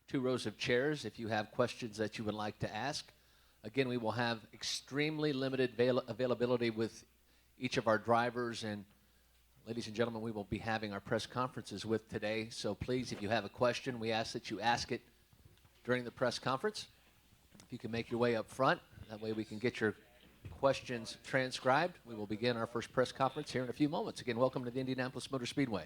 two rows of chairs if you have questions that you would like to ask. Again, we will have extremely limited availability with each of our drivers, and ladies and gentlemen, we will be having our press conferences with today. So please, if you have a question, we ask that you ask it during the press conference. If you can make your way up front, that way we can get your questions transcribed. We will begin our first press conference here in a few moments. Again, welcome to the Indianapolis Motor Speedway.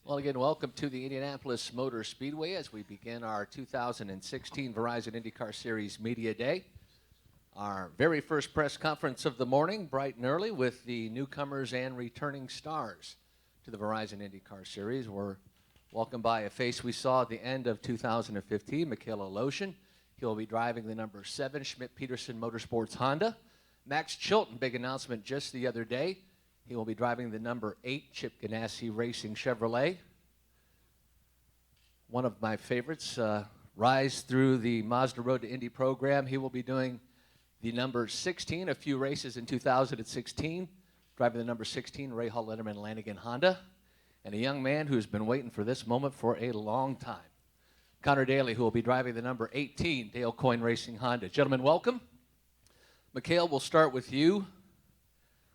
Well, again, welcome to the Indianapolis Motor Speedway as we begin our 2016 Verizon IndyCar Series Media Day. Our very first press conference of the morning, bright and early, with the newcomers and returning stars to the Verizon IndyCar Series. We're welcomed by a face we saw at the end of 2015, Michaela Lotion. He'll be driving the number 7 Schmidt-Peterson Motorsports Honda. Max Chilton, big announcement just the other day. He will be driving the number 8 Chip Ganassi Racing Chevrolet. One of my favorites, rise through the Mazda Road to Indy program. He will be doing the number 16, a few races in 2016, driving the number 16 Rahal Letterman Lanigan Honda. And a young man who's been waiting for this moment for a long time, Conor Daly, who will be driving the number 18 Dale Coyne Racing Honda. Gentlemen, welcome. Mikhail, we'll start with you.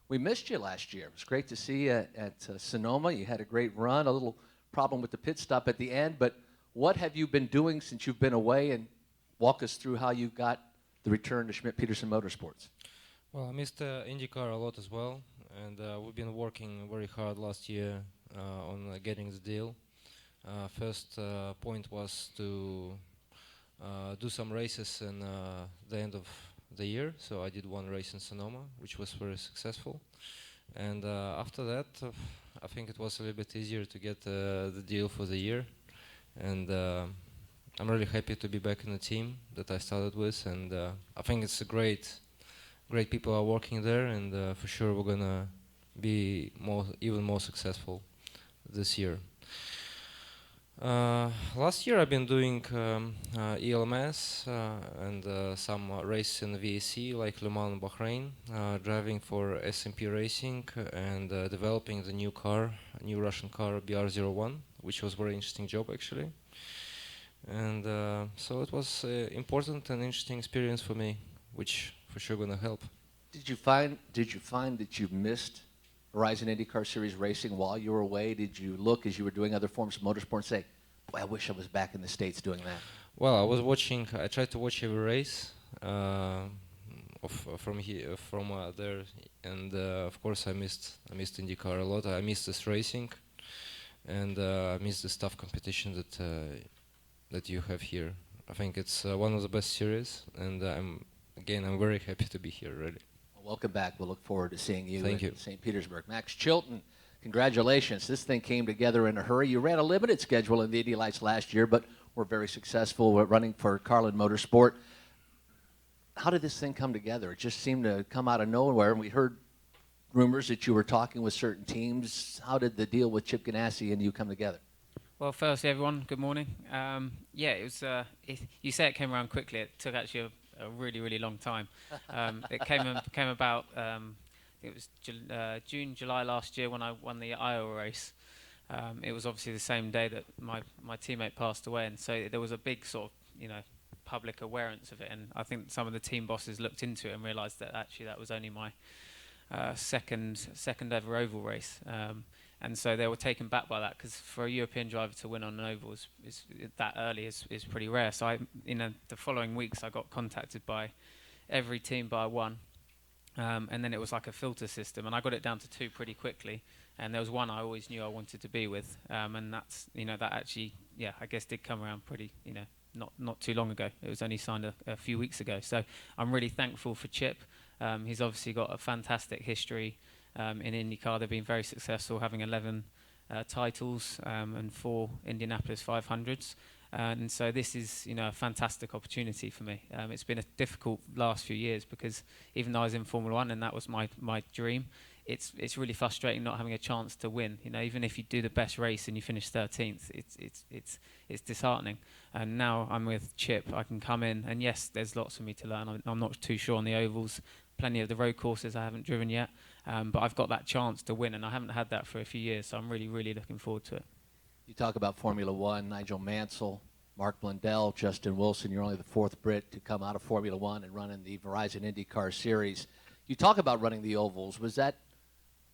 We missed you last year. It was great to see you at Sonoma. You had a great run, a little problem with the pit stop at the end, but what have you been doing since you've been away, and walk us through how you got the return to Schmidt-Peterson Motorsports. Well, I missed IndyCar a lot as well, and we've been working very hard last year on getting the deal. First point was to do some races in the end of the year, so I did one race in Sonoma, which was very successful. And after that, I think it was a little bit easier to get the deal for the year. And I'm really happy to be back in the team that I started with, and I think it's a great people are working there, and for sure we're gonna be even more successful this year. Last year I've been doing ELMS and some races in the VAC like Le Mans and Bahrain, driving for SMP Racing and developing the new Russian car BR01, which was a very interesting job actually. And so it was important and interesting experience for me, which for sure gonna help. Did you find that you missed Verizon IndyCar Series racing while you were away? Did you look as you were doing other forms of motorsport and say, boy, I wish I was back in the States doing that? Well, I tried to watch every race from there, and of course I missed IndyCar a lot. I missed this racing, and I missed the staff competition that you have here. I think it's one of the best series, and I'm very happy to be here, really. Well, welcome back. We'll look forward to seeing you in St. Petersburg. Max Chilton, congratulations. This thing came together in a hurry. You ran a limited schedule in the Indy Lights last year, but were very successful running for Carlin Motorsport. How did this thing come together? It just seemed to come out of nowhere, and we heard rumors that you were talking with certain teams. How did the deal with Chip Ganassi and you come together? Well, firstly, everyone, good morning. Yeah, it was. You say it came around quickly. It took actually a really, really long time. It came about. It was June, July last year when I won the Iowa race. It was obviously the same day that my teammate passed away, and so there was a big sort of public awareness of it. And I think some of the team bosses looked into it and realised that actually that was only my second ever oval race. And so they were taken back by that, because for a European driver to win on an oval is that early is pretty rare. So the following weeks I got contacted by every team by one, and then it was like a filter system, and I got it down to 2 pretty quickly. And there was one I always knew I wanted to be with, and that's that actually I guess did come around pretty not too long ago. It was only signed a few weeks ago. So I'm really thankful for Chip. He's obviously got a fantastic history in IndyCar. They've been very successful, having 11 titles and 4 Indianapolis 500s. And so this is, a fantastic opportunity for me. It's been a difficult last few years because even though I was in Formula One and that was my dream, it's really frustrating not having a chance to win. Even if you do the best race and you finish 13th, it's disheartening. And now I'm with Chip. I can come in, and yes, there's lots for me to learn. I'm not too sure on the ovals. Plenty of the road courses I haven't driven yet, but I've got that chance to win, and I haven't had that for a few years. So I'm really, really looking forward to it. You talk about Formula One, Nigel Mansell, Mark Blundell, Justin Wilson. You're only the 4th Brit to come out of Formula One and run in the Verizon IndyCar Series. You talk about running the ovals. Was that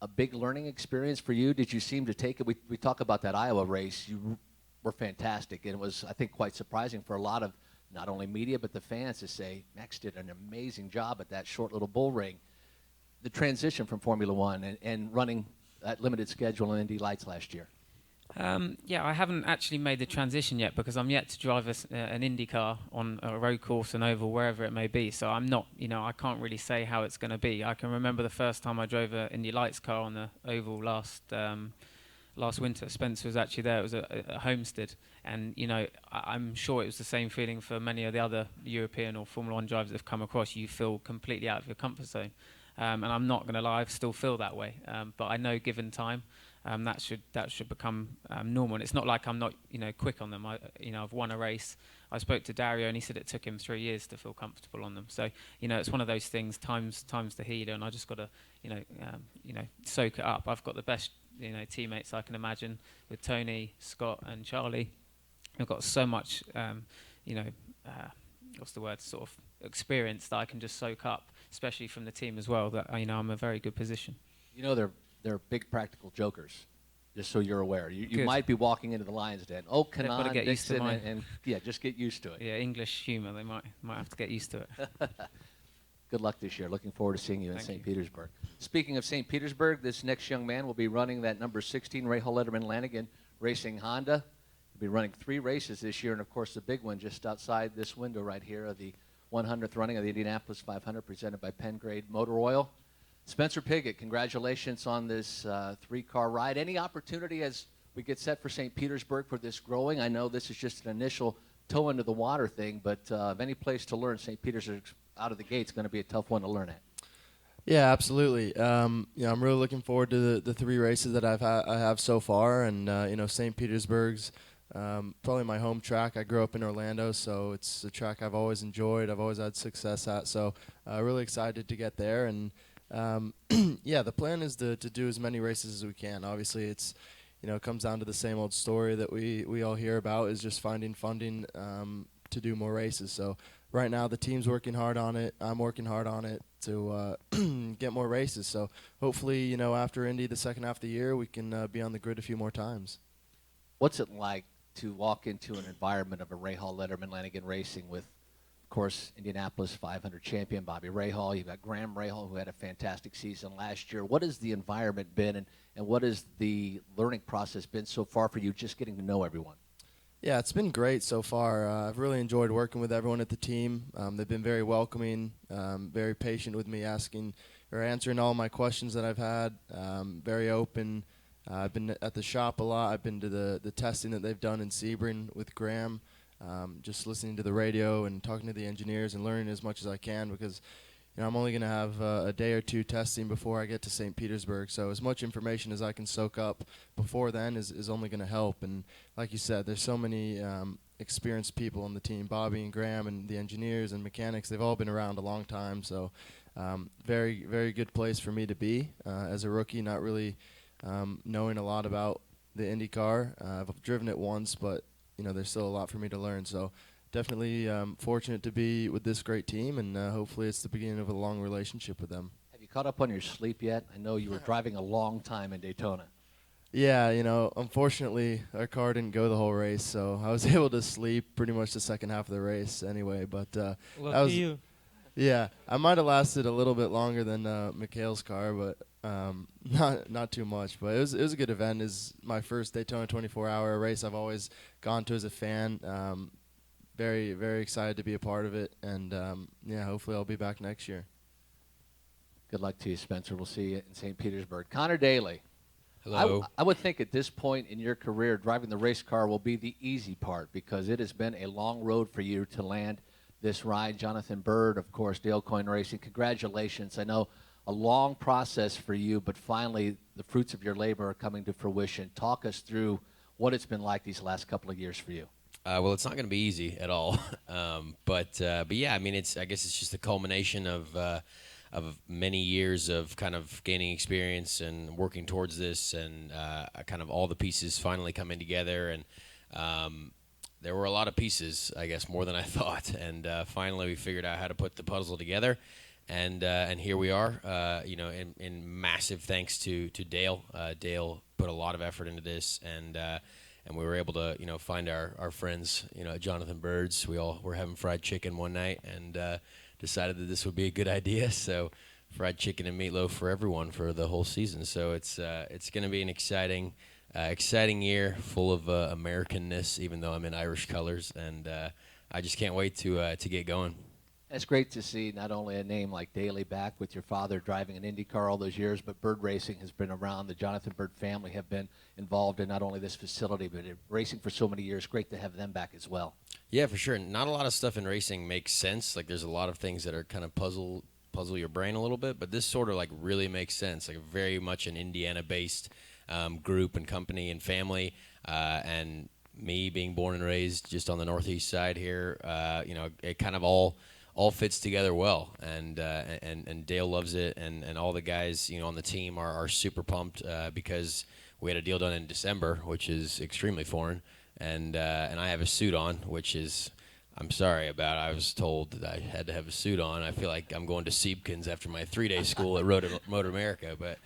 a big learning experience for you? Did you seem to take it? We talk about that Iowa race. You were fantastic, and it was, I think, quite surprising for a lot of not only media but the fans to say Max did an amazing job at that short little bull ring. The transition from Formula One and running that limited schedule in Indy Lights last year. I haven't actually made the transition yet because I'm yet to drive an IndyCar on a road course, an oval, wherever it may be. So I'm not, I can't really say how it's going to be. I can remember the first time I drove an Indy Lights car on the oval last winter. Spencer was actually there. It was a Homestead, and I'm sure it was the same feeling for many of the other European or Formula One drivers that have come across. You feel completely out of your comfort zone, and I'm not going to lie, I still feel that way. But I know, given time, that should become normal. And it's not like I'm not quick on them. I've won a race. I spoke to Dario and he said it took him 3 years to feel comfortable on them. So it's one of those things. Time's the healer, and I just got to soak it up. I've got the best teammates I can imagine with Tony, Scott, and Charlie. I've got so much what's the word, sort of experience that I can just soak up, especially from the team as well. That I'm in a very good position. They're big practical jokers, just so you're aware. You might be walking into the Lions Den. Oh, Kanan, Dixon, and just get used to it. Yeah, English humor. They might have to get used to it. Good luck this year. Looking forward to seeing you in St. Petersburg. Speaking of St. Petersburg, this next young man will be running that number 16 Rahal Letterman Lanigan Racing Honda. He'll be running 3 races this year, and of course the big one just outside this window right here of the 100th running of the Indianapolis 500 presented by Pengrade Motor Oil. Spencer Pigot, congratulations on this 3-car ride. Any opportunity as we get set for St. Petersburg for this growing? I know this is just an initial toe into the water thing, but of any place to learn, St. Petersburg out of the gate is going to be a tough one to learn at. Yeah, absolutely. I'm really looking forward to the 3 races that I have so far, and St. Petersburg's probably my home track. I grew up in Orlando, so it's a track I've always enjoyed. I've always had success at, so really excited to get there. And the plan is to do as many races as we can. Obviously, it's it comes down to the same old story that we all hear about, is just finding funding to do more races. So right now the team's working hard on it. I'm working hard on it to get more races. So hopefully, after Indy, the second half of the year, we can be on the grid a few more times. What's it like to walk into an environment of a Rahal Letterman Lanigan Racing with, of course, Indianapolis 500 champion Bobby Rahal? You've got Graham Rahal, who had a fantastic season last year. What has the environment been, and what has the learning process been so far for you, just getting to know everyone? Yeah, it's been great so far. I've really enjoyed working with everyone at the team. They've been very welcoming, very patient with me, answering all my questions that I've had, very open. I've been at the shop a lot. I've been to the testing that they've done in Sebring with Graham, just listening to the radio and talking to the engineers and learning as much as I can, because I'm only going to have a day or 2 testing before I get to St. Petersburg. So as much information as I can soak up before then is only going to help. And like you said, there's so many experienced people on the team, Bobby and Graham and the engineers and mechanics. They've all been around a long time. So very, very good place for me to be as a rookie, not really knowing a lot about the IndyCar. I've driven it once, but there's still a lot for me to learn. So definitely fortunate to be with this great team, and hopefully it's the beginning of a long relationship with them. Have you caught up on your sleep yet? I know you were driving a long time in Daytona. Yeah, unfortunately our car didn't go the whole race, so I was able to sleep pretty much the second half of the race anyway. But Lucky you. Yeah, I might have lasted a little bit longer than Mikhail's car, but not too much. But it was a good event. It's my first Daytona 24-hour race I've always gone to as a fan. Very, very excited to be a part of it, and hopefully I'll be back next year. Good luck to you, Spencer. We'll see you in St. Petersburg. Conor Daly. Hello. I would think at this point in your career, driving the race car will be the easy part because it has been a long road for you to land this ride. Jonathan Bird, of course, Dale Coyne Racing, congratulations. I know a long process for you, but finally the fruits of your labor are coming to fruition. Talk us through what it's been like these last couple of years for you. Well, it's not going to be easy at all, but yeah, I mean, I guess it's just the culmination of many years of kind of gaining experience and working towards this, and kind of all the pieces finally coming together. And there were a lot of pieces, I guess, more than I thought. And finally, we figured out how to put the puzzle together. And here we are, you know, in massive thanks to Dale. Dale put a lot of effort into this, and we were able to, you know, find our friends, you know, Jonathan Bird's. We all were having fried chicken one night and decided that this would be a good idea. So fried chicken and meatloaf for everyone for the whole season. So it's going to be an exciting year full of Americanness, even though I'm in Irish colors, and I just can't wait to get going. It's great to see not only a name like Daly back with your father driving an IndyCar all those years, but Bird Racing has been around. The Jonathan Bird family have been involved in not only this facility, but in racing for so many years. Great to have them back as well. Yeah, for sure. Not a lot of stuff in racing makes sense. Like, there's a lot of things that are kind of puzzle your brain a little bit, but this sort of like really makes sense. Like, very much an Indiana-based group and company and family, and me being born and raised just on the northeast side here, you know, it kind of all fits together well, and Dale loves it, and all the guys, you know, on the team are super pumped because we had a deal done in December, which is extremely foreign, and I have a suit on, which is, I'm sorry about. I was told that I had to have a suit on. I feel like I'm going to Siebkens after my 3-day school at Motor America, but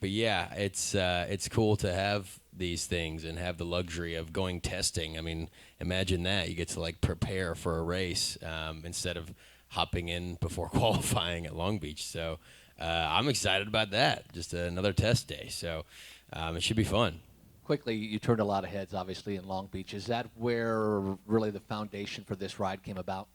yeah, it's cool to have these things and have the luxury of going testing. I mean, imagine that. You get to like prepare for a race instead of hopping in before qualifying at Long Beach. So I'm excited about that. Just another test day. So it should be fun. Quickly, you turned a lot of heads, obviously, in Long Beach. Is that where really the foundation for this ride came about?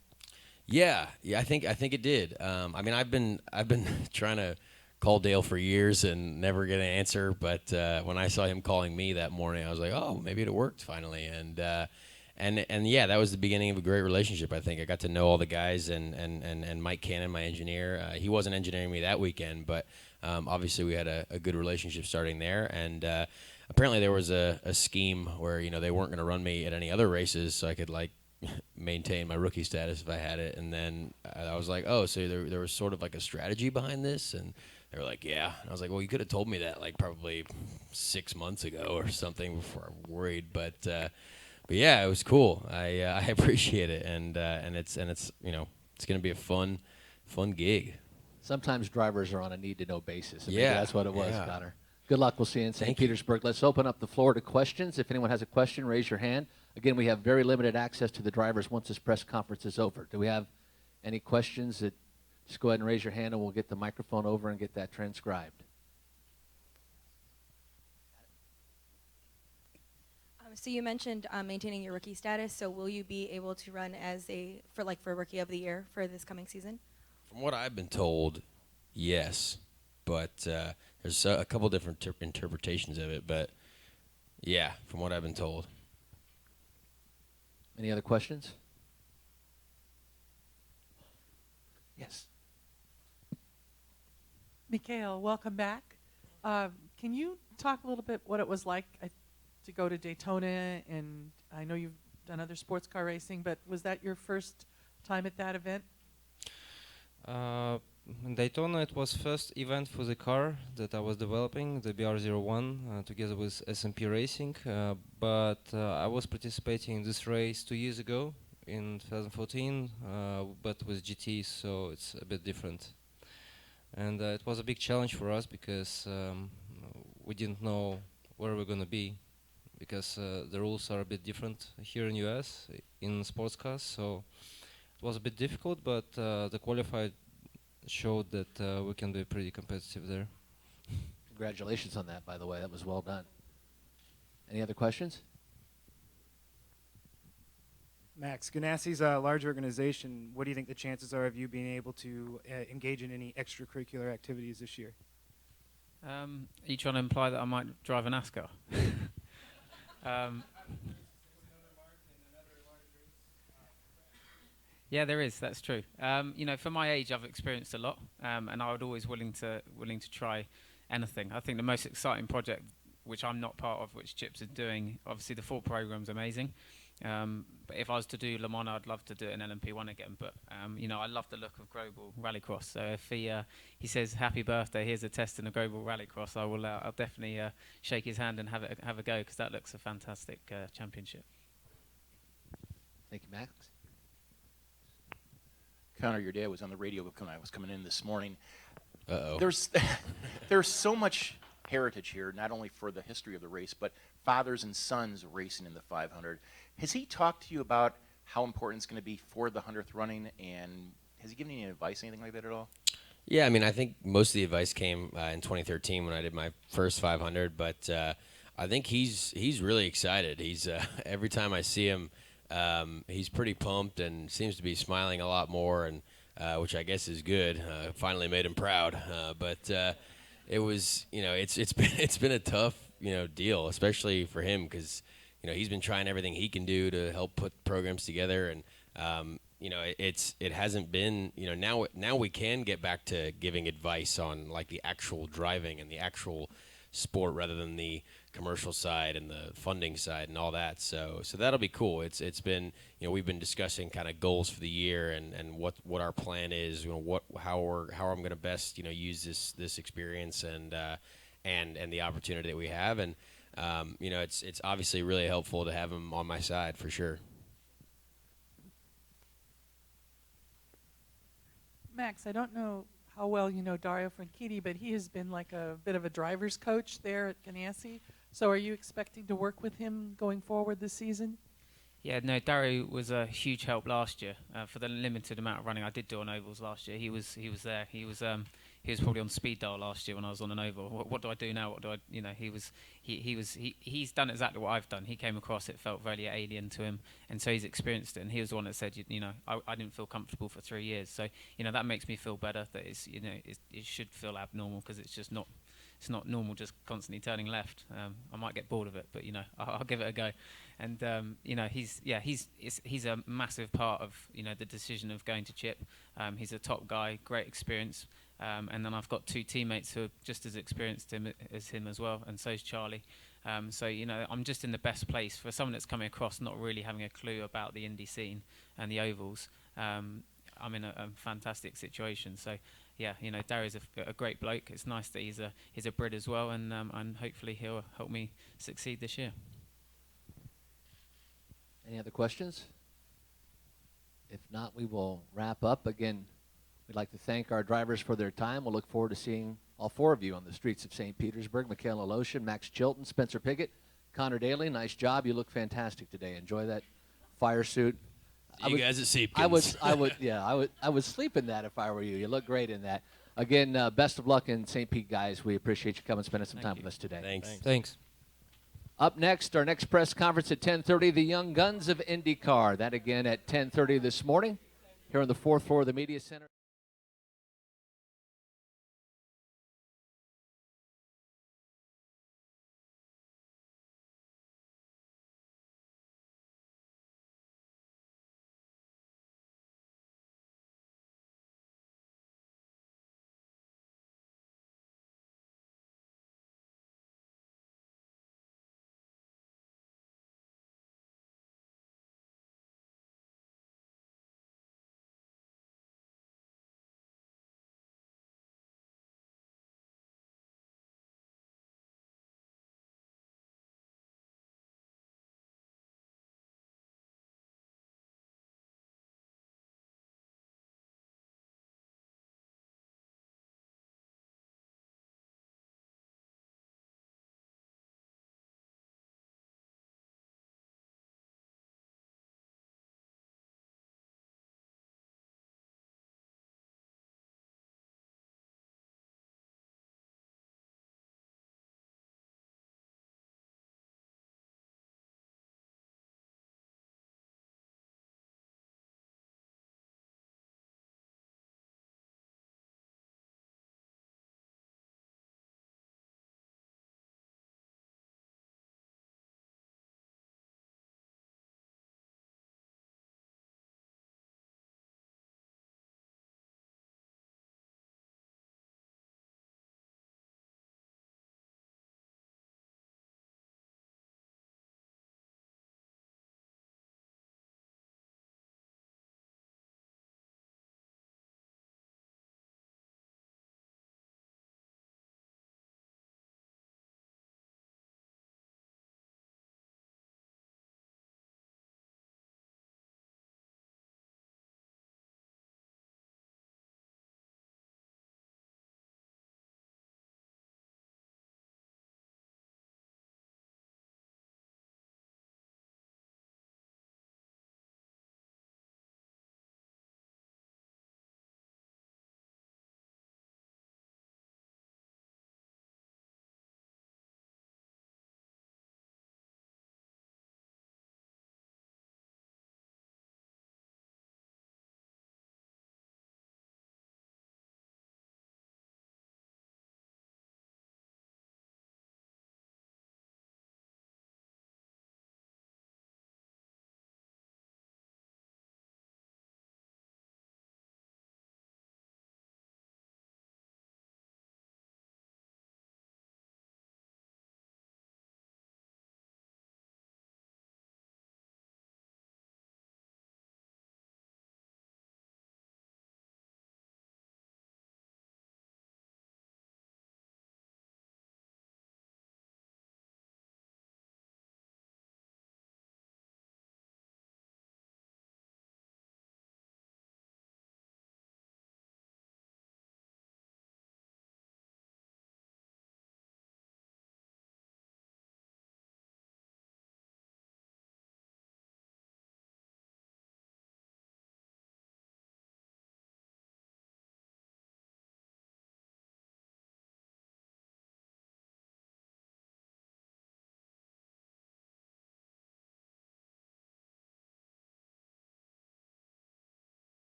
Yeah, I think it did. I mean, I've been trying to call Dale for years and never get an answer, but when I saw him calling me that morning, I was like, oh, maybe it worked finally. And yeah, that was the beginning of a great relationship. I think I got to know all the guys, and Mike Cannon, my engineer. He wasn't engineering me that weekend, but obviously we had a good relationship starting there. And apparently there was a scheme where, you know, they weren't going to run me at any other races, so I could like maintain my rookie status if I had it. And then I was like, oh, so there was sort of like a strategy behind this? And they were like, yeah. And I was like, well, you could have told me that like probably 6 months ago or something before I worried. But yeah, it was cool. I appreciate it, and it's you know, it's going to be a fun gig. Sometimes drivers are on a need-to-know basis. And Yeah, maybe that's what it was, yeah. Conor. Good luck. We'll see you in St. Thank you. Petersburg. Let's open up the floor to questions. If anyone has a question, raise your hand. Again, we have very limited access to the drivers once this press conference is over. Do we have any questions? Just go ahead and raise your hand, and we'll get the microphone over and get that transcribed. So you mentioned maintaining your rookie status. So will you be able to run for Rookie of the Year for this coming season? From what I've been told, yes, but there's a couple different interpretations of it. But yeah, from what I've been told. Any other questions? Yes. Mikhail, welcome back. Can you talk a little bit what it was like to go to Daytona? And I know you've done other sports car racing, but was that your first time at that event? In Daytona, it was first event for the car that I was developing, the BR01, together with S&P Racing. But I was participating in this race 2 years ago, in 2014, but with GT, so it's a bit different. And it was a big challenge for us because we didn't know where we're going to be, because the rules are a bit different here in US in sports cars. So it was a bit difficult, but the qualified showed that we can be pretty competitive there. Congratulations on that, by the way. That was well done. Any other questions? Max, Ganassi's a large organization. What do you think the chances are of you being able to engage in any extracurricular activities this year? Are you trying to imply that I might drive a NASCAR? Yeah, there is. That's true. For my age, I've experienced a lot, and I would always willing to try anything. I think the most exciting project, which I'm not part of, which Chips is doing, obviously the full program's amazing. But if I was to do Le Mans, I'd love to do it in LMP1 again. But I love the look of Global Rallycross. So if he says happy birthday, here's a test in a Global Rallycross, I'll definitely shake his hand and have a go, because that looks a fantastic championship. Thank you, Max. Conor, your dad was on the radio when I was coming in this morning. Uh-oh. There's so much heritage here, not only for the history of the race, but fathers and sons racing in the 500. Has he talked to you about how important it's going to be for the 100th running, and has he given you any advice, anything like that at all? Yeah, I mean, I think most of the advice came in 2013 when I did my first 500, but I think he's really excited. He's every time I see him, he's pretty pumped and seems to be smiling a lot more, and which I guess is good. Finally made him proud, but it was, it's been a tough deal, especially for him, because he's been trying everything he can do to help put programs together, and it hasn't been, now we can get back to giving advice on like the actual driving and the actual sport rather than the commercial side and the funding side and all that. So that'll be cool. It's been, we've been discussing kind of goals for the year and what our plan is, how I'm going to best, use this experience and the opportunity that we have. And, it's obviously really helpful to have him on my side for sure. Max, I don't know how well you know Dario Franchitti, but he has been like a bit of a driver's coach there at Ganassi. So are you expecting to work with him going forward this season? Yeah, no, Dario was a huge help last year for the limited amount of running I did do on ovals last year. He was there. He was probably on speed dial last year when I was on an oval. What do I do now? What do I? He's done exactly what I've done. He came across, it felt very alien to him, and so he's experienced it. And he was the one that said, I didn't feel comfortable for 3 years. So that makes me feel better. That it should feel abnormal, because it's just not. It's not normal just constantly turning left. I might get bored of it, but I'll give it a go. And he's a massive part of the decision of going to Chip. He's a top guy, great experience. And then I've got two teammates who are just as experienced as him as well, and so is Charlie. I'm just in the best place for someone that's coming across not really having a clue about the Indy scene and the ovals. I'm in a fantastic situation. So, yeah, Darry's a great bloke. It's nice that he's a Brit as well, and hopefully he'll help me succeed this year. Any other questions? If not, we will wrap up. Again, we'd like to thank our drivers for their time. We'll look forward to seeing all four of you on the streets of St. Petersburg. Michaela Loshin, Max Chilton, Spencer Pigot, Conor Daly. Nice job. You look fantastic today. Enjoy that fire suit. You guys at Seepkins. I would sleep in that if I were you. You look great in that. Again, best of luck in St. Pete, guys. We appreciate you coming and spending some time with us today. Thanks. Up next, our next press conference at 10:30, the Young Guns of IndyCar. That again at 10:30 this morning here on the fourth floor of the Media Center.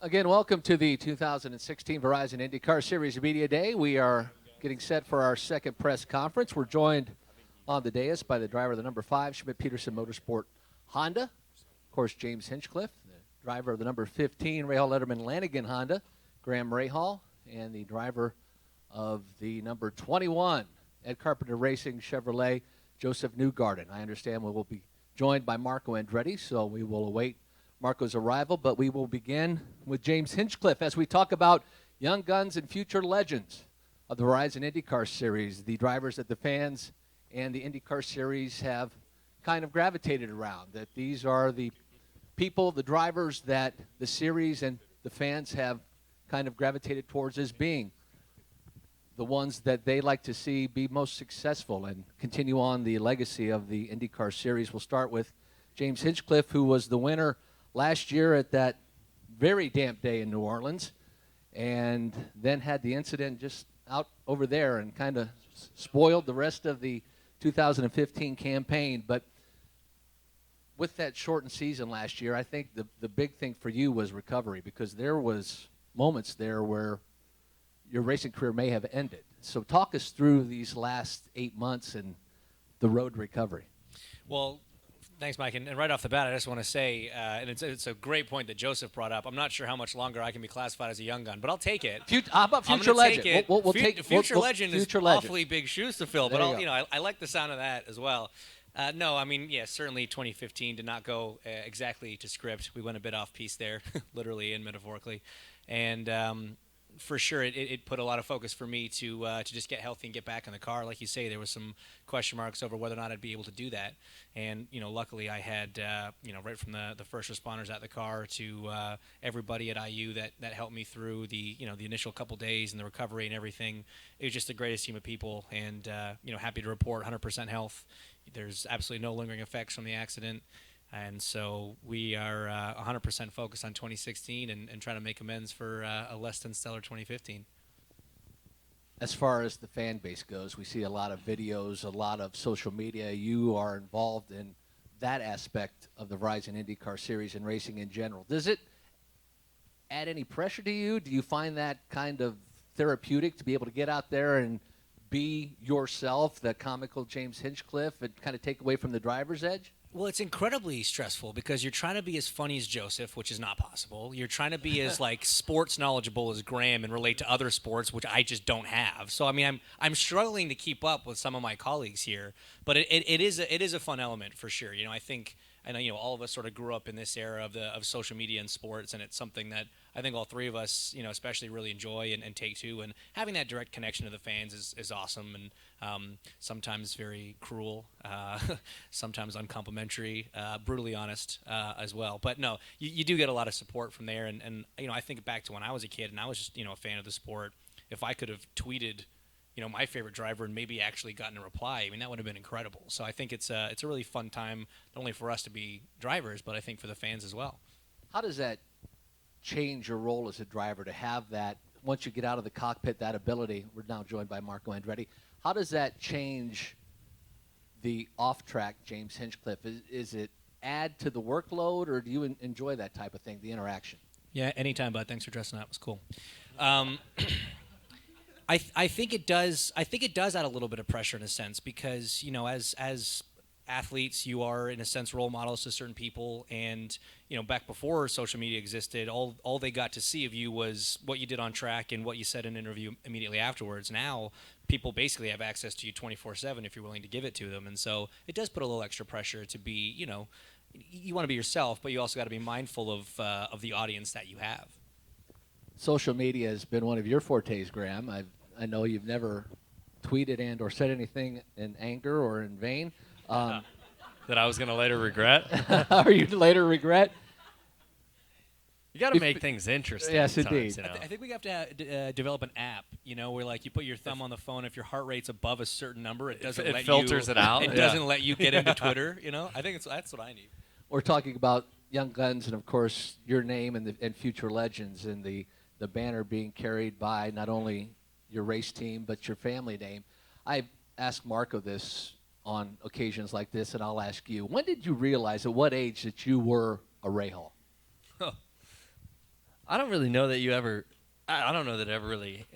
Again, welcome to the 2016 Verizon IndyCar Series Media Day. We are getting set for our second press conference. We're joined on the dais by the driver of the number 5 Schmidt-Peterson Motorsport Honda, of course, James Hinchcliffe, the driver of the number 15 Rahal Letterman Lanigan Honda, Graham Rahal, and the driver of the number 21 Ed Carpenter Racing Chevrolet, Joseph Newgarden. I understand we will be joined by Marco Andretti, so we will await Marco's arrival, but we will begin with James Hinchcliffe as we talk about young guns and future legends of the Verizon IndyCar Series, the drivers that the fans and the IndyCar Series have kind of gravitated around, that these are the people, the drivers that the series and the fans have kind of gravitated towards as being the ones that they like to see be most successful and continue on the legacy of the IndyCar Series. We'll start with James Hinchcliffe, who was the winner last year at that very damp day in New Orleans, and then had the incident just out over there and kind of spoiled the rest of the 2015 campaign. But with that shortened season last year, I think the big thing for you was recovery, because there was moments there where your racing career may have ended. So talk us through these last 8 months and the road to recovery. Well, thanks, Mike. And right off the bat, I just want to say, and it's a great point that Joseph brought up. I'm not sure how much longer I can be classified as a young gun, but I'll take it. How about future I'm gonna legend? Take it. We'll take future legend future is legend. awfully big shoes to fill, There but you go. I like the sound of that as well. No, I mean, yeah, certainly 2015 did not go exactly to script. We went a bit off piece there, literally and metaphorically, and for sure, it put a lot of focus for me to just get healthy and get back in the car. Like you say, there was some question marks over whether or not I'd be able to do that. And, luckily I had, right from the first responders at the car to everybody at IU that helped me through the initial couple days and the recovery and everything. It was just the greatest team of people, and, happy to report 100% health. There's absolutely no lingering effects from the accident. And so we are 100% focused on 2016 and trying to make amends for a less than stellar 2015. As far as the fan base goes, we see a lot of videos, a lot of social media. You are involved in that aspect of the Verizon IndyCar Series and racing in general. Does it add any pressure to you? Do you find that kind of therapeutic to be able to get out there and be yourself, the comical James Hinchcliffe, and kind of take away from the driver's edge? Well, it's incredibly stressful because you're trying to be as funny as Joseph, which is not possible. You're trying to be as sports knowledgeable as Graham and relate to other sports, which I just don't have. So I mean, I'm struggling to keep up with some of my colleagues here, but it is a fun element for sure. I know all of us sort of grew up in this era of social media and sports, and it's something that I think all three of us, especially really enjoy and take to. And having that direct connection to the fans is awesome, and sometimes very cruel, sometimes uncomplimentary, brutally honest as well. But no, you do get a lot of support from there. And I think back to when I was a kid and I was just a fan of the sport. If I could have tweeted my favorite driver and maybe actually gotten a reply, I mean, that would have been incredible. So I think it's a really fun time, not only for us to be drivers, but I think for the fans as well. How does that change your role as a driver, to have that, once you get out of the cockpit, that ability? We're now joined by Marco Andretti. How does that change the off-track James Hinchcliffe? Is it add to the workload, or do you enjoy that type of thing, the interaction? Yeah, anytime, bud. Thanks for dressing up. It was cool. I think it does. I think it does add a little bit of pressure in a sense because as athletes, you are in a sense role models to certain people, and back before social media existed, all they got to see of you was what you did on track and what you said in an interview immediately afterwards. Now people basically have access to you 24/7 if you're willing to give it to them, and so it does put a little extra pressure to be you want to be yourself, but you also got to be mindful of the audience that you have. Social media has been one of your fortes, Graham. I know you've never tweeted and or said anything in anger or in vain. That I was going to later regret. Or you later regret? You got to make things interesting. Yes, sometimes, indeed. I think we have to develop an app, where you put your thumb on the phone. If your heart rate's above a certain number, it doesn't let filters you, it out. It doesn't let you get into Twitter. I think that's what I need. We're talking about young guns and, of course, your name and future legends, and the banner being carried by not only your race team but your family name. I've asked Marco this on occasions like this, and I'll ask you, when did you realize, at what age, that you were a Rahal? I don't really know that you ever. I don't know that it ever really.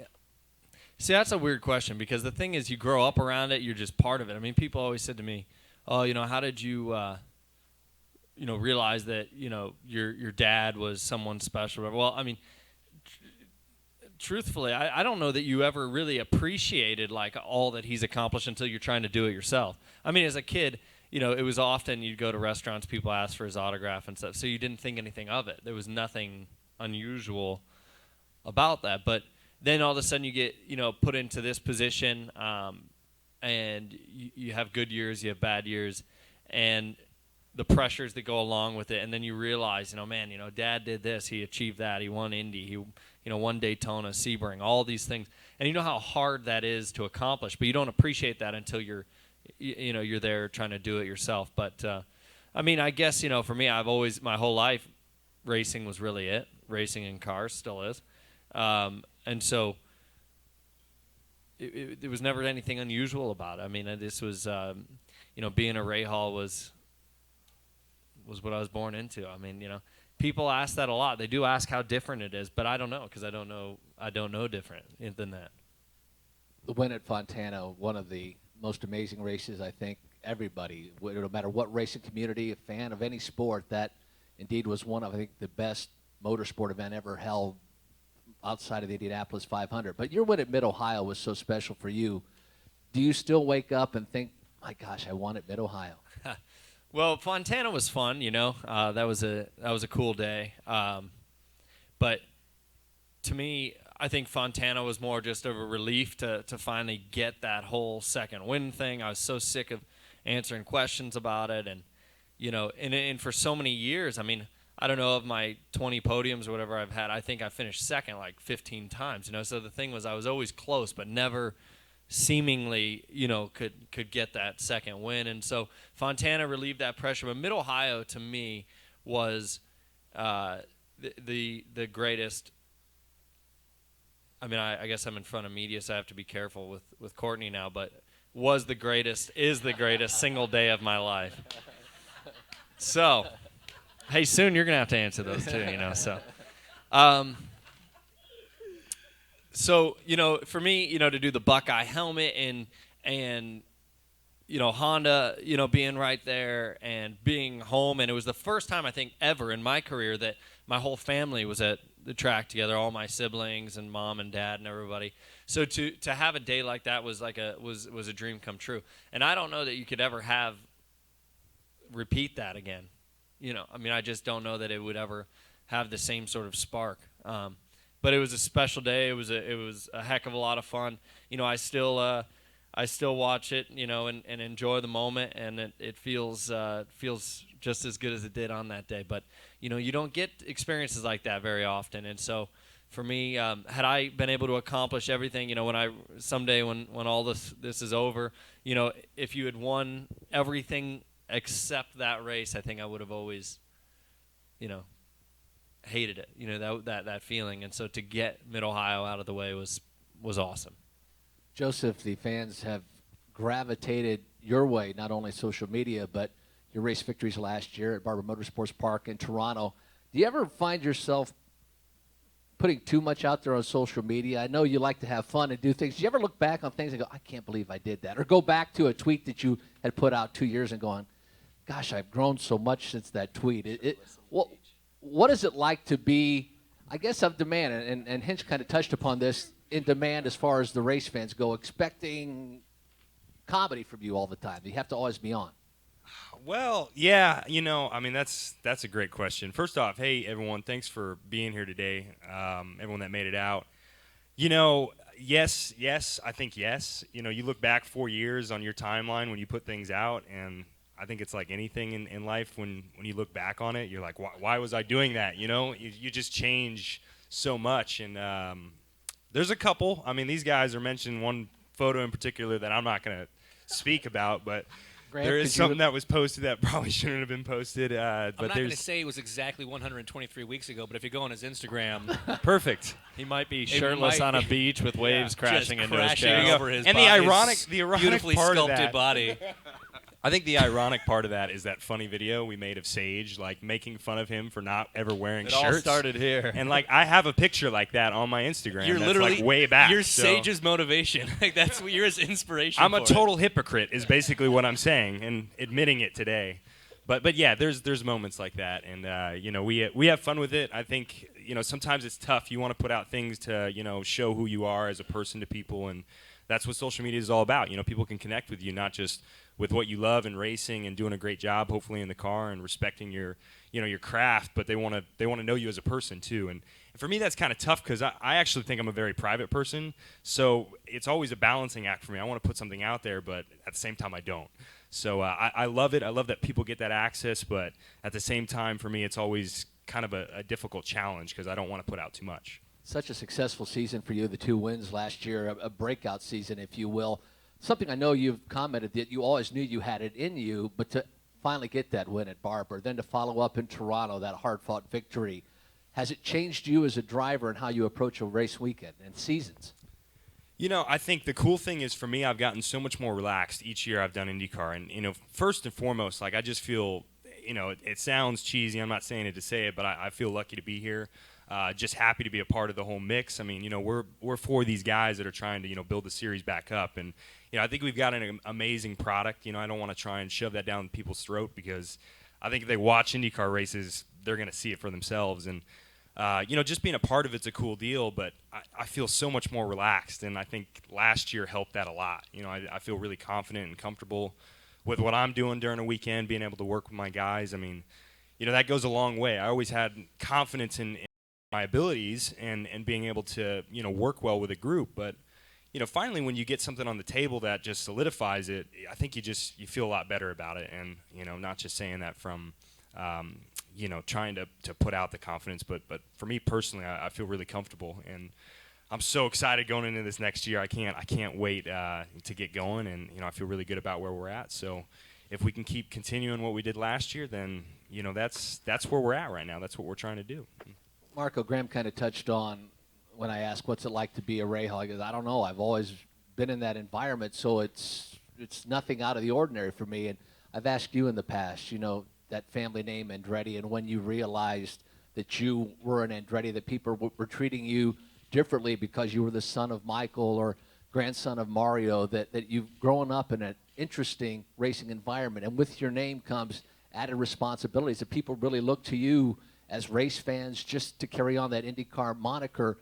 See, that's a weird question because the thing is, you grow up around it. You're just part of it. I mean, people always said to me, "Oh, how did you, realize that your dad was someone special?" Well, I mean, truthfully, I don't know that you ever really appreciated like all that he's accomplished until you're trying to do it yourself. I mean, as a kid, it was often you'd go to restaurants, people asked for his autograph and stuff, so you didn't think anything of it. There was nothing unusual about that. But then all of a sudden you get, put into this position, and you have good years, you have bad years, and the pressures that go along with it, and then you realize, man, Dad did this, he achieved that, he won Indy, he won Daytona, Sebring, all these things, and you know how hard that is to accomplish, but you don't appreciate that until you're there trying to do it yourself. But I mean, I guess for me, I've always my whole life, racing was really it. Racing in cars still is, and so it was never anything unusual about it. I mean, this was being a Rahal was what I was born into. I mean, people ask that a lot. They do ask how different it is, but I don't know because I don't know different than that. The win at Fontana, one of the most amazing races, I think everybody, no matter what racing community, a fan of any sport, that indeed was one of, I think, the best motorsport event ever held outside of the Indianapolis 500. But your win at Mid-Ohio was so special for you. Do you still wake up and think, my gosh, I won at Mid-Ohio? Well, Fontana was fun, that was a cool day. But to me, I think Fontana was more just of a relief to finally get that whole second win thing. I was so sick of answering questions about it, and and for so many years, I mean, I don't know, of my 20 podiums or whatever I've had, I think I finished second like 15 times. So the thing was, I was always close, but never seemingly, could get that second win. And so Fontana relieved that pressure. But Mid-Ohio, to me, was the greatest. I mean, I guess I'm in front of media, so I have to be careful with Courtney now, but is the greatest single day of my life. So, hey, soon you're going to have to answer those too, so. So, for me, to do the Buckeye helmet and Honda, being right there and being home, and it was the first time I think ever in my career that my whole family was at the track together, all my siblings and mom and dad and everybody. So to have a day like that was like was a dream come true. And I don't know that you could ever repeat that again. I mean, I just don't know that it would ever have the same sort of spark. But it was a special day. It was a heck of a lot of fun. I still watch it, and enjoy the moment, and it feels just as good as it did on that day. But you don't get experiences like that very often, and so for me, had I been able to accomplish everything, someday when all this is over, if you had won everything except that race, I think I would have always, hated it, that feeling. And so to get Mid-Ohio out of the way was awesome. Joseph, the fans have gravitated your way, not only social media, but your race victories last year at Barber Motorsports Park in Toronto. Do you ever find yourself putting too much out there on social media? I know you like to have fun and do things. Do you ever look back on things and go, I can't believe I did that? Or go back to a tweet that you had put out 2 years and going, gosh, I've grown so much since that tweet. What is it like to be, I guess, of demand? And Hinch kind of touched upon this, in demand as far as the race fans go, expecting comedy from you all the time. You have to always be on. Well, yeah, I mean, that's a great question. First off, hey, everyone, thanks for being here today, everyone that made it out. Yes, I think yes. You look back 4 years on your timeline when you put things out, and I think it's like anything in life, when you look back on it, you're like, why was I doing that? You just change so much, and there's a couple. I mean, these guys are mentioning one photo in particular that I'm not going to speak about, but Grant, there is something that was posted that probably shouldn't have been posted. But I'm not going to say it was exactly 123 weeks ago, but if you go on his Instagram, perfect. He might be shirtless on a beach with waves crashing into his crashing chest. over his And body, the ironic beautifully part of sculpted that, body. I think the ironic part of that is that funny video we made of Sage, like making fun of him for not ever wearing It shirts. all started here. And like I have a picture like that on my Instagram. You're that's literally like way back. You're so Sage's motivation. Like that's what you're his inspiration. I'm a for it. total hypocrite, is basically what I'm saying, and admitting it today. But yeah, there's moments like that, and you know, we have fun with it. I think, you know, sometimes it's tough. You want to put out things to, you know, show who you are as a person to people, and that's what social media is all about. You know, people can connect with you not just with what you love in racing and doing a great job, hopefully in the car, and respecting your, you know, your craft, but they want to know you as a person too. And for me, that's kind of tough because I actually think I'm a very private person, so it's always a balancing act for me. I want to put something out there, but at the same time, I don't. So I love it. I love that people get that access, but at the same time, for me, it's always kind of a difficult challenge because I don't want to put out too much. Such a successful season for you, the 2 wins last year, a breakout season, if you will. Something I know you've commented that you always knew you had it in you, but to finally get that win at Barber, then to follow up in Toronto, that hard-fought victory, has it changed you as a driver and how you approach a race weekend and seasons? You know, I think the cool thing is for me, I've gotten so much more relaxed each year I've done IndyCar. And, you know, first and foremost, like I just feel, you know, it sounds cheesy. I'm not saying it to say it, but I feel lucky to be here. Just happy to be a part of the whole mix. I mean, you know, we're for these guys that are trying to, you know, build the series back up. And, you know, I think we've got an amazing product. You know, I don't want to try and shove that down people's throat because I think if they watch IndyCar races, they're going to see it for themselves. And, you know, just being a part of it's a cool deal, but I feel so much more relaxed, and I think last year helped that a lot. You know, I feel really confident and comfortable with what I'm doing during a weekend, being able to work with my guys. I mean, you know, that goes a long way. I always had confidence in my abilities and being able to, you know, work well with a group, but, you know, finally when you get something on the table that just solidifies it, I think you feel a lot better about it. And, you know, not just saying that from you know, trying to put out the confidence, but for me personally, I feel really comfortable, and I'm so excited going into this next year. I can't wait to get going, and you know, I feel really good about where we're at. So if we can keep continuing what we did last year, then you know, that's where we're at right now. That's what we're trying to do. Marco, Graham kind of touched on when I asked what's it like to be a Rahal. He goes, I don't know. I've always been in that environment, so it's nothing out of the ordinary for me. And I've asked you in the past, you know, that family name Andretti, and when you realized that you were an Andretti, that people were treating you differently because you were the son of Michael or grandson of Mario, that you've grown up in an interesting racing environment, and with your name comes added responsibilities, that people really look to you as race fans just to carry on that IndyCar moniker.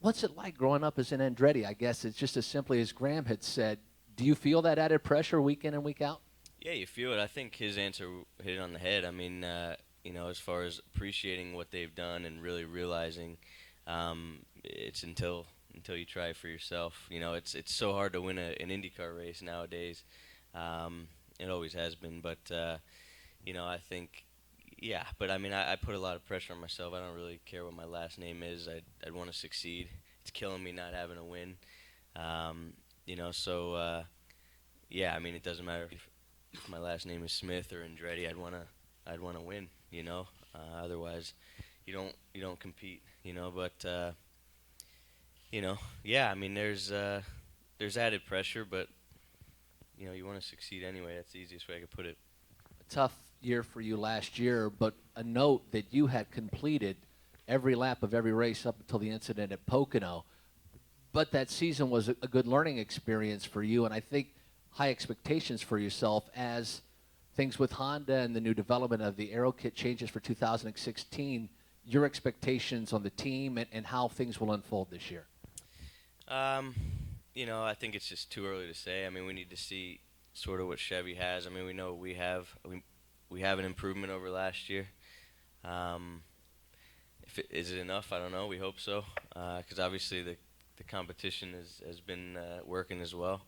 What's it like growing up as an Andretti? I guess it's just as simply as Graham had said. Do you feel that added pressure week in and week out? Yeah, you feel it. I think his answer hit it on the head. I mean, you know, as far as appreciating what they've done and really realizing, it's until you try it for yourself. You know, it's so hard to win an IndyCar race nowadays. It always has been, but you know, I think, yeah. But I mean, I put a lot of pressure on myself. I don't really care what my last name is. I'd want to succeed. It's killing me not having a win. You know, so yeah. I mean, it doesn't matter if my last name is Smith or Andretti. I'd wanna win, you know. Otherwise, you don't compete, you know. But you know, yeah. I mean, there's added pressure, but you know, you want to succeed anyway. That's the easiest way I could put it. A tough year for you last year, but a note that you had completed every lap of every race up until the incident at Pocono. But that season was a good learning experience for you, and I think high expectations for yourself as things with Honda and the new development of the Aero kit changes for 2016, your expectations on the team and how things will unfold this year. You know, I think it's just too early to say. I mean, we need to see sort of what Chevy has. I mean, we know we have an improvement over last year. Is it enough? I don't know. We hope so, because obviously the competition has been working as well.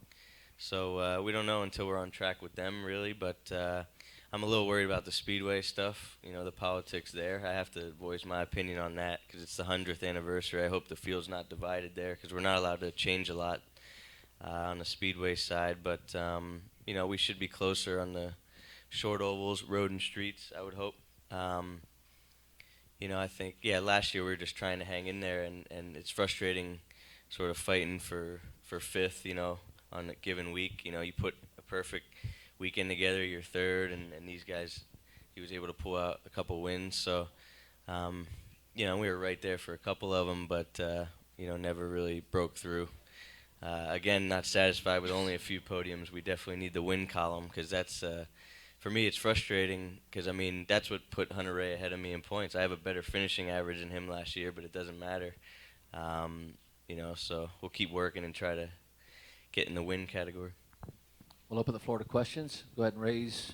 So we don't know until we're on track with them, really. But I'm a little worried about the Speedway stuff, you know, the politics there. I have to voice my opinion on that because it's the 100th anniversary. I hope the field's not divided there because we're not allowed to change a lot on the Speedway side. But, you know, we should be closer on the short ovals, road and streets, I would hope. You know, I think, yeah, last year we were just trying to hang in there, and it's frustrating sort of fighting for fifth, you know, on a given week. You know, you put perfect weekend together. You're third, and these guys, he was able to pull out a couple wins. So, we were right there for a couple of them, but never really broke through. Again, not satisfied with only a few podiums. We definitely need the win column because that's, for me, it's frustrating because, that's what put Hunter-Reay ahead of me in points. I have a better finishing average than him last year, but it doesn't matter. So we'll keep working and try to get in the win category. We'll open the floor to questions. Go ahead and raise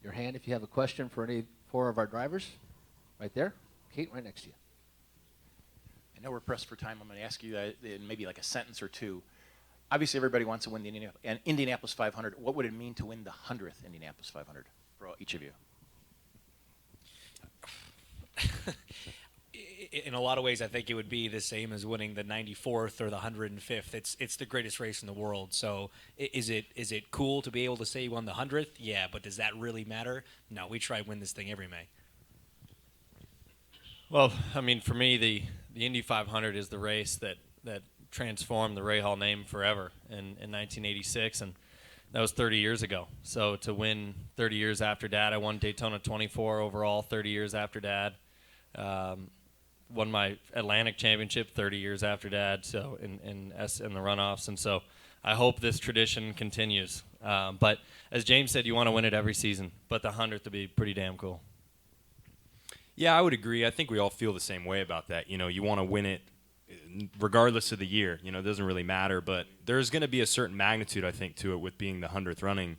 your hand if you have a question for any 4 of our drivers. Right there. Kate, right next to you. I know we're pressed for time. I'm going to ask you in maybe like a sentence or two. Obviously, everybody wants to win the Indianapolis 500. What would it mean to win the 100th Indianapolis 500 for each of you? In a lot of ways, I think it would be the same as winning the 94th or the 105th. It's the greatest race in the world. So is it cool to be able to say you won the 100th? Yeah, but does that really matter? No, we try to win this thing every May. Well, for me, the Indy 500 is the race that transformed the Rahal name forever in 1986, and that was 30 years ago. So to win 30 years after Dad, I won Daytona 24 overall 30 years after Dad. Won my Atlantic Championship 30 years after Dad, so in the runoffs, and so I hope this tradition continues. But as James said, you want to win it every season, but the 100th would be pretty damn cool. Yeah, I would agree. I think we all feel the same way about that. You want to win it regardless of the year. It doesn't really matter, but there's going to be a certain magnitude, I think, to it with being the 100th running.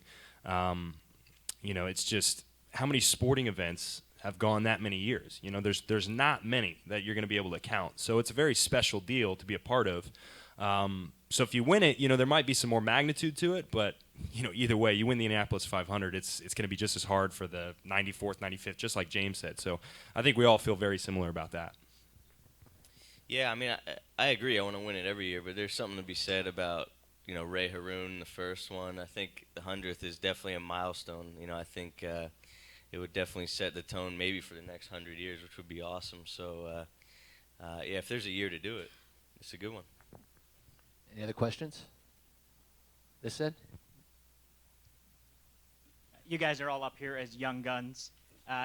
It's just how many sporting events have gone that many years. There's not many that you're going to be able to count. So it's a very special deal to be a part of. So if you win it, there might be some more magnitude to it, but either way, you win the Indianapolis 500, it's going to be just as hard for the 94th, 95th, just like James said. So I think we all feel very similar about that. Yeah, I agree. I want to win it every year, but there's something to be said about Ray Haroon, the first one. I think the 100th is definitely a milestone. I think it would definitely set the tone maybe for the next 100 years, which would be awesome. So, if there's a year to do it, it's a good one. Any other questions? This end? You guys are all up here as young guns.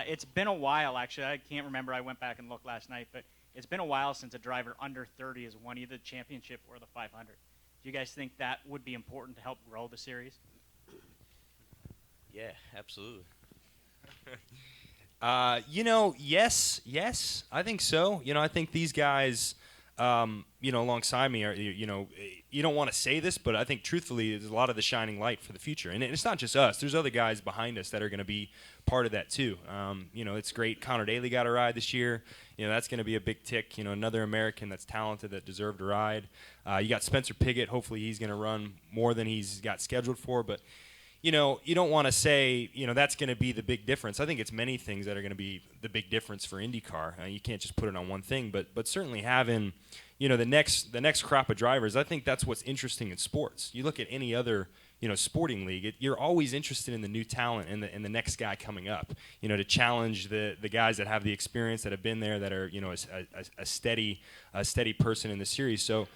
It's been a while, actually. I can't remember. I went back and looked last night, but it's been a while since a driver under 30 has won either the championship or the 500. Do you guys think that would be important to help grow the series? Yeah, absolutely. Yes, I think so. I think these guys, alongside me are, you don't want to say this, but I think truthfully, there's a lot of the shining light for the future. And it's not just us. There's other guys behind us that are going to be part of that too. It's great. Conor Daly got a ride this year. That's going to be a big tick. Another American that's talented that deserved a ride. You got Spencer Pigot. Hopefully he's going to run more than he's got scheduled for, but you don't want to say, that's going to be the big difference. I think it's many things that are going to be the big difference for IndyCar. You can't just put it on one thing, but certainly having, the next crop of drivers, I think that's what's interesting in sports. You look at any other, sporting league, you're always interested in the new talent and the next guy coming up, to challenge the guys that have the experience, that have been there, that are, a steady person in the series. So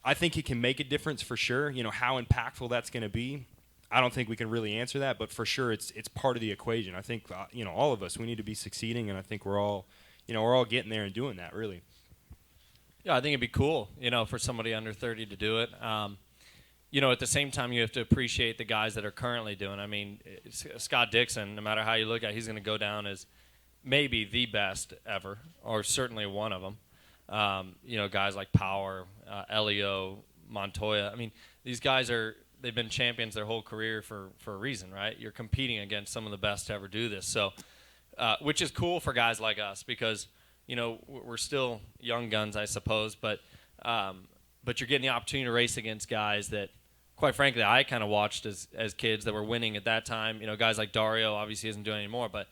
I think it can make a difference for sure. How impactful that's going to be, I don't think we can really answer that, but for sure it's part of the equation. I think all of us, we need to be succeeding, and I think we're all getting there and doing that really. Yeah, I think it'd be cool, for somebody under 30 to do it. At the same time, you have to appreciate the guys that are currently doing. Scott Dixon, no matter how you look at it, he's going to go down as maybe the best ever, or certainly one of them. Guys like Power, Elio, Montoya. These guys they've been champions their whole career for a reason, right? You're competing against some of the best to ever do this. So, which is cool for guys like us because, we're still young guns, I suppose, but you're getting the opportunity to race against guys that, quite frankly, I kind of watched as kids that were winning at that time. Guys like Dario obviously isn't doing it anymore, but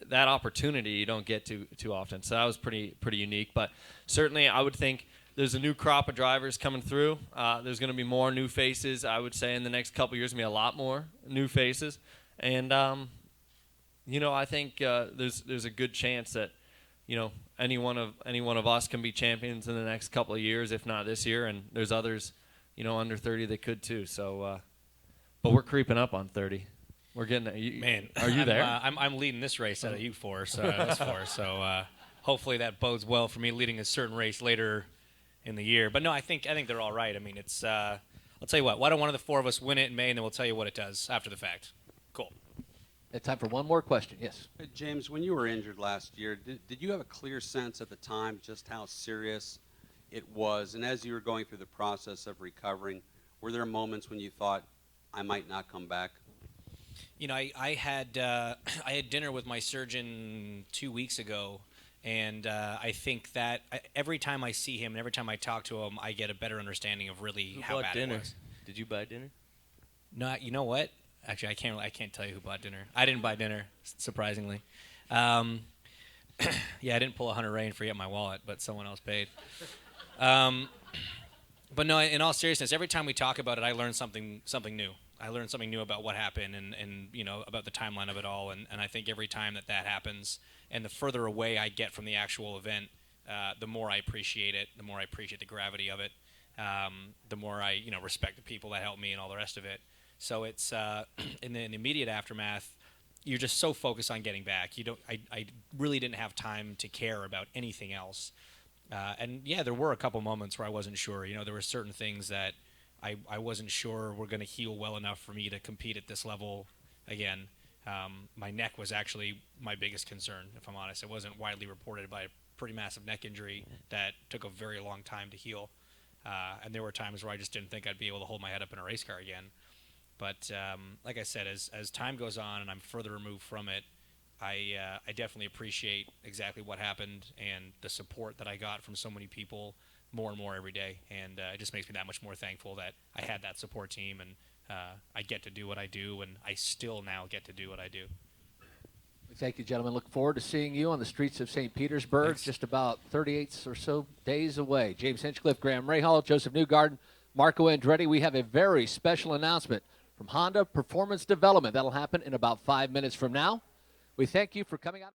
that opportunity you don't get too often. So that was pretty unique. But certainly I would think there's a new crop of drivers coming through. There's going to be more new faces. I would say in the next couple of years, going to be a lot more new faces. And, I think there's a good chance that, any one of us can be champions in the next couple of years, if not this year. And there's others, under 30 that could too. So but we're creeping up on 30. We're getting Man, Are you there? I'm leading this race out of you four, so hopefully that bodes well for me leading a certain race later in the year. But no, I think they're all right. I mean, it's I'll tell you what. Why don't one of the four of us win it in May, and then we'll tell you what it does after the fact. Cool. It's time for one more question. Yes. James, when you were injured last year, did you have a clear sense at the time just how serious it was? And as you were going through the process of recovering, were there moments when you thought, I might not come back? You know, I had dinner with my surgeon 2 weeks ago, and I think that every time I see him and every time I talk to him, I get a better understanding of really how bad dinner? it was. Did you buy dinner? No, you know what? Actually, I can't tell you who bought dinner. I didn't buy dinner, surprisingly. Yeah, I didn't pull a Hunter-Reay and forget my wallet, but someone else paid. But no, in all seriousness, every time we talk about it, I learn something new. I learned something new about what happened and you know, about the timeline of it all. And I think every time that happens, and the further away I get from the actual event, the more I appreciate it, the more I appreciate the gravity of it, the more I respect the people that helped me and all the rest of it. So it's in the immediate aftermath, you're just so focused on getting back. I really didn't have time to care about anything else. And yeah, there were a couple moments where I wasn't sure. You know, there were certain things that I wasn't sure were going to heal well enough for me to compete at this level again. My neck was actually my biggest concern, if I'm honest. It wasn't widely reported, by a pretty massive neck injury that took a very long time to heal. And there were times where I just didn't think I'd be able to hold my head up in a race car again. But like I said, as time goes on and I'm further removed from it, I definitely appreciate exactly what happened and the support that I got from so many people more and more every day. And it just makes me that much more thankful that I had that support team, and I get to do what I do, and I still now get to do what I do. Thank you, gentlemen. Look forward to seeing you on the streets of St. Petersburg. Thanks. Just about 38 or so days away. James Hinchcliffe, Graham Rahal, Joseph Newgarden, Marco Andretti. We have a very special announcement from Honda Performance Development. That'll happen in about 5 minutes from now. We thank you for coming out.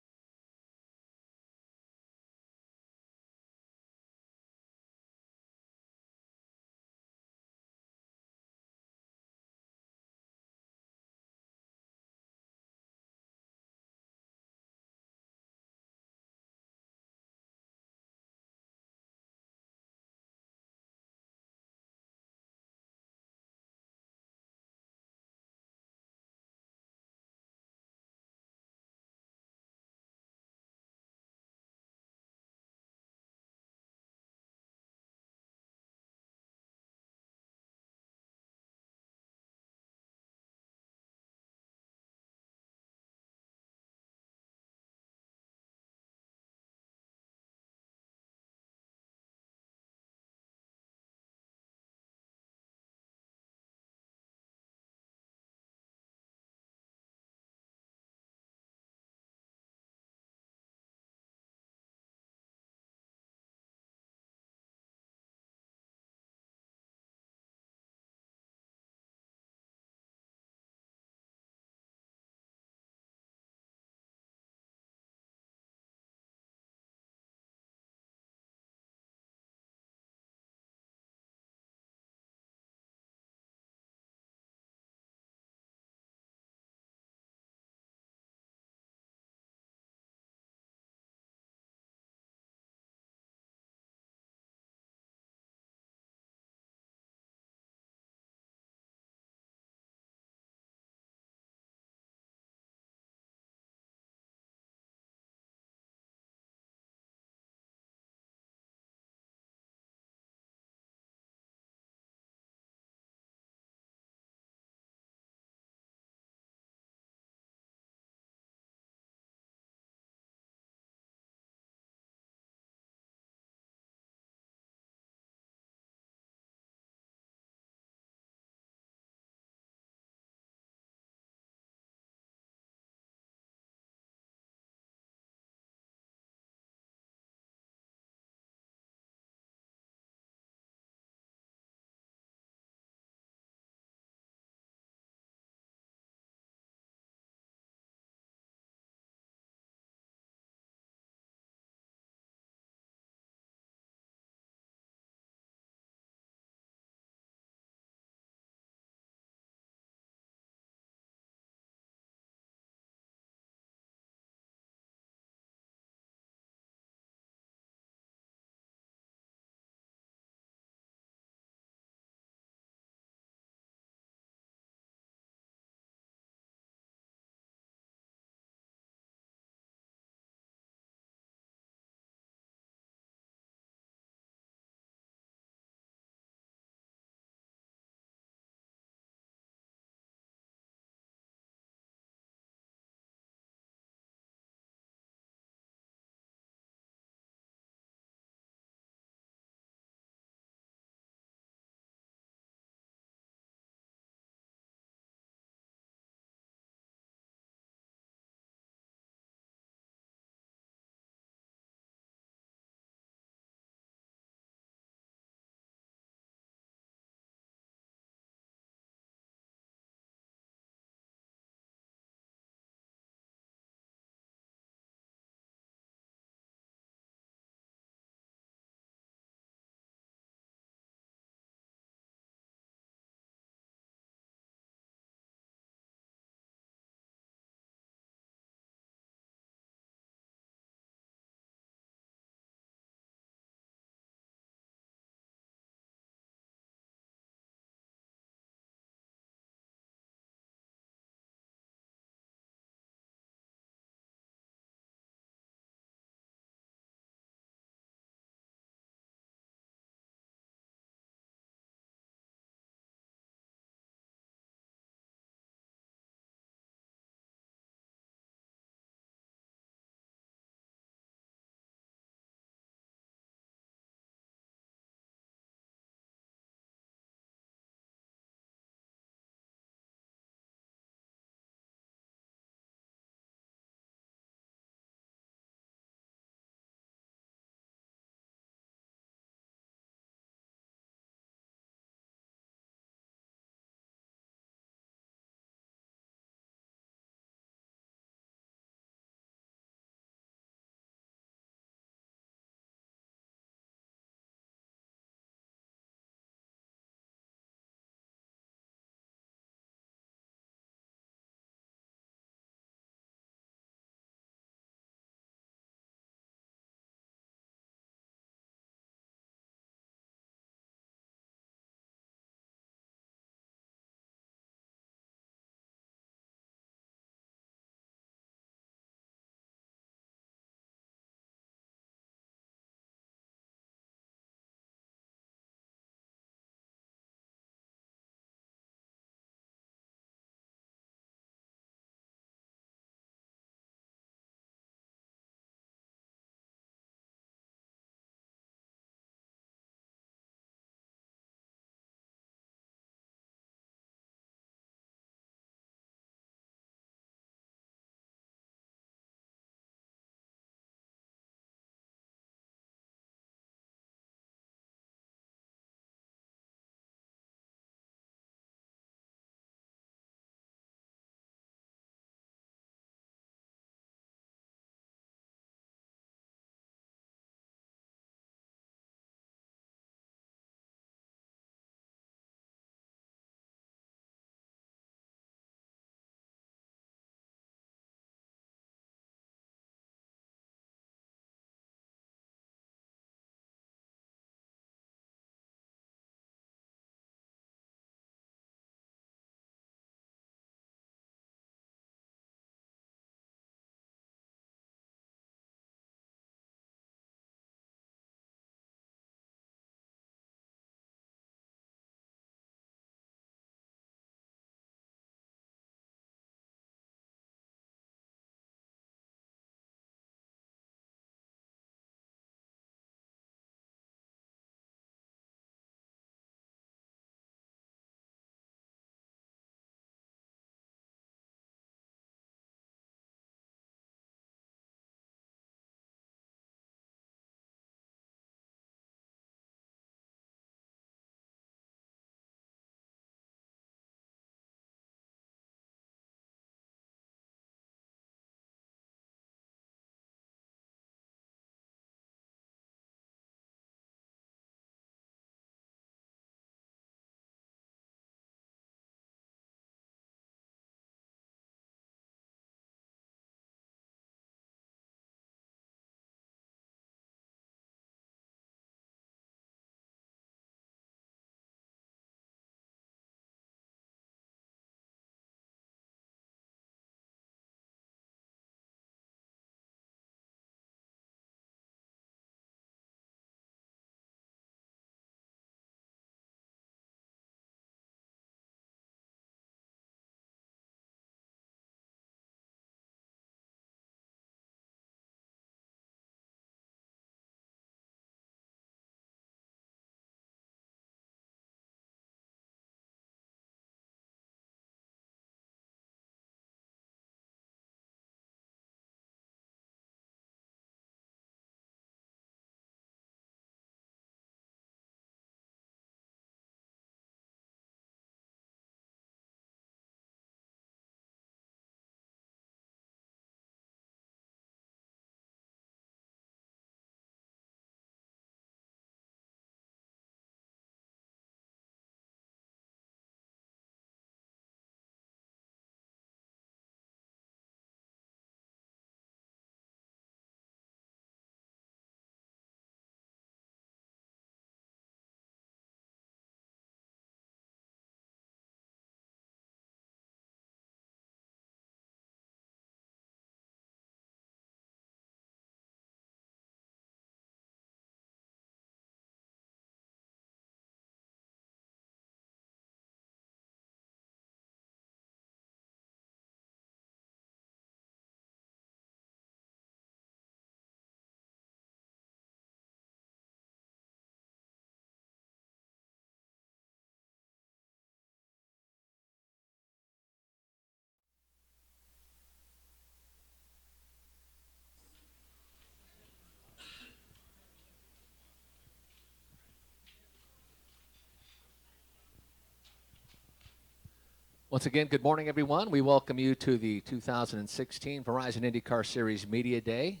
Once again, good morning, everyone. We welcome you to the 2016 Verizon IndyCar Series Media Day.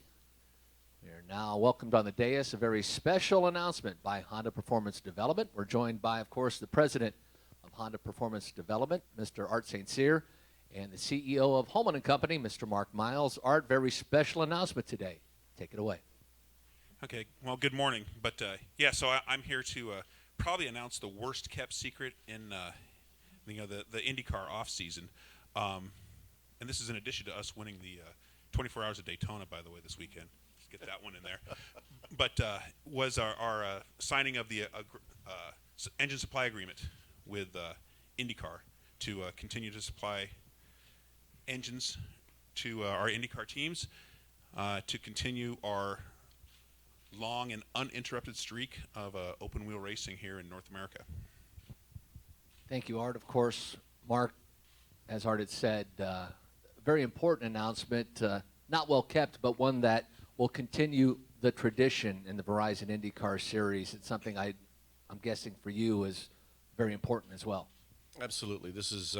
We are now welcomed on the dais a very special announcement by Honda Performance Development. We're joined by, of course, the president of Honda Performance Development, Mr. Art St. Cyr, and the CEO of Holman & Company, Mr. Mark Miles. Art, very special announcement today. Take it away. Okay, well, good morning. But yeah, so I'm here to probably announce the worst kept secret in the IndyCar off season, and this is in addition to us winning the 24 Hours of Daytona, by the way, this weekend. Let's get that one in there. But was our signing of the engine supply agreement with IndyCar to continue to supply engines to our IndyCar teams, to continue our long and uninterrupted streak of open wheel racing here in North America. Thank you, Art. Of course, Mark, as Art had said, very important announcement, not well kept, but one that will continue the tradition in the Verizon IndyCar Series. It's something I'm guessing for you is very important as well. Absolutely. This is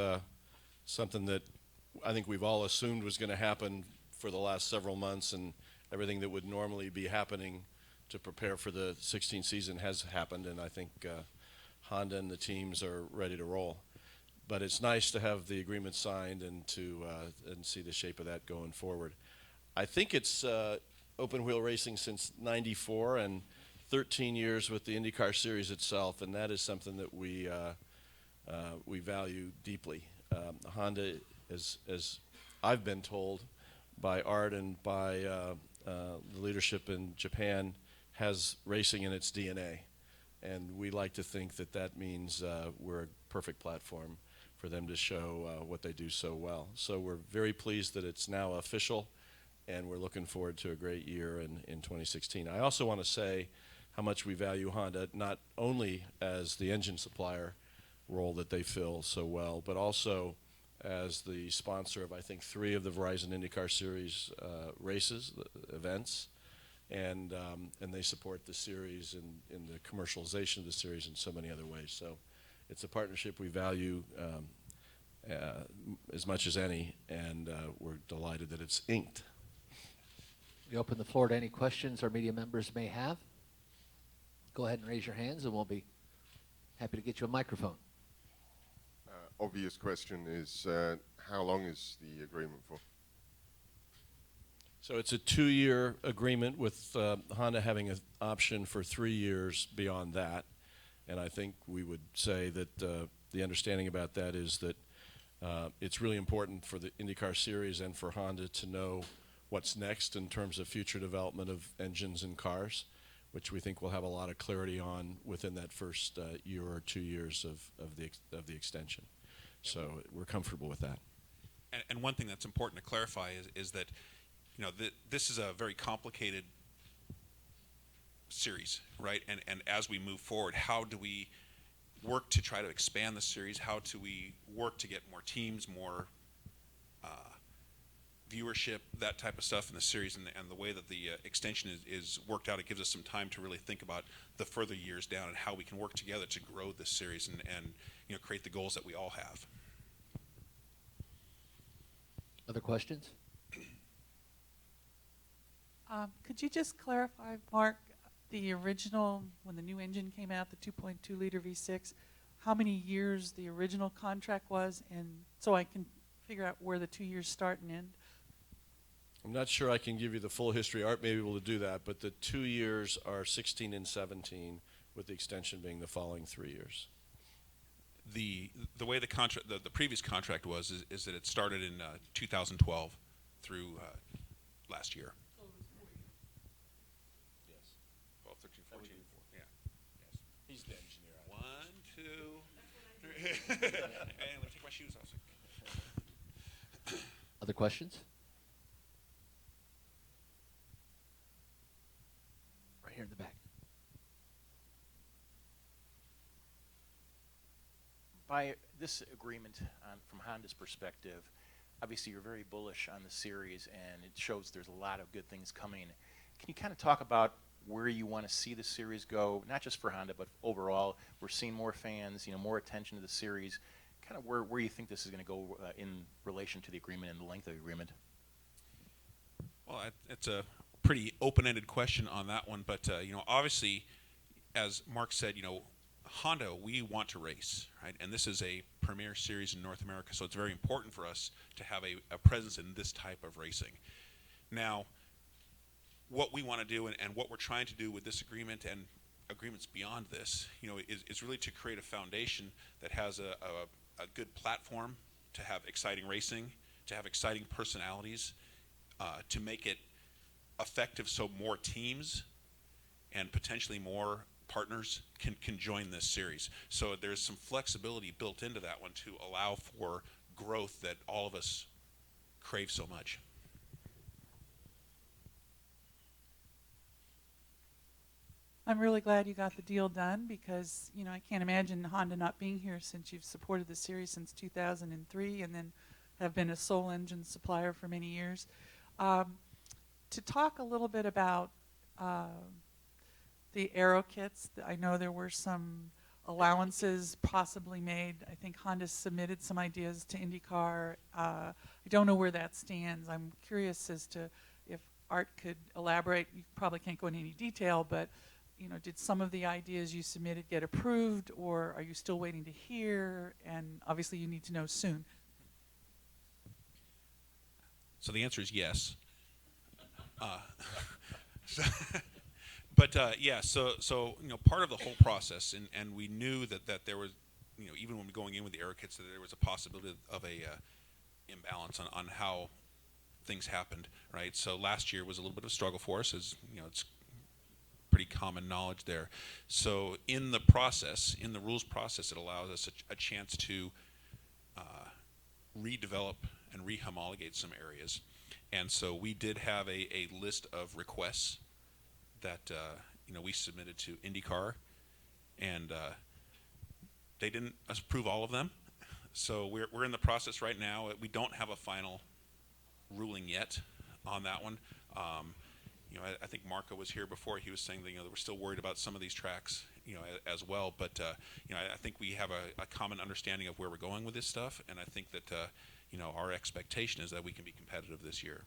something that I think we've all assumed was going to happen for the last several months, and everything that would normally be happening to prepare for the 16 season has happened, and I think Honda and the teams are ready to roll. But it's nice to have the agreement signed and to and see the shape of that going forward. I think it's open wheel racing since '94 and 13 years with the IndyCar Series itself, and that is something that we value deeply. Honda, as I've been told by Art and by the leadership in Japan, has racing in its DNA. And we like to think that that means we're a perfect platform for them to show what they do so well. So we're very pleased that it's now official, and we're looking forward to a great year in 2016. I also want to say how much we value Honda, not only as the engine supplier role that they fill so well, but also as the sponsor of, I think, 3 of the Verizon IndyCar Series races, events. And they support the series in the commercialization of the series in so many other ways. So it's a partnership we value as much as any, and we're delighted that it's inked. We open the floor to any questions our media members may have. Go ahead and raise your hands, and we'll be happy to get you a microphone. Obvious question is, how long is the agreement for? So it's a 2-year agreement with Honda having an option for 3 years beyond that. And I think we would say that the understanding about that is that it's really important for the IndyCar Series and for Honda to know what's next in terms of future development of engines and cars, which we think we'll have a lot of clarity on within that first year or 2 years of the extension. So we're comfortable with that. And one thing that's important to clarify is that, you know, this is a very complicated series, right? And as we move forward, how do we work to try to expand the series? How do we work to get more teams, more viewership, that type of stuff in the series? And the way that the extension is worked out, it gives us some time to really think about the further years down and how we can work together to grow this series and you know, create the goals that we all have. Other questions? Could you just clarify, Mark, the original, when the new engine came out, the 2.2 liter V6, how many years the original contract was, and so I can figure out where the 2 years start and end? I'm not sure I can give you the full history. Art may be able to do that, but the 2 years are 16 and 17, with the extension being the following 3 years. The way the contract, the previous contract was, is that it started in 2012 through last year. Yes. 12, 13, 14. Yeah. Yes. He's the engineer. 1, 2, 3. And let me take my shoes off. Other questions? Right here in the back. By this agreement, from Honda's perspective, obviously you're very bullish on the series, and it shows there's a lot of good things coming. Can you kind of talk about where you want to see the series go, not just for Honda, but overall? We're seeing more fans, you know, more attention to the series. kind of where you think this is going to go in relation to the agreement and the length of the agreement? Well, it's a pretty open-ended question on that one, but obviously, as Mark said, Honda, we want to race, right? And this is a premier series in North America, so it's very important for us to have a presence in this type of racing. Now, what we want to do and what we're trying to do with this agreement and agreements beyond this, is really to create a foundation that has a good platform to have exciting racing, to have exciting personalities, to make it effective so more teams and potentially more partners can join this series. So there's some flexibility built into that one to allow for growth that all of us crave so much. I'm really glad you got the deal done because, I can't imagine Honda not being here since you've supported the series since 2003 and then have been a sole engine supplier for many years. To talk a little bit about the Aero kits, I know there were some allowances possibly made. I think Honda submitted some ideas to IndyCar. I don't know where that stands. I'm curious as to if Art could elaborate. You probably can't go into any detail, but did some of the ideas you submitted get approved, or are you still waiting to hear? And obviously you need to know soon. So the answer is yes. But yeah, so part of the whole process, and we knew that there was, even when going in with the Aero kits, that there was a possibility of a imbalance on how things happened, right? So last year was a little bit of a struggle for us, as it's pretty common knowledge there. So in the process, in the rules process, it allows us a chance to redevelop and rehomologate some areas. And so we did have a list of requests that we submitted to IndyCar, and they didn't approve all of them. So we're in the process right now. We don't have a final ruling yet on that one. I think Marco was here before. He was saying that that we're still worried about some of these tracks, as well. But I think we have a common understanding of where we're going with this stuff, and I think that our expectation is that we can be competitive this year.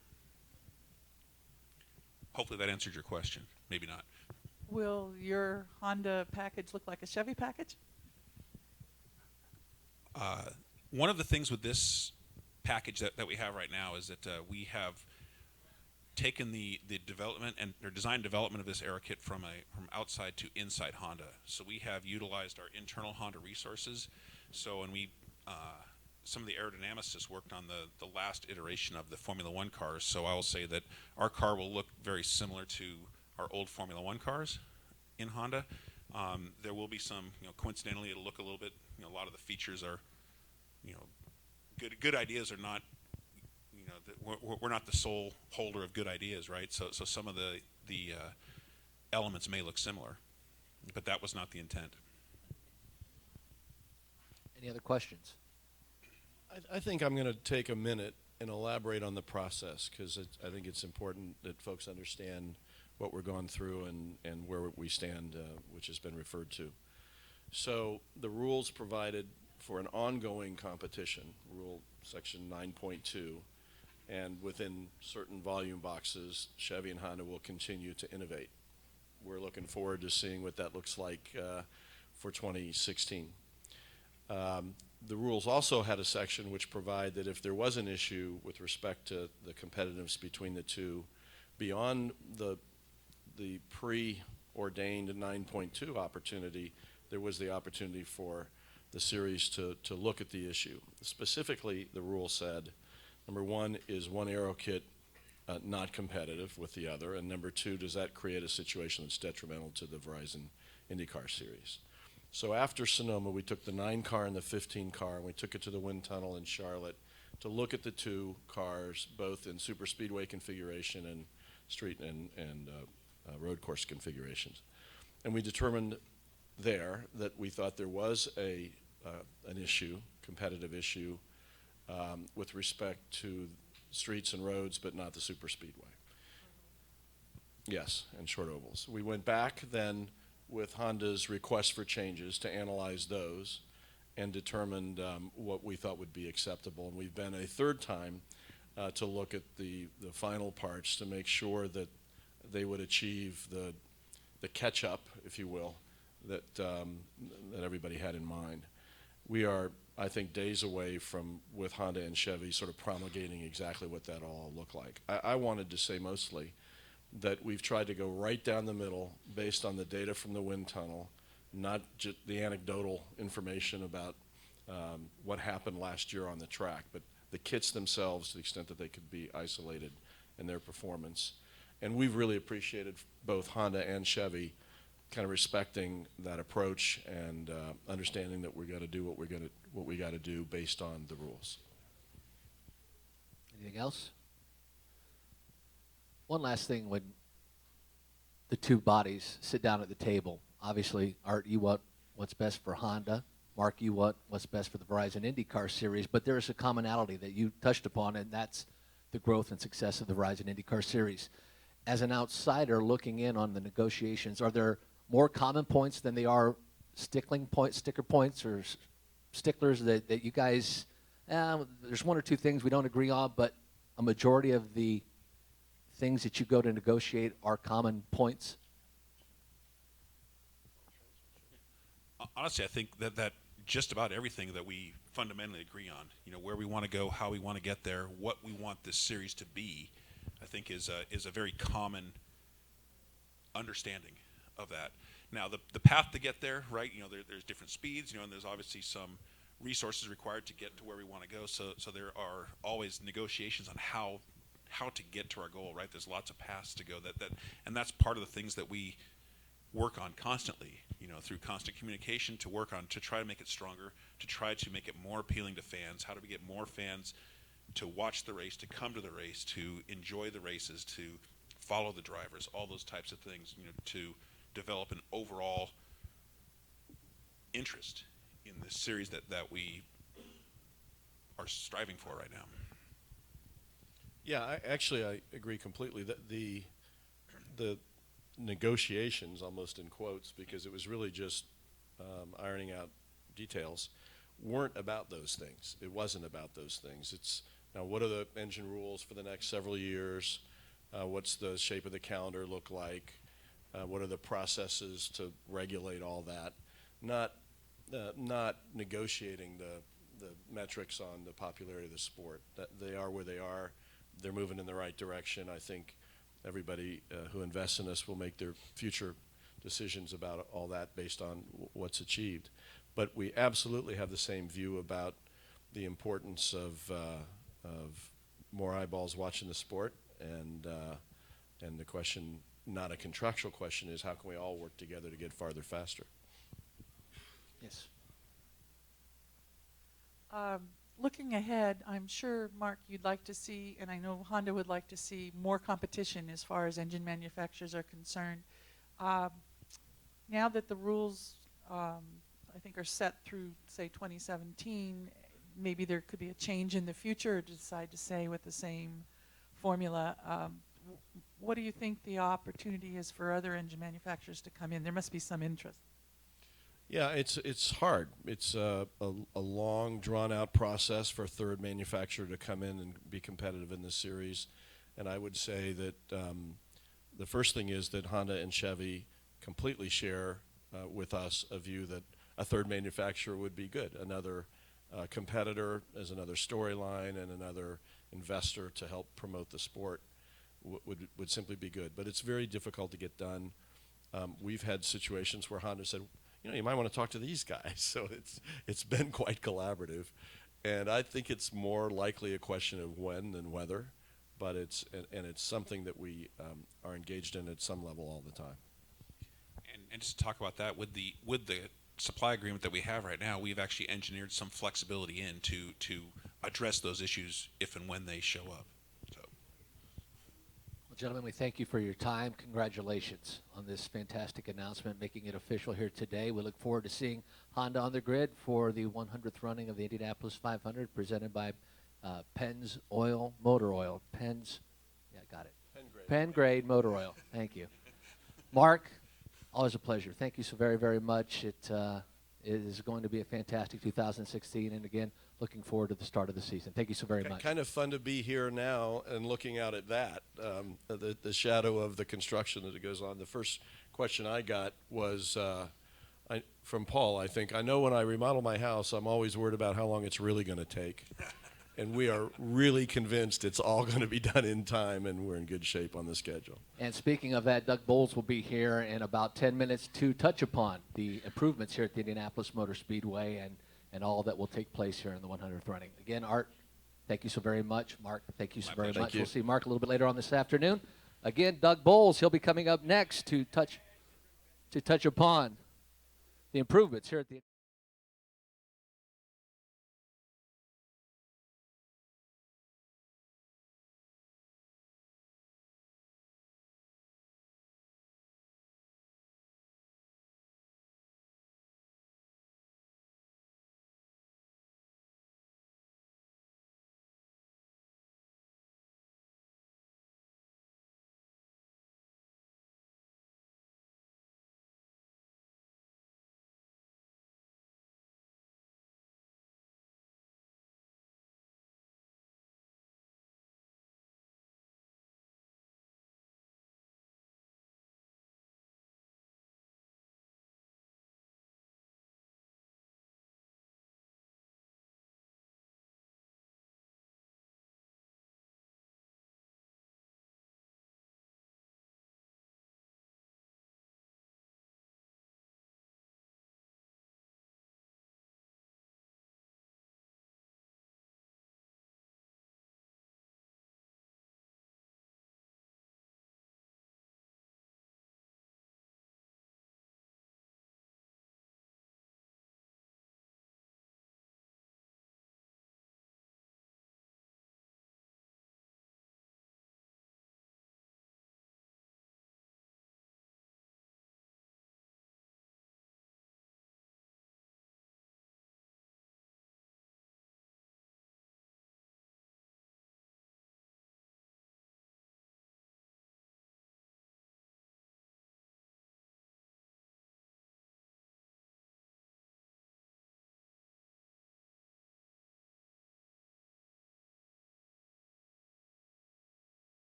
Hopefully that answered your question. Maybe not. Will your Honda package look like a Chevy package? One of the things with this package that we have right now is that we have taken the development and or design development of this Aero kit from outside to inside Honda. So we have utilized our internal Honda resources. So when we some of the aerodynamicists worked on the last iteration of the Formula One cars. So I will say that our car will look very similar to our old Formula One cars in Honda. There will be some, coincidentally, it'll look a little bit, a lot of the features are, good ideas are not, we're not the sole holder of good ideas, right? So some of the elements may look similar, but that was not the intent. Any other questions? I think I'm going to take a minute and elaborate on the process because I think it's important that folks understand what we're going through and where we stand, which has been referred to. So the rules provided for an ongoing competition, rule section 9.2, and within certain volume boxes, Chevy and Honda will continue to innovate. We're looking forward to seeing what that looks like for 2016. The rules also had a section which provided that if there was an issue with respect to the competitiveness between the two, beyond the preordained 9.2 opportunity, there was the opportunity for the series to look at the issue. Specifically, the rule said, number one, is one Aero kit not competitive with the other? And number two, does that create a situation that's detrimental to the Verizon IndyCar Series? So after Sonoma, we took the 9 car and the 15 car, and we took it to the wind tunnel in Charlotte to look at the two cars, both in super speedway configuration and street and road course configurations. And we determined there that we thought there was an issue, competitive issue, with respect to streets and roads, but not the super speedway. Yes, and short ovals. We went back then with Honda's request for changes to analyze those, and determined what we thought would be acceptable. And we've been a third time to look at the final parts to make sure that they would achieve the catch-up, if you will, that everybody had in mind. We are, I think, days away from, with Honda and Chevy, sort of promulgating exactly what that all look like. I wanted to say mostly that we've tried to go right down the middle based on the data from the wind tunnel, not just the anecdotal information about what happened last year on the track, but the kits themselves to the extent that they could be isolated in their performance. And we've really appreciated both Honda and Chevy kind of respecting that approach and understanding that we're going to do what we got to do based on the rules. Anything else? One last thing, when the two bodies sit down at the table, obviously, Art, you want what's best for Honda. Mark, you want what's best for the Verizon IndyCar Series. But there is a commonality that you touched upon, and that's the growth and success of the Verizon IndyCar Series. As an outsider looking in on the negotiations, are there more common points than they are sticker points or sticklers that you guys, there's one or two things we don't agree on, but a majority of the things that you go to negotiate are common points? Honestly, I think that just about everything that we fundamentally agree on, where we want to go, how we want to get there, what we want this series to be, I think is a very common understanding of that. Now, the path to get there, right? There's different speeds, and there's obviously some resources required to get to where we want to go. So there are always negotiations on how to get to our goal, right? There's lots of paths to go. And that's part of the things that we work on constantly, through constant communication, to work on, to try to make it stronger, to try to make it more appealing to fans. How do we get more fans to watch the race, to come to the race, to enjoy the races, to follow the drivers, all those types of things, to develop an overall interest in this series that we are striving for right now. Yeah, I agree completely. The negotiations, almost in quotes, because it was really just ironing out details, weren't about those things. It wasn't about those things. It's now, what are the engine rules for the next several years? What's the shape of the calendar look like? What are the processes to regulate all that? Not negotiating the metrics on the popularity of the sport. That they are where they are. They're moving in the right direction. I think everybody who invests in us will make their future decisions about all that based on what's achieved. But we absolutely have the same view about the importance of more eyeballs watching the sport, and the question, not a contractual question, is how can we all work together to get farther faster? Yes. Looking ahead, I'm sure, Mark, you'd like to see, and I know Honda would like to see, more competition as far as engine manufacturers are concerned. Now that the rules, I think, are set through, say, 2017, maybe there could be a change in the future, or decide to stay with the same formula. What do you think the opportunity is for other engine manufacturers to come in? There must be some interest. Yeah, it's hard. It's a long, drawn-out process for a third manufacturer to come in and be competitive in this series. And I would say that the first thing is that Honda and Chevy completely share with us a view that a third manufacturer would be good. Another competitor as another storyline and another investor to help promote the sport would simply be good. But it's very difficult to get done. We've had situations where Honda said, you might want to talk to these guys. So it's been quite collaborative. And I think it's more likely a question of when than whether, but it's something that we are engaged in at some level all the time. And just to talk about that, with the supply agreement that we have right now, we've actually engineered some flexibility in to address those issues if and when they show up. Well, gentlemen, we thank you for your time. Congratulations on this fantastic announcement, making it official here today. We look forward to seeing Honda on the grid for the 100th running of the Indianapolis 500, presented by Penn's Oil, Motor Oil. Penn's, yeah, got it. Penn Grade Motor Oil. Thank you. Mark, always a pleasure. Thank you so very, very much. It It is going to be a fantastic 2016, and again, looking forward to the start of the season. Thank you so very much. Kind of fun to be here now and looking out at that, the shadow of the construction that goes on. The first question I got was from Paul, I think. I know when I remodel my house, I'm always worried about how long it's really going to take. And we are really convinced it's all going to be done in time, and we're in good shape on the schedule. And speaking of that, Doug Bowles will be here in about 10 minutes to touch upon the improvements here at the Indianapolis Motor Speedway and all that will take place here in the 100th running. Again, Art, thank you so very much. Mark, thank you so very much. We'll see Mark a little bit later on this afternoon. Again, Doug Bowles, he'll be coming up next to touch upon the improvements here at the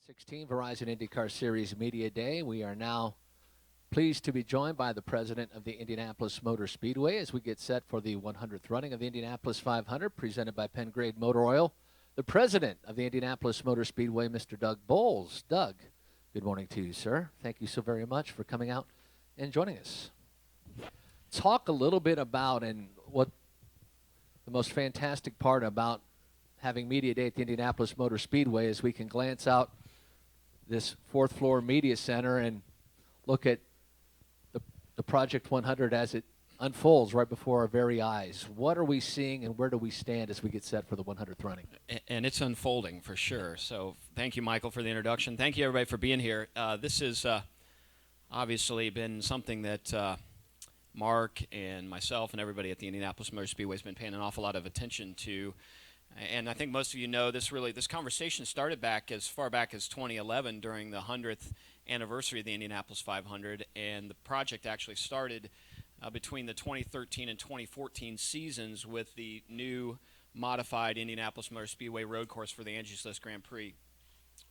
2016 Verizon IndyCar Series Media Day. We are now pleased to be joined by the president of the Indianapolis Motor Speedway as we get set for the 100th running of the Indianapolis 500, presented by Pengrade Motor Oil. The president of the Indianapolis Motor Speedway, Mr. Doug Bowles. Doug, good morning to you, sir. Thank you so very much for coming out and joining us. Talk a little bit about and what the most fantastic part about having Media Day at the Indianapolis Motor Speedway is we can glance out this fourth floor media center and look at the Project 100 as it unfolds right before our very eyes. What are we seeing and where do we stand as we get set for the 100th running? And it's unfolding for sure. So thank you, Michael, for the introduction. Thank you, everybody, for being here. This has obviously been something that Mark and myself and everybody at the Indianapolis Motor Speedway has been paying an awful lot of attention to. And I think most of you know this conversation started back as far back as 2011 during the 100th anniversary of the Indianapolis 500, and the project actually started between the 2013 and 2014 seasons with the new modified Indianapolis Motor Speedway road course for the Angie's List Grand Prix.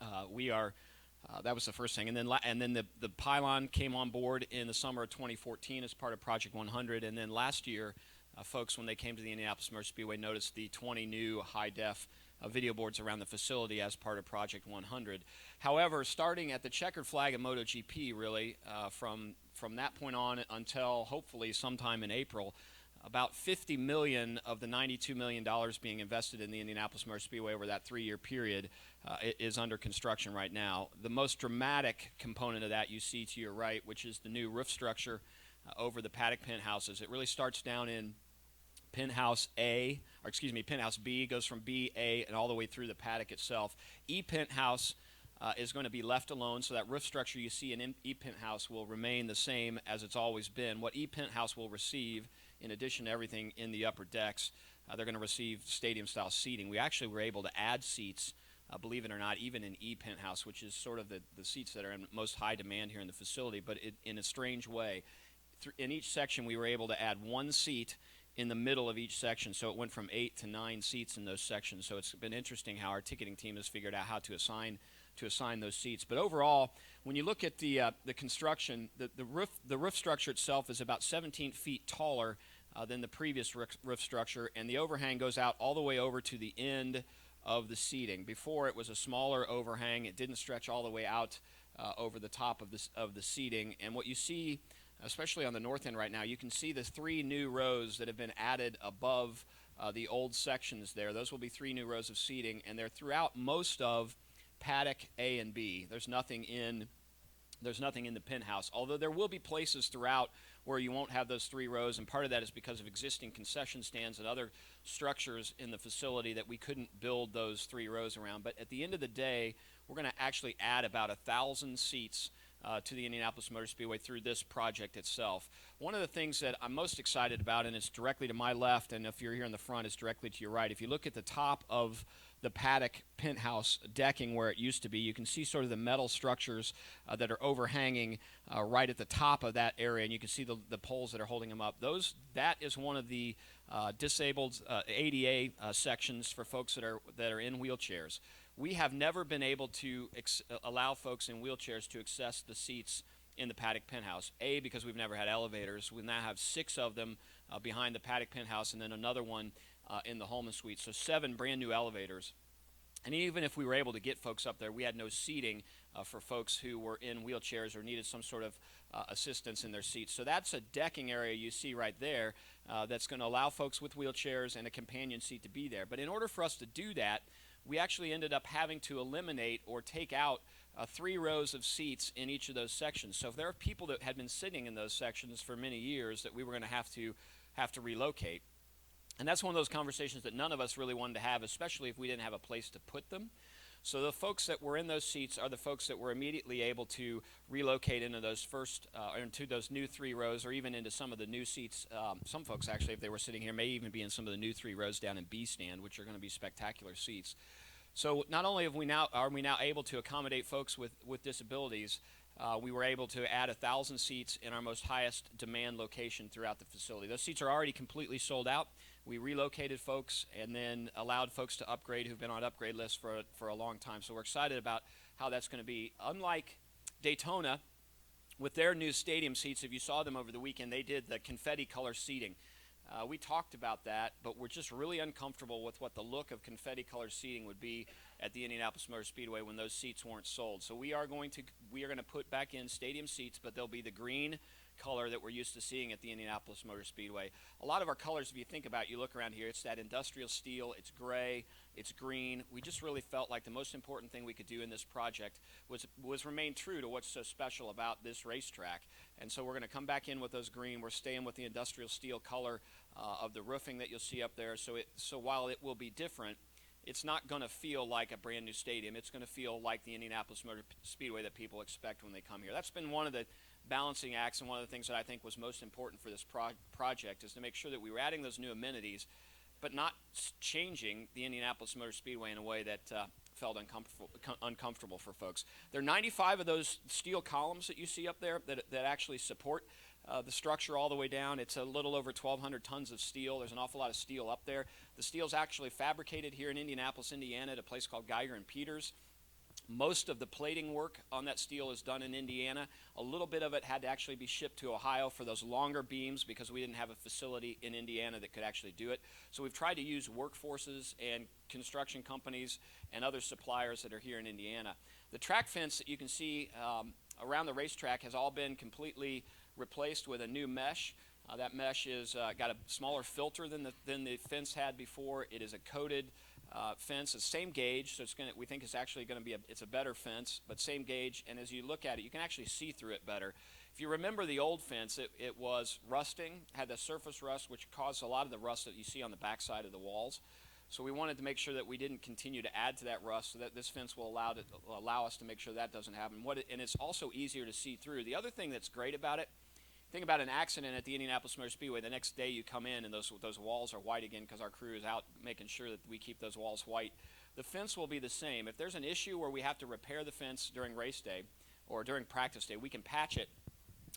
That was the first thing, and then the pylon came on board in the summer of 2014 as part of Project 100, and then last year, folks, when they came to the Indianapolis Motor Speedway, noticed the 20 new high-def video boards around the facility as part of Project 100. However, starting at the checkered flag of MotoGP, really, from that point on until hopefully sometime in April, about $50 million of the $92 million being invested in the Indianapolis Motor Speedway over that 3-year period is under construction right now. The most dramatic component of that you see to your right, which is the new roof structure over the paddock penthouses. It really starts down in penthouse B, goes from B, A, and all the way through the paddock itself. E penthouse is going to be left alone, so that roof structure you see in E penthouse will remain the same as it's always been. What E penthouse will receive, in addition to everything in the upper decks, they're going to receive stadium-style seating. We actually were able to add seats, believe it or not, even in E penthouse, which is sort of the seats that are in most high demand here in the facility, but in a strange way. In each section, we were able to add one seat in the middle of each section, so it went from 8 to 9 seats in those sections. So it's been interesting how our ticketing team has figured out how to assign those seats. But overall, when you look at the construction, the roof structure itself is about 17 feet taller than the previous roof structure, and the overhang goes out all the way over to the end of the seating. Before, it was a smaller overhang; it didn't stretch all the way out over the top of the seating. And what you see, especially on the north end right now, you can see the 3 new rows that have been added above the old sections there. Those will be 3 new rows of seating, and they're throughout most of paddock A and B. There's nothing in the penthouse, although there will be places throughout where you won't have those 3 rows, and part of that is because of existing concession stands and other structures in the facility that we couldn't build those 3 rows around. But at the end of the day, we're going to actually add about 1,000 seats to the Indianapolis Motor Speedway through this project itself. One of the things that I'm most excited about, and it's directly to my left, and if you're here in the front, it's directly to your right. If you look at the top of the paddock penthouse decking where it used to be, you can see sort of the metal structures that are overhanging right at the top of that area, and you can see the poles that are holding them up. That is one of the disabled ADA sections for folks that are in wheelchairs. We have never been able to allow folks in wheelchairs to access the seats in the paddock penthouse. A, because we've never had elevators. We now have 6 of them behind the paddock penthouse, and then another one in the Holman Suite. So 7 brand new elevators. And even if we were able to get folks up there, we had no seating for folks who were in wheelchairs or needed some sort of assistance in their seats. So that's a decking area you see right there that's going to allow folks with wheelchairs and a companion seat to be there. But in order for us to do that, we actually ended up having to eliminate or take out 3 rows of seats in each of those sections. So if there are people that had been sitting in those sections for many years that we were going to have to relocate. And that's one of those conversations that none of us really wanted to have, especially if we didn't have a place to put them. So the folks that were in those seats are the folks that were immediately able to relocate into those into those new 3 rows, or even into some of the new seats. Some folks actually, if they were sitting here, may even be in some of the new 3 rows down in B stand, which are going to be spectacular seats. So not only are we now able to accommodate folks with disabilities, we were able to add 1,000 seats in our most highest demand location throughout the facility. Those seats are already completely sold out. We relocated folks and then allowed folks to upgrade who've been on upgrade lists for a long time. So we're excited about how that's going to be. Unlike Daytona, with their new stadium seats, if you saw them over the weekend, they did the confetti color seating. We talked about that, but we're just really uncomfortable with what the look of confetti color seating would be at the Indianapolis Motor Speedway when those seats weren't sold. So we are going to put back in stadium seats, but they'll be the green color that we're used to seeing at the Indianapolis Motor Speedway. A lot of our colors, if you think about it, you look around here, it's that industrial steel, it's gray, it's green. We just really felt like the most important thing we could do in this project was remain true to what's so special about this racetrack. And so we're going to come back in with those green. We're staying with the industrial steel color of the roofing that you'll see up there. So while it will be different, it's not going to feel like a brand new stadium. It's going to feel like the Indianapolis Motor Speedway that people expect when they come here. That's been one of the balancing acts, and one of the things that I think was most important for this project is to make sure that we were adding those new amenities, but not changing the Indianapolis Motor Speedway in a way that felt uncomfortable for folks. There are 95 of those steel columns that you see up there that actually support the structure all the way down. It's a little over 1,200 tons of steel. There's an awful lot of steel up there. The steel's actually fabricated here in Indianapolis, Indiana, at a place called Geiger and Peters. Most of the plating work on that steel is done in Indiana. A little bit of it had to actually be shipped to Ohio for those longer beams because we didn't have a facility in Indiana that could actually do it. So we've tried to use workforces and construction companies and other suppliers that are here in Indiana. The track fence that you can see around the racetrack has all been completely replaced with a new mesh. That mesh is got a smaller filter than the fence had before. It is a coated fence, the same gauge, so we think it's actually going to be it's a better fence, but same gauge. And as you look at it, you can actually see through it better. If you remember the old fence, it was rusting, had the surface rust, which caused a lot of the rust that you see on the backside of the walls. So we wanted to make sure that we didn't continue to add to that rust, so that this fence will allow us to make sure that doesn't happen. And it's also easier to see through. The other thing that's great about it, think about an accident at the Indianapolis Motor Speedway. The next day you come in and those walls are white again because our crew is out making sure that we keep those walls white. The fence will be the same. If there's an issue where we have to repair the fence during race day or during practice day, we can patch it.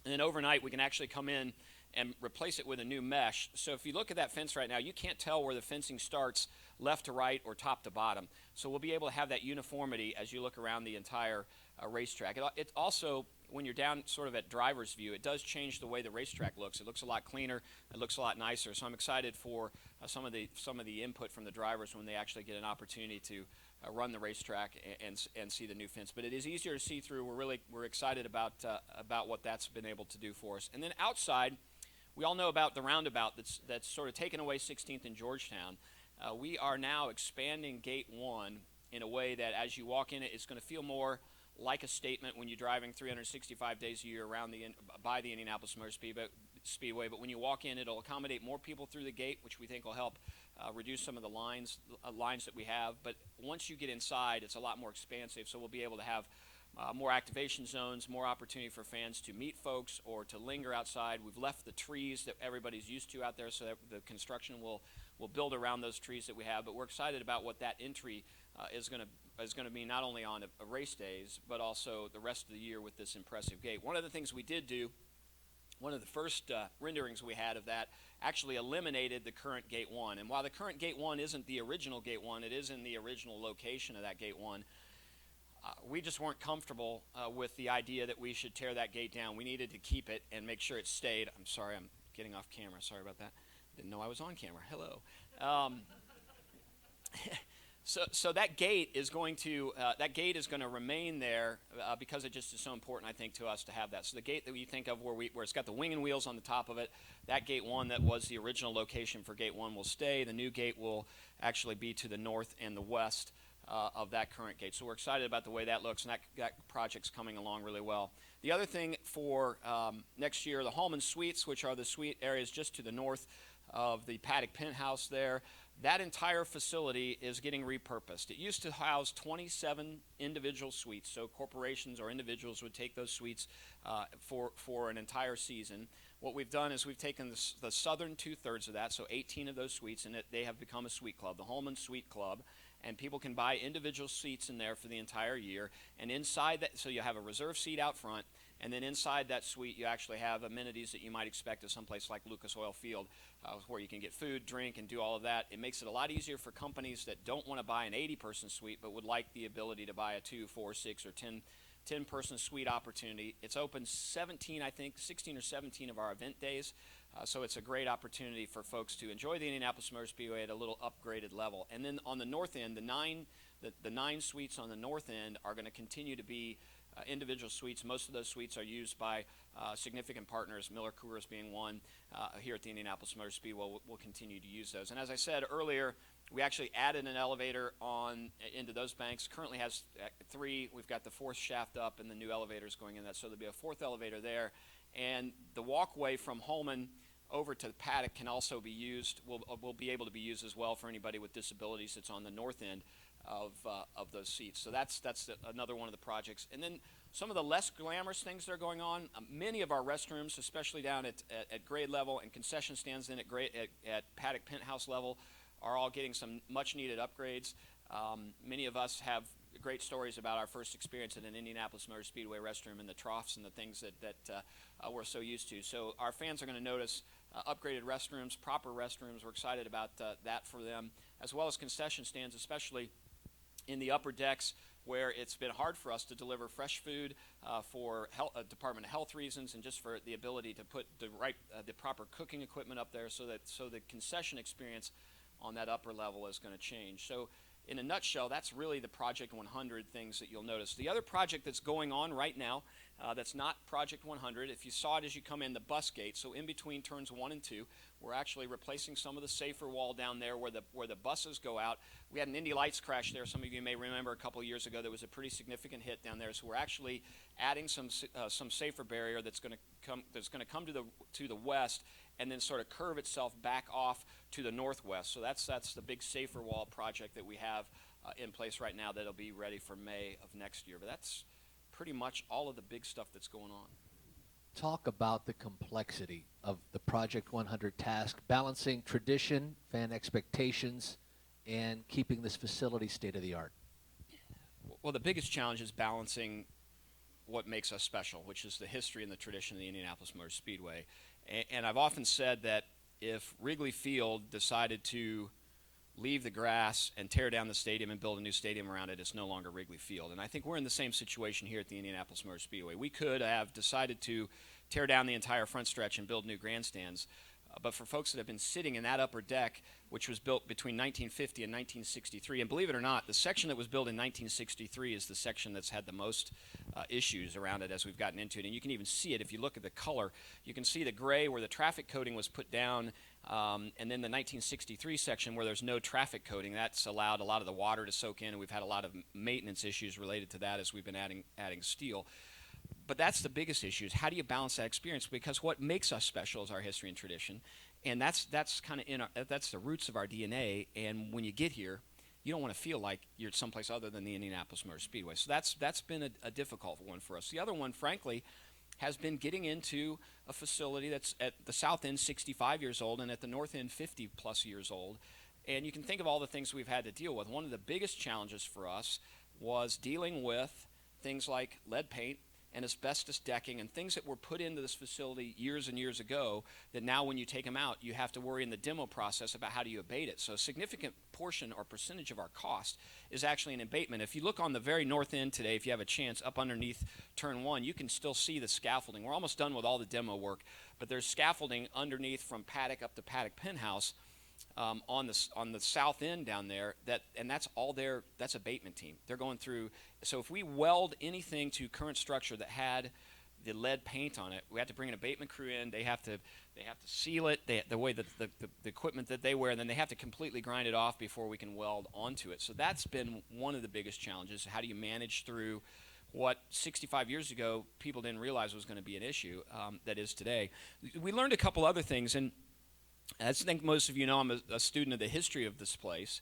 And then overnight we can actually come in and replace it with a new mesh. So if you look at that fence right now, you can't tell where the fencing starts left to right or top to bottom. So we'll be able to have that uniformity as you look around the entire racetrack. It also, when you're down sort of at driver's view, it does change the way the racetrack looks. It looks a lot cleaner. It looks a lot nicer. So I'm excited for some of the input from the drivers when they actually get an opportunity to run the racetrack and see the new fence. But it is easier to see through. We're excited about what that's been able to do for us. And then outside, we all know about the roundabout that's sort of taken away 16th and Georgetown. We are now expanding Gate 1 in a way that as you walk in it, it's going to feel more like a statement when you're driving 365 days a year around by the Indianapolis Motor Speedway. But when you walk in, it'll accommodate more people through the gate, which we think will help reduce some of the lines that we have. But once you get inside, it's a lot more expansive, so we'll be able to have more activation zones, more opportunity for fans to meet folks or to linger outside. We've left the trees that everybody's used to out there so that the construction will build around those trees that we have. But we're excited about what that entry is going to mean, not only on race days, but also the rest of the year with this impressive gate. One of the things we did do, one of the first renderings we had of that, actually eliminated the current Gate 1. And while the current Gate 1 isn't the original Gate 1, it is in the original location of that Gate 1, we just weren't comfortable with the idea that we should tear that gate down. We needed to keep it and make sure it stayed. I'm sorry, I'm getting off camera. Sorry about that. Didn't know I was on camera. Hello. So that gate is going to remain there because it just is so important, I think, to us to have that. So the gate that you think of where it's got the wing and wheels on the top of it, that Gate 1 that was the original location for Gate 1 will stay. The new gate will actually be to the north and the west of that current gate. So we're excited about the way that looks, and that project's coming along really well. The other thing for next year, the Hallman Suites, which are the suite areas just to the north of the Paddock Penthouse there, that entire facility is getting repurposed. It used to house 27 individual suites, so corporations or individuals would take those suites for an entire season. What we've done is we've taken the southern two-thirds of that, so 18 of those suites, and they have become a suite club, the Hallman Suite Club. And people can buy individual seats in there for the entire year. And inside that, so you have a reserve seat out front, And then inside that suite, you actually have amenities that you might expect at someplace like Lucas Oil Field, where you can get food, drink, and do all of that. It makes it a lot easier for companies that don't want to buy an 80-person suite but would like the ability to buy a 2, 4, 6, or 10-person suite opportunity. It's open 16 or 17 of our event days. So it's a great opportunity for folks to enjoy the Indianapolis Motor Speedway at a little upgraded level. And then on the north end, the nine suites on the north end are going to continue to be individual suites. Most of those suites are used by significant partners, Miller Coors being one here at the Indianapolis Motor Speedway. We'll continue to use those. And as I said earlier, we actually added an elevator into those banks. Currently has 3. We've got the 4th shaft up and the new elevators going in that. So there'll be a 4th elevator there. And the walkway from Holman over to the paddock can also be used, will be able to be used as well for anybody with disabilities. It's on the north end of those seats. So that's another one of the projects. And then some of the less glamorous things that are going on, many of our restrooms, especially down at grade level and concession stands in at paddock penthouse level, are all getting some much needed upgrades. Many of us have great stories about our first experience at an Indianapolis Motor Speedway restroom and the troughs and the things that we're so used to. So our fans are going to notice upgraded restrooms, proper restrooms. We're excited about that for them, as well as concession stands, especially in the upper decks where it's been hard for us to deliver fresh food for Department of Health reasons, and just for the ability to put the proper cooking equipment up there, so the concession experience on that upper level is going to change. So in a nutshell, that's really the Project 100 things that you'll notice. The other project that's going on right now that's not Project 100, if you saw it as you come in the bus gate, so in between turns 1 and 2, we're actually replacing some of the safer wall down there where the buses go out. We had an Indy Lights crash there. Some of you may remember a couple of years ago there was a pretty significant hit down there. So we're actually adding some safer barrier that's going to come to the west and then sort of curve itself back off to the northwest. So that's the big safer wall project that we have in place right now that'll be ready for May of next year. But that's pretty much all of the big stuff that's going on. Talk about the complexity of the Project 100 task, balancing tradition, fan expectations, and keeping this facility state-of-the-art. Well, the biggest challenge is balancing what makes us special, which is the history and the tradition of the Indianapolis Motor Speedway. And I've often said that if Wrigley Field decided to leave the grass and tear down the stadium and build a new stadium around it, it's no longer Wrigley Field. And I think we're in the same situation here at the Indianapolis Motor Speedway. We could have decided to tear down the entire front stretch and build new grandstands, but for folks that have been sitting in that upper deck, which was built between 1950 and 1963, and believe it or not, the section that was built in 1963 is the section that's had the most issues around it as we've gotten into it. And you can even see it if you look at the color. You can see the gray where the traffic coating was put down, and then the 1963 section where there's no traffic coating. That's allowed a lot of the water to soak in, and we've had a lot of maintenance issues related to that as we've been adding steel. But that's the biggest issue, is how do you balance that experience? Because what makes us special is our history and tradition, and that's kind of that's the roots of our DNA. And when you get here, you don't want to feel like you're someplace other than the Indianapolis Motor Speedway. So that's been a difficult one for us. The other one, frankly, has been getting into a facility that's at the south end 65 years old and at the north end 50 plus years old. And you can think of all the things we've had to deal with. One of the biggest challenges for us was dealing with things like lead paint and asbestos decking and things that were put into this facility years and years ago that now when you take them out, you have to worry in the demo process about how do you abate it. So a significant portion or percentage of our cost is actually an abatement. If you look on the very north end today, if you have a chance, up underneath turn 1, you can still see the scaffolding. We're almost done with all the demo work, but there's scaffolding underneath from paddock up to paddock penthouse on the south end down there, and that's all that's abatement team. They're going through. So if we weld anything to current structure that had the lead paint on it, we have to bring an abatement crew in. They have to seal it the way that the equipment that they wear, and then they have to completely grind it off before we can weld onto it. So that's been one of the biggest challenges. How do you manage through what 65 years ago people didn't realize was going to be an issue that is today? We learned a couple other things, and as I think most of you know, I'm a student of the history of this place.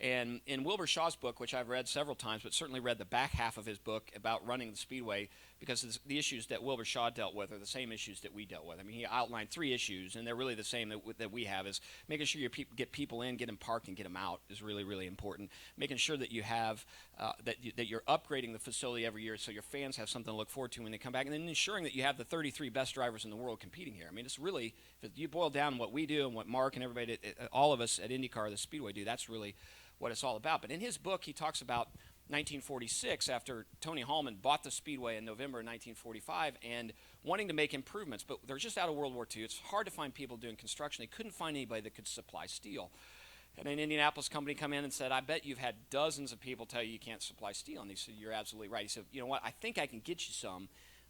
And in Wilbur Shaw's book, which I've read several times, but certainly read the back half of his book about running the Speedway, because the issues that Wilbur Shaw dealt with are the same issues that we dealt with. I mean, he outlined 3 issues, and they're really the same that we have, is making sure you get people in, get them parked, and get them out is really, really important. Making sure that you have, that you're upgrading the facility every year so your fans have something to look forward to when they come back, and then ensuring that you have the 33 best drivers in the world competing here. I mean, it's really, if you boil down what we do and what Mark and everybody, all of us at IndyCar, the Speedway, do, that's really what it's all about. But in his book, he talks about 1946, after Tony Hallman bought the Speedway in November 1945 and wanting to make improvements, but they're just out of World War II. It's hard to find people doing construction. They couldn't find anybody that could supply steel. And an Indianapolis company come in and said, I bet you've had dozens of people tell you you can't supply steel. And he said, you're absolutely right. He said, you know what, I think I can get you some,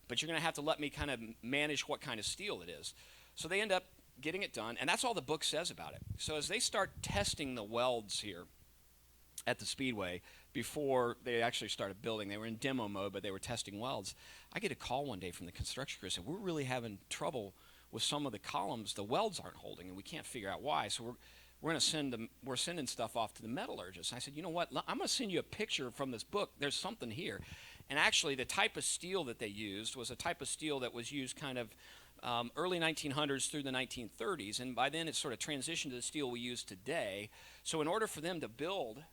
but you're going to have to let me kind of manage what kind of steel it is. So they end up getting it done, and that's all the book says about it. So as they start testing the welds here at the Speedway, before they actually started building, they were in demo mode, but they were testing welds. I get a call one day from the construction crew and said, we're really having trouble with some of the columns. The welds aren't holding, and we can't figure out why. So we're sending stuff off to the metallurgist. I said, you know what, I'm going to send you a picture from this book. There's something here. And actually, the type of steel that they used was a type of steel that was used kind of early 1900s through the 1930s, and by then it sort of transitioned to the steel we use today. So in order for them to build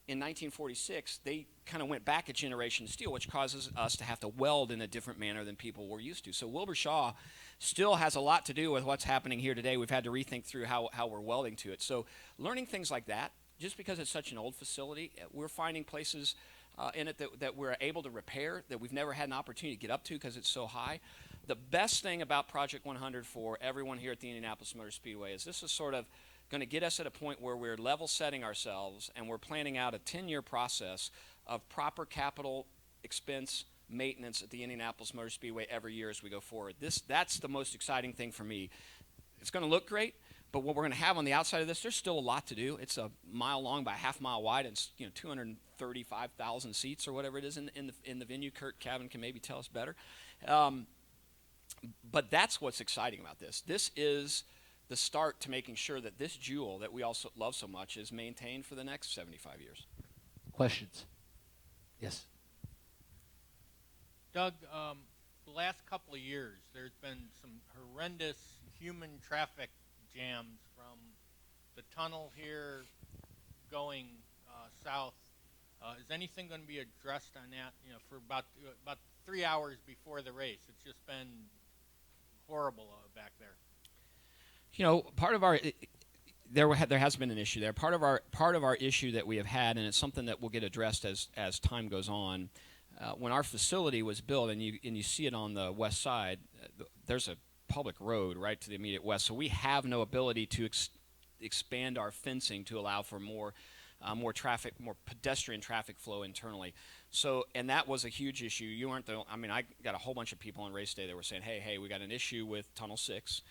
in 1946, they kind of went back a generation of steel, which causes us to have to weld in a different manner than people were used to. So Wilbur Shaw still has a lot to do with what's happening here today. We've had to rethink through how we're welding to it. So learning things like that, just because it's such an old facility, we're finding places in it that we're able to repair that we've never had an opportunity to get up to because it's so high. The best thing about Project 100 for everyone here at the Indianapolis Motor Speedway is this is sort of going to get us at a point where we're level setting ourselves and we're planning out a 10-year process of proper capital expense maintenance at the Indianapolis Motor Speedway every year as we go forward. That's the most exciting thing for me. It's going to look great, but what we're going to have on the outside of this, there's still a lot to do. It's a mile long by a half mile wide, and 235,000 seats or whatever it is in the venue. Kurt Cavan can maybe tell us better. But that's what's exciting about this. This is the start to making sure that this jewel that we also love so much is maintained for the next 75 years. Questions? Yes. Doug, the last couple of years, there's been some horrendous human traffic jams from the tunnel here going south. Is anything going to be addressed on that? You know, for about 3 hours before the race, it's just been horrible back there. You know, part of our there has been an issue there. Part of our issue that we have had, and it's something that will get addressed as time goes on. When our facility was built, and you see it on the west side, there's a public road right to the immediate west. So we have no ability to expand our fencing to allow for more traffic, more pedestrian traffic flow internally. So, and that was a huge issue. You weren't the. I mean, I got a whole bunch of people on race day that were saying, "Hey, we got an issue with Tunnel 6."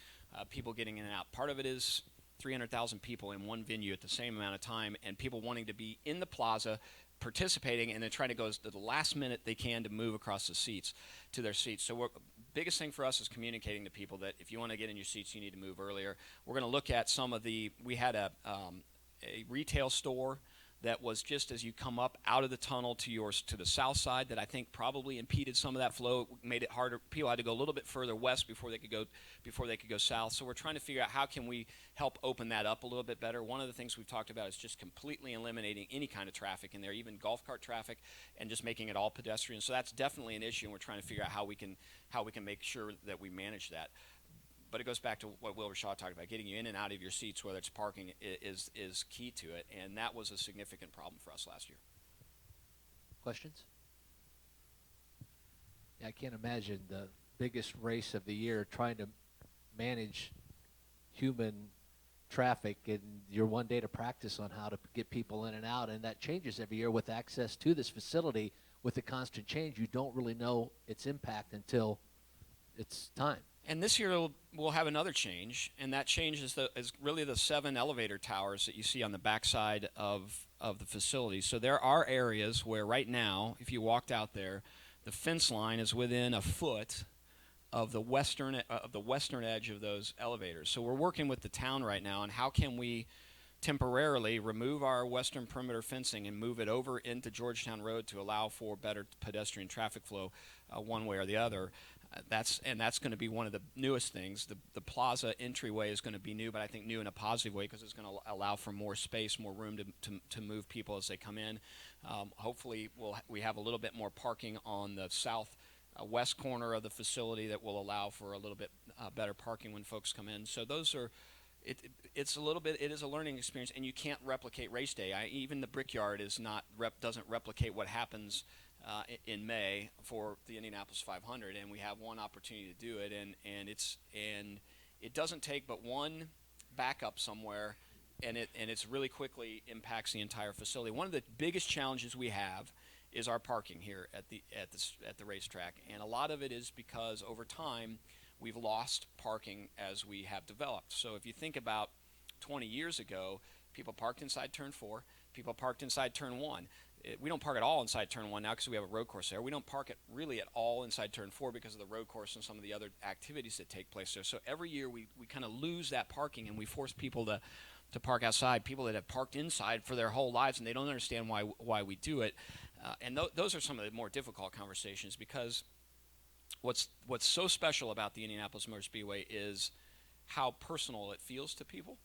People getting in and out. Part of it is 300,000 people in one venue at the same amount of time, and people wanting to be in the plaza participating, and then trying to go to the last minute they can to move across the seats to their seats. So biggest thing for us is communicating to people that if you want to get in your seats, you need to move earlier. We're going to look at some of we had a retail store that was just as you come up out of the tunnel to the south side that I think probably impeded some of that flow, made it harder. People had to go a little bit further west before they could go south. So we're trying to figure out how can we help open that up a little bit better. One of the things we've talked about is just completely eliminating any kind of traffic in there, even golf cart traffic, and just making it all pedestrian. So that's definitely an issue, and we're trying to figure out how we can make sure that we manage that. But it goes back to what Wilbur Shaw talked about. Getting you in and out of your seats, whether it's parking, is key to it. And that was a significant problem for us last year. Questions? Yeah, I can't imagine the biggest race of the year trying to manage human traffic and your one day to practice on how to get people in and out. And that changes every year with access to this facility. With the constant change, you don't really know its impact until it's time. And this year we'll have another change, and that change is really the 7 elevator towers that you see on the backside of the facility. So there are areas where right now, if you walked out there, the fence line is within a foot of the western edge of those elevators. So we're working with the town right now on how can we temporarily remove our western perimeter fencing and move it over into Georgetown Road to allow for better pedestrian traffic flow one way or the other. That's going to be one of the newest things. The plaza entryway is going to be new, but I think new in a positive way because it's going to allow for more space, more room to move people as they come in. Hopefully we have a little bit more parking on the south west corner of the facility that will allow for a little bit better parking when folks come in. So those are, it is a learning experience, and you can't replicate race day. Even the Brickyard doesn't replicate what happens in May for the Indianapolis 500, and we have one opportunity to do it, and it doesn't take but one backup somewhere, and it's really quickly impacts the entire facility. One of the biggest challenges we have is our parking here at the racetrack, and a lot of it is because over time we've lost parking as we have developed. So if you think about 20 years ago, people parked inside turn 4, people parked inside turn 1. We don't park at all inside turn 1 now because we have a road course there. We don't park it really at all inside turn 4 because of the road course and some of the other activities that take place there. So every year we kind of lose that parking, and we force people to park outside, people that have parked inside for their whole lives, and they don't understand why we do it. And those are some of the more difficult conversations, because what's so special about the Indianapolis Motor Speedway is how personal it feels to people.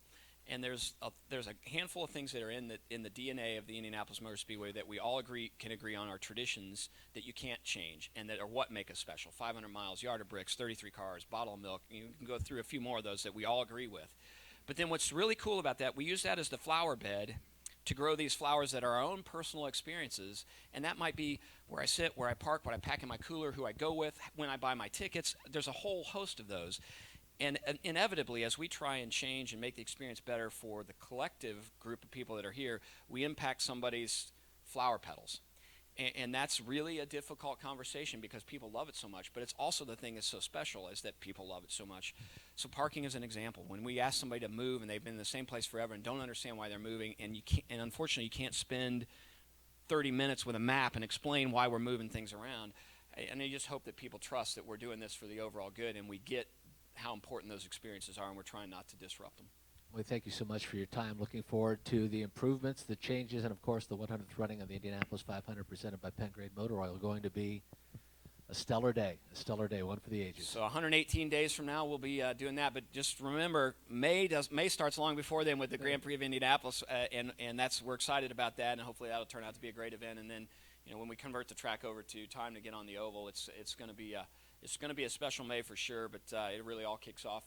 And there's a handful of things that are in the DNA of the Indianapolis Motor Speedway that we all can agree on are traditions that you can't change and that are what make us special. 500 miles, yard of bricks, 33 cars, bottle of milk. You can go through a few more of those that we all agree with. But then what's really cool about that, we use that as the flower bed to grow these flowers that are our own personal experiences. And that might be where I sit, where I park, what I pack in my cooler, who I go with, when I buy my tickets. There's a whole host of those. And inevitably, as we try and change and make the experience better for the collective group of people that are here, we impact somebody's flower petals. And that's really a difficult conversation because people love it so much. But it's also the thing that's so special is that people love it so much. So parking is an example. When we ask somebody to move and they've been in the same place forever and don't understand why they're moving, and unfortunately you can't spend 30 minutes with a map and explain why we're moving things around. And I just hope that people trust that we're doing this for the overall good, and we get how important those experiences are, and we're trying not to disrupt them. We thank you so much for your time. Looking forward to the improvements, the changes, and of course the 100th running of the Indianapolis 500 presented by Pengrade Motor Oil. Going to be a stellar day, one for the ages. So 118 days from now we'll be doing that, but just remember May starts long before then with the Grand Prix of Indianapolis, and we're excited about that, and hopefully that'll turn out to be a great event. And then when we convert the track over to time to get on the oval, it's going to be a special May for sure, but it really all kicks off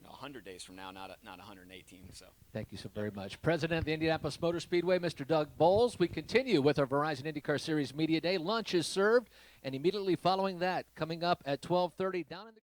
100 days from now, not 118. So thank you so very much. President of the Indianapolis Motor Speedway, Mr. Doug Bowles. We continue with our Verizon IndyCar Series Media Day. Lunch is served, and immediately following that, coming up at 12:30 down in the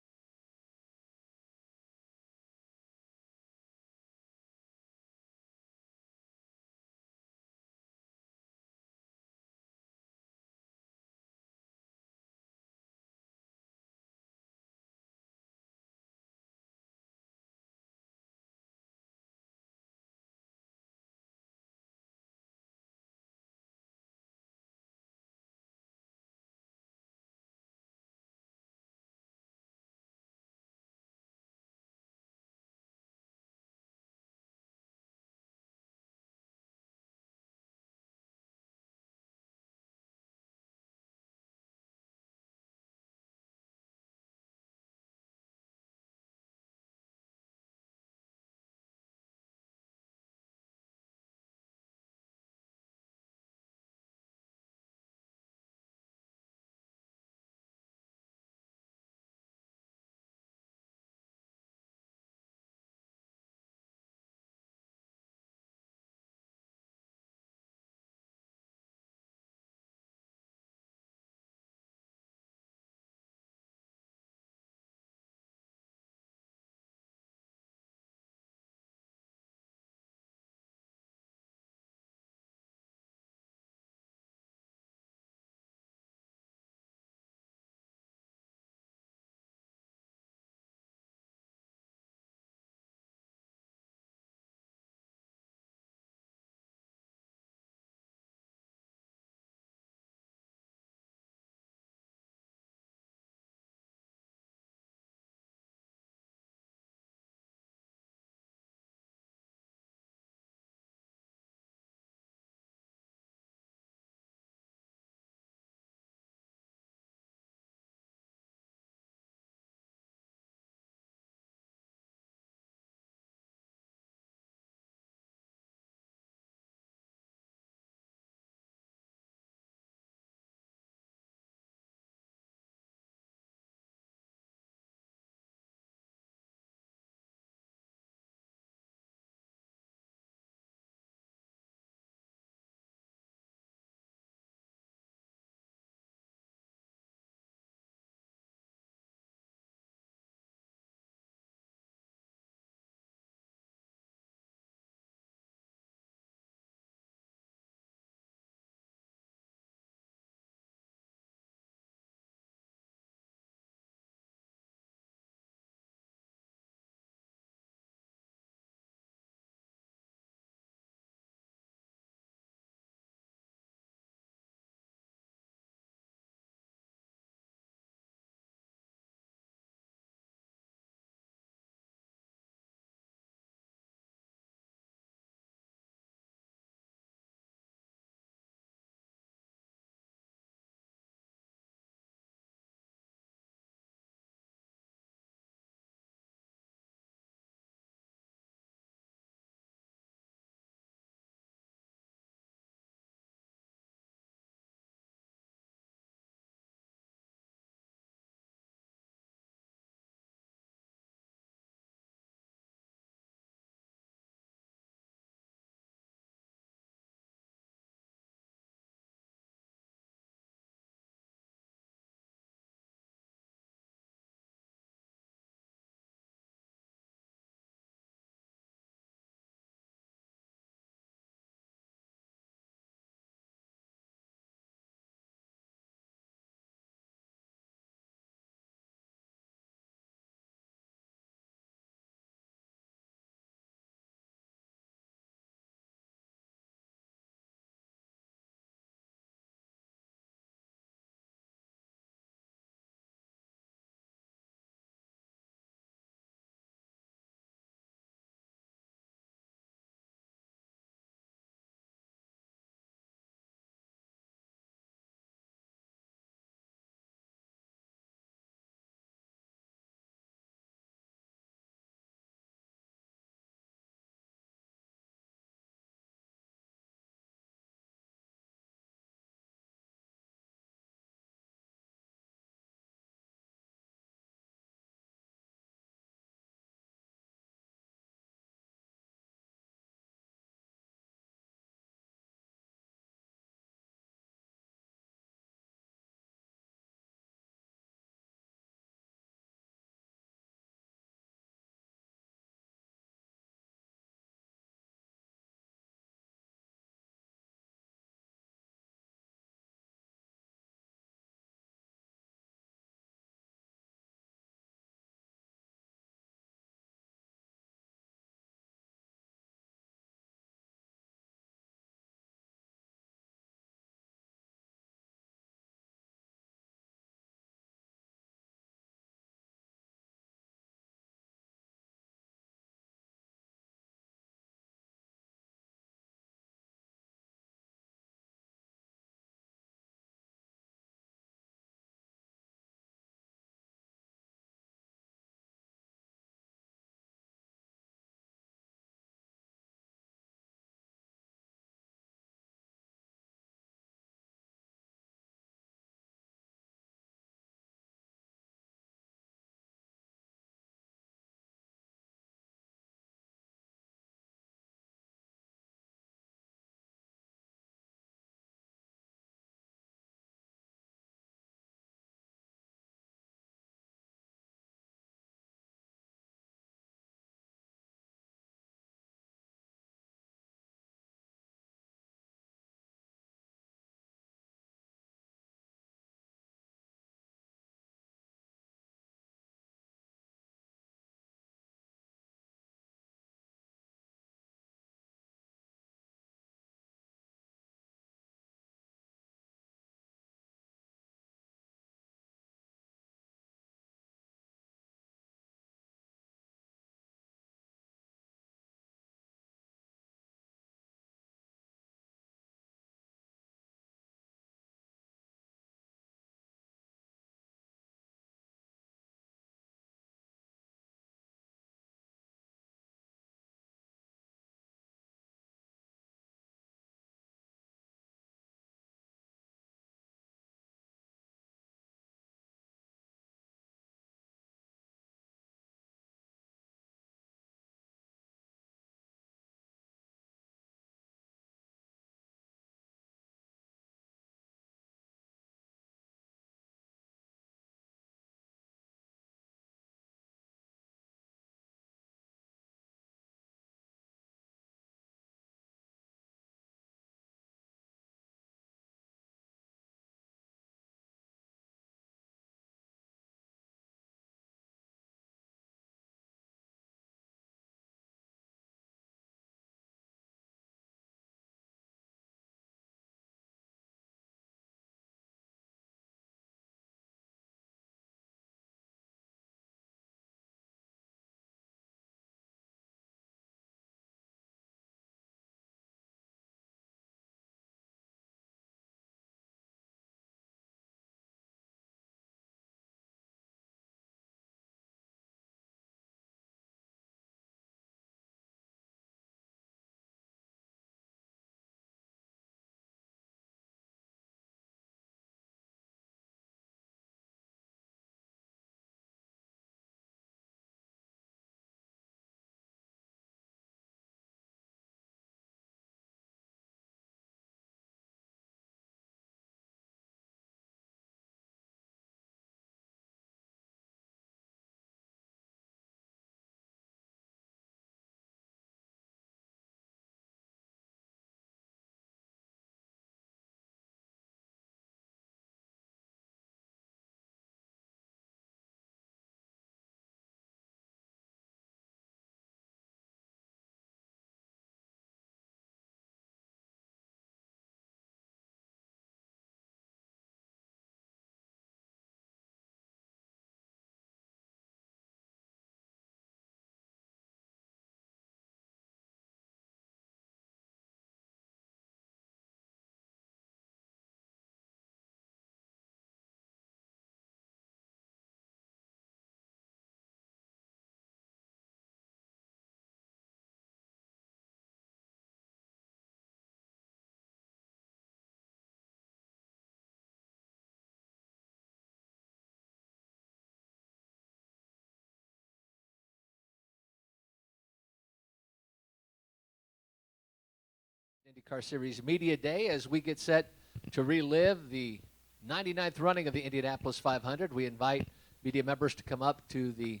IndyCar Series Media Day as we get set to relive the 99th running of the Indianapolis 500. We invite media members to come up to the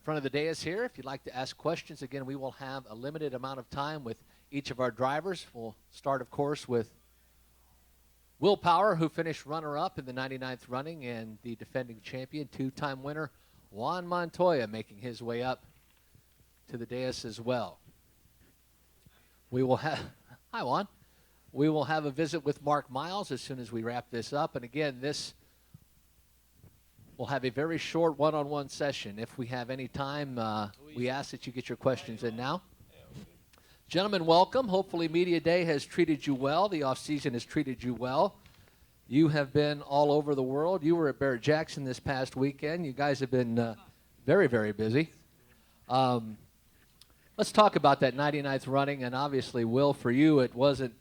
front of the dais here. If you'd like to ask questions, again, we will have a limited amount of time with each of our drivers. We'll start, of course, with Will Power, who finished runner-up in the 99th running, and the defending champion, two-time winner, Juan Montoya, making his way up to the dais as well. We will have, hi Juan, we will have a visit with Mark Miles as soon as we wrap this up. And again, this will have a very short one-on-one session. If we have any time, we ask that you get your questions in now. Gentlemen, welcome. Hopefully Media Day has treated you well. The off-season has treated you well. You have been all over the world. You were at Barrett-Jackson this past weekend. You guys have been very, very busy. Let's talk about that 99th running, and obviously, Will, for you, it wasn't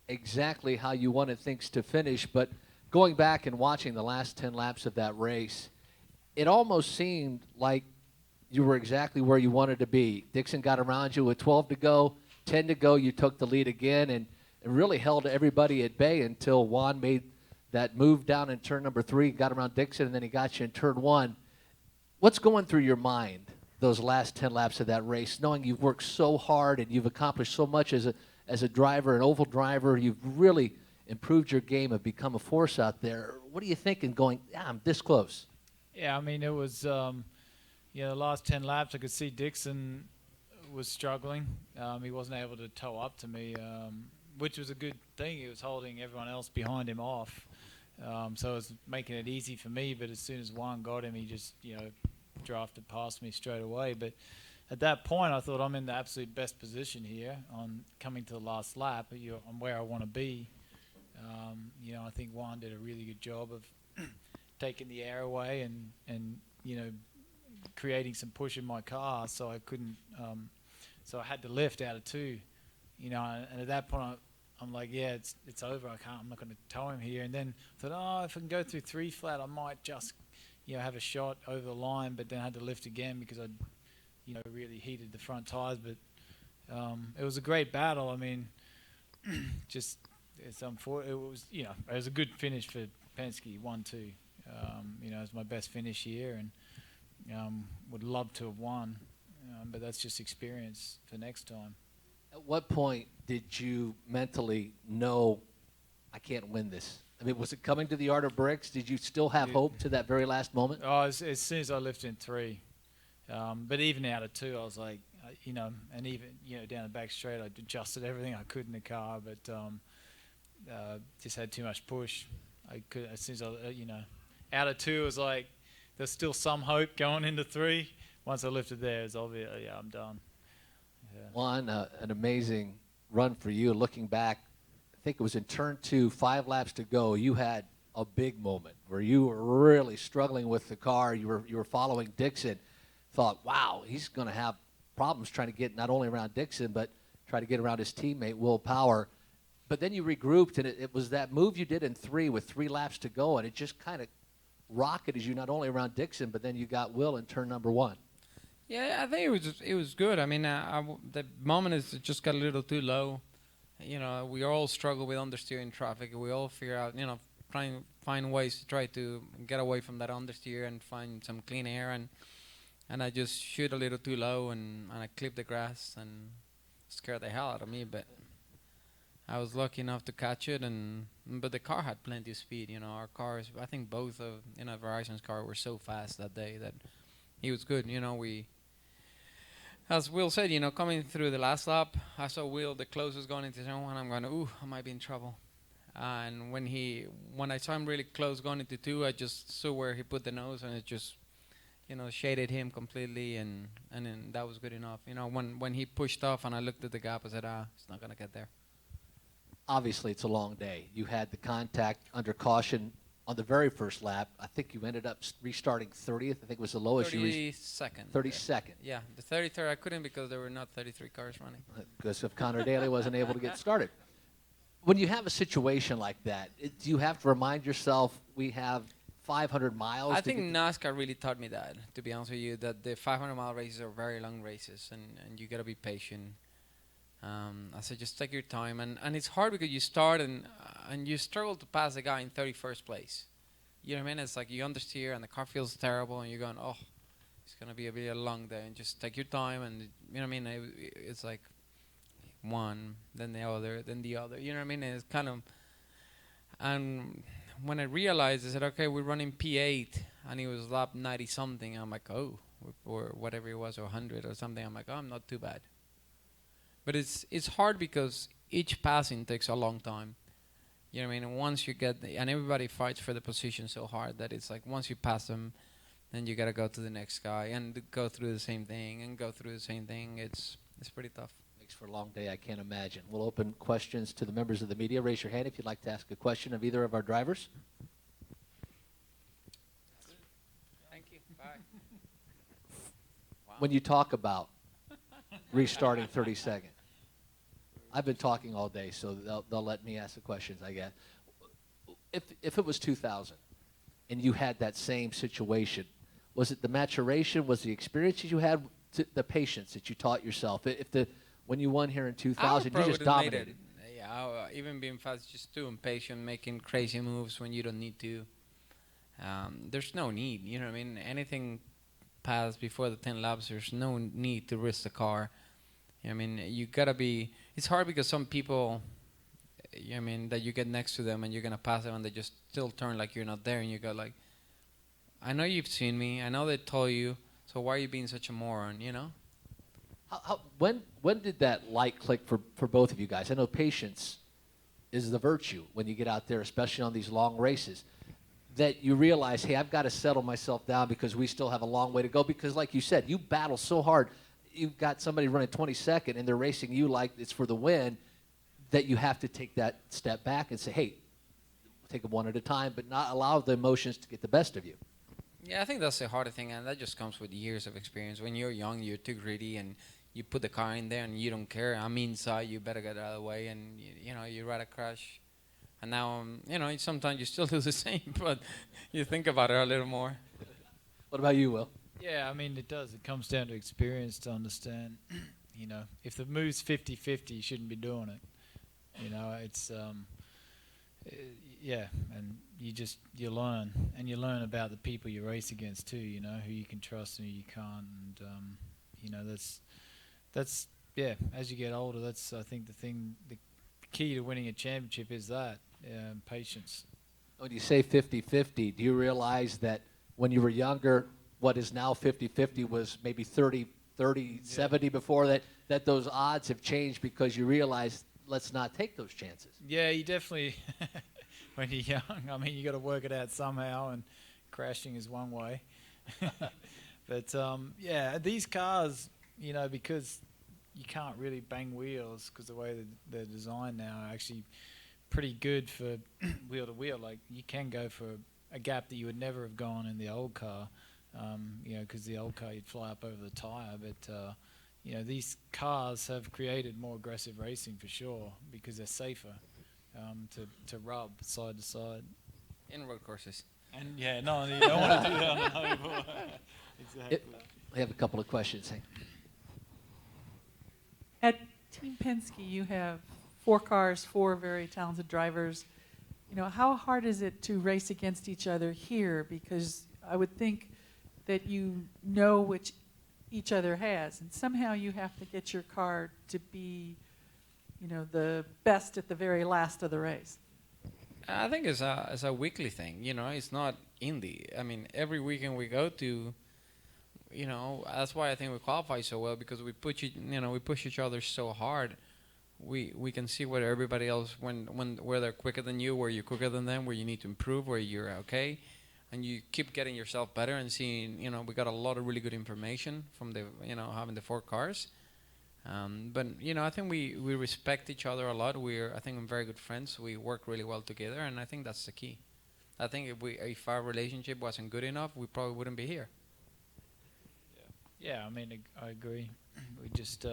exactly how you wanted things to finish, but going back and watching the last 10 laps of that race, it almost seemed like you were exactly where you wanted to be. Dixon got around you with 12 to go, 10 to go, you took the lead again, and it really held everybody at bay until Juan made that move down in turn number 3, got around Dixon, and then he got you in turn 1. What's going through your mind those last 10 laps of that race, knowing you've worked so hard and you've accomplished so much as a driver, an oval driver, you've really improved your game and become a force out there. What are you thinking going, I'm this close? Yeah, I mean, it was, the last 10 laps, I could see Dixon was struggling. He wasn't able to tow up to me, which was a good thing. He was holding everyone else behind him off. So it was making it easy for me, but as soon as Juan got him, he just, drafted past me straight away. But at that point, I thought I'm in the absolute best position here on coming to the last lap. I'm where I want to be. I think Juan did a really good job of taking the air away and creating some push in my car, so I couldn't. So I had to lift out of 2. And at that point, I'm like, yeah, it's over. I'm not going to tow him here. And then I thought, if I can go through 3 flat, I might just have a shot over the line, but then I had to lift again because I'd, really heated the front tires. But it was a great battle. I mean, just it's unfortunate. It was, it was a good finish for Penske, 1-2. It was my best finish here, and would love to have won, but that's just experience for next time. At what point did you mentally know, I can't win this? I mean, was it coming to the Art of Bricks? Did you still have hope to that very last moment? Oh, as soon as I lifted in 3. But even out of 2, I was like, and even, down the back straight, I adjusted everything I could in the car, but just had too much push. I could, as soon as out of 2, it was like, there's still some hope going into 3. Once I lifted there, it's obvious, I'm done. Yeah. Juan, an amazing run for you. Looking back, I think it was in turn 2, 5 laps to go. You had a big moment where you were really struggling with the car. You were following Dixon. Thought, wow, he's going to have problems trying to get not only around Dixon, but try to get around his teammate, Will Power. But then you regrouped, and it was that move you did in 3 with 3 laps to go, and it just kind of rocketed you not only around Dixon, but then you got Will in turn number 1. Yeah, I think it was good. I mean, the moment is it just got a little too low. We all struggle with understeer traffic. We all figure out, find ways to try to get away from that understeer and find some clean air. And I just shoot a little too low, and I clipped the grass and scared the hell out of me. But I was lucky enough to catch it, but the car had plenty of speed. Our cars, I think both of Verizon's car were so fast that day that he was good. As Will said, coming through the last lap, I saw Will the closest going into turn 1. I'm going, I might be in trouble. And when I saw him really close going into 2, I just saw where he put the nose, and it just, shaded him completely, and then that was good enough. When he pushed off and I looked at the gap, I said, it's not going to get there. Obviously, it's a long day. You had the contact under caution on the very first lap. I think you ended up restarting 30th. I think it was the lowest. 32nd. 32nd. Yeah, the 33rd I couldn't because there were not 33 cars running. Because if Conor Daly wasn't able to get started. When you have a situation like that, do you have to remind yourself we have 500 miles? I think NASCAR really taught me that, to be honest with you, that the 500-mile races are very long races, and you got to be patient. I said, just take your time, and it's hard because you start and you struggle to pass the guy in 31st place. You know what I mean? It's like you understeer and the car feels terrible, and you're going, oh, it's gonna be a really long day, and just take your time, and you know what I mean? It's like one, then the other, then the other. You know what I mean? And it's kind of, and when I realized, I said, okay, we're running P8, and he was lap 90 something. I'm like, oh, or whatever it was, or 100 or something. I'm like, oh, I'm not too bad. But it's hard because each passing takes a long time. You know what I mean? And once you get, and everybody fights for the position so hard that it's like once you pass them, then you gotta go to the next guy and go through the same thing and go through the same thing. It's pretty tough. Makes for a long day, I can't imagine. We'll open questions to the members of the media. Raise your hand if you'd like to ask a question of either of our drivers. Thank you. Bye. When you talk about restarting 32nd, I've been talking all day, so they'll let me ask the questions, I guess. If it was 2000 and you had that same situation, was it the maturation, was the experiences you had, the patience that you taught yourself? When you won here in 2000, you just dominated. Yeah, even being fast, just too impatient, making crazy moves when you don't need to. There's no need, you know what I mean? Anything past before the 10 laps, there's no need to risk the car. I mean, you gotta be. It's hard because some people, I mean, that you get next to them and you're gonna pass them and they just still turn like you're not there, and you go like, I know you've seen me, I know they told you, so why are you being such a moron, you know? When did that light click for both of you guys? I know patience is the virtue when you get out there, especially on these long races, that you realize, hey, I've got to settle myself down because we still have a long way to go. Because like you said, you battle so hard. You've got somebody running 22nd and they're racing you like it's for the win, that you have to take that step back and say, hey, take it one at a time, but not allow the emotions to get the best of you. Yeah, I think that's the harder thing, and that just comes with years of experience. When you're young, you're too greedy, and you put the car in there and you don't care. I'm inside, you better get out of the way, and you know, you rather crash. And now, you know, sometimes you still do the same, but you think about it a little more. What about you, Will? Yeah, I mean, it does. It comes down to experience to understand, you know, if the move's 50-50, you shouldn't be doing it. You know, it's, yeah, and you learn. And you learn about the people you race against too, you know, who you can trust and who you can't. And, you know, that's, yeah, as you get older, that's, I think, the key to winning a championship is that, patience. When you say 50-50, do you realize that when you were younger, what is now 50-50 was maybe 30-70 before that those odds have changed because you realize let's not take those chances? Yeah, you definitely, when you're young, I mean, you got to work it out somehow, and crashing is one way. But, yeah, these cars, you know, because you can't really bang wheels because the way they're designed now are actually pretty good for wheel to wheel. Like, you can go for a gap that you would never have gone in the old car. You know, because the old car you'd fly up over the tire, but you know, these cars have created more aggressive racing for sure because they're safer to rub side to side. In road courses. And yeah, no, you don't want to do that on the oval. Exactly. I have a couple of questions. Hey. At Team Penske, you have 4 cars, 4 very talented drivers. You know, how hard is it to race against each other here? Because I would think that you know which each other has, and somehow you have to get your car to be, you know, the best at the very last of the race. I think it's a weekly thing, you know. It's not Indy. I mean, every weekend we go to, you know, that's why I think we qualify so well, because we push each other so hard. We can see where everybody else, where they're quicker than you, where you're quicker than them, where you need to improve, where you're okay. And you keep getting yourself better and seeing, you know, we got a lot of really good information from the, you know, having the 4 cars. But, you know, I think we respect each other a lot. I think we're very good friends. We work really well together, and I think that's the key. I think if our relationship wasn't good enough, we probably wouldn't be here. Yeah, I mean, I agree. We just,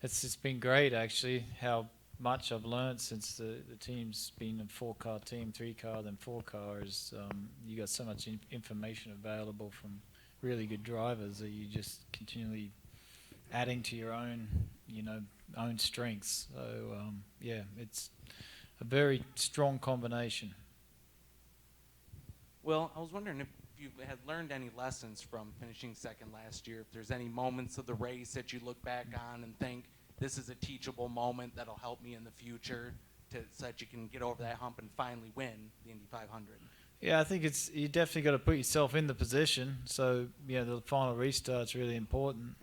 it's been great, actually, how much I've learned since the team's been a 4-car team, 3-car, then 4 cars. You got so much information available from really good drivers that you just continually adding to your own, you know, own strengths. So yeah, it's a very strong combination. Well, I was wondering if you had learned any lessons from finishing second last year. If there's any moments of the race that you look back on and think this is a teachable moment that'll help me in the future, so that you can get over that hump and finally win the Indy 500. Yeah, I think you definitely got to put yourself in the position. So the final restart's really important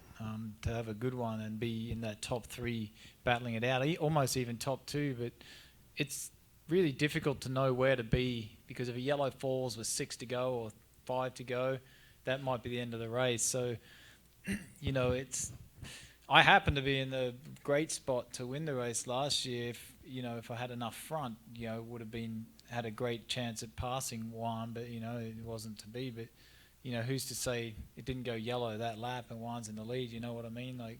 to have a good one and be in that top 3 battling it out, almost even top 2. But it's really difficult to know where to be, because if a yellow falls with 6 to go or 5 to go, that might be the end of the race. So I happened to be in the great spot to win the race last year. If I had enough front, would have had a great chance at passing Juan, but it wasn't to be. But who's to say it didn't go yellow that lap and Juan's in the lead? You know what I mean? Like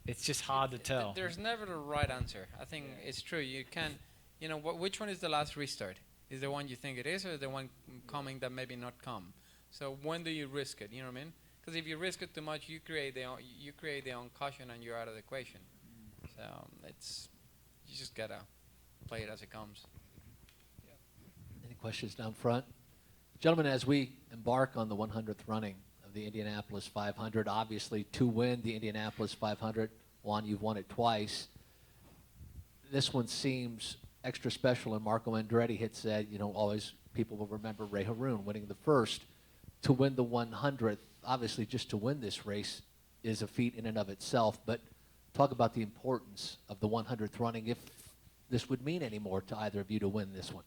it's just hard to tell. There's never the right answer. I think it's true. You can, which one is the last restart? Is the one you think it is, or the one coming that maybe not come? So when do you risk it? You know what I mean? Because if you risk it too much, you create the own caution and you're out of the equation. So you just gotta play it as it comes. Any questions down front? Gentlemen, as we embark on the 100th running of the Indianapolis 500, obviously to win the Indianapolis 500, Juan, you've won it twice. This one seems extra special, and Marco Andretti had said, always people will remember Rahal winning the first. To win the 100th, obviously just to win this race is a feat in and of itself, but talk about the importance of the 100th running, if this would mean any more to either of you to win this one.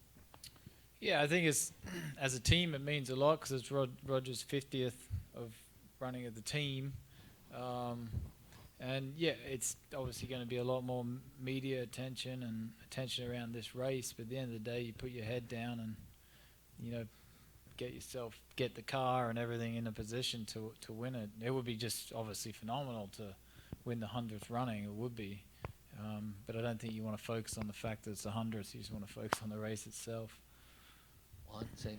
Yeah, I think as a team it means a lot, because it's Roger's 50th of running of the team. And yeah, it's obviously going to be a lot more media attention and attention around this race, but at the end of the day you put your head down and get the car and everything in a position to win it. It would be just obviously phenomenal to win the 100th running. It would be, but I don't think you want to focus on the fact that it's the 100th. You just want to focus on the race itself. Same.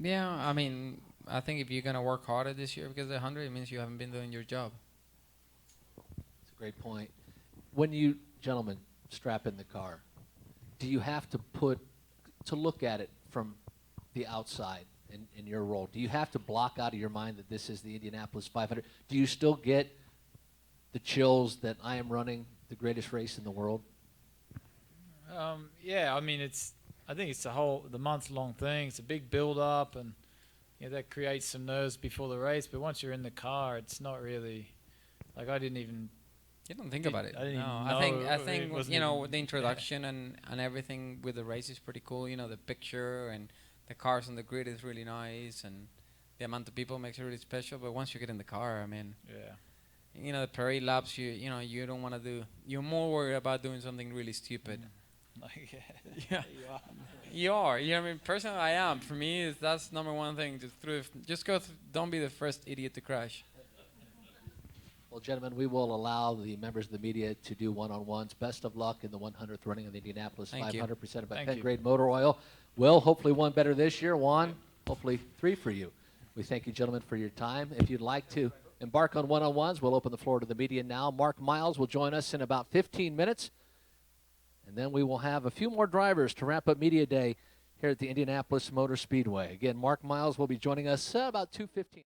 Yeah, I mean, I think if you're gonna work harder this year because of the 100, it means you haven't been doing your job. That's a great point. When you gentlemen strap in the car, do you have to look at it from the outside in your role? Do you have to block out of your mind that this is the Indianapolis 500? Do you still get the chills that I am running the greatest race in the world? Yeah, I mean, I think it's the month-long thing. It's a big build-up, and that creates some nerves before the race. But once you're in the car, it's not really like I didn't even. You don't think about it. I didn't even I know think it the introduction and everything with the race is pretty cool. The picture and the cars on the grid is really nice, and the amount of people makes it really special. But once you get in the car, I mean, yeah, the parade laps, you don't want to do. You're more worried about doing something really stupid. Like, yeah, you are. I mean, personally, I am. For me, that's number one thing. Just go. Don't be the first idiot to crash. Well, gentlemen, we will allow the members of the media to do one-on-ones. Best of luck in the 100th running of the Indianapolis 500, presented by Penn Grade Motor Oil. Will, hopefully one better this year. Juan, hopefully 3 for you. We thank you, gentlemen, for your time. If you'd like to embark on one-on-ones, we'll open the floor to the media now. Mark Miles will join us in about 15 minutes. And then we will have a few more drivers to wrap up Media Day here at the Indianapolis Motor Speedway. Again, Mark Miles will be joining us about 2:15.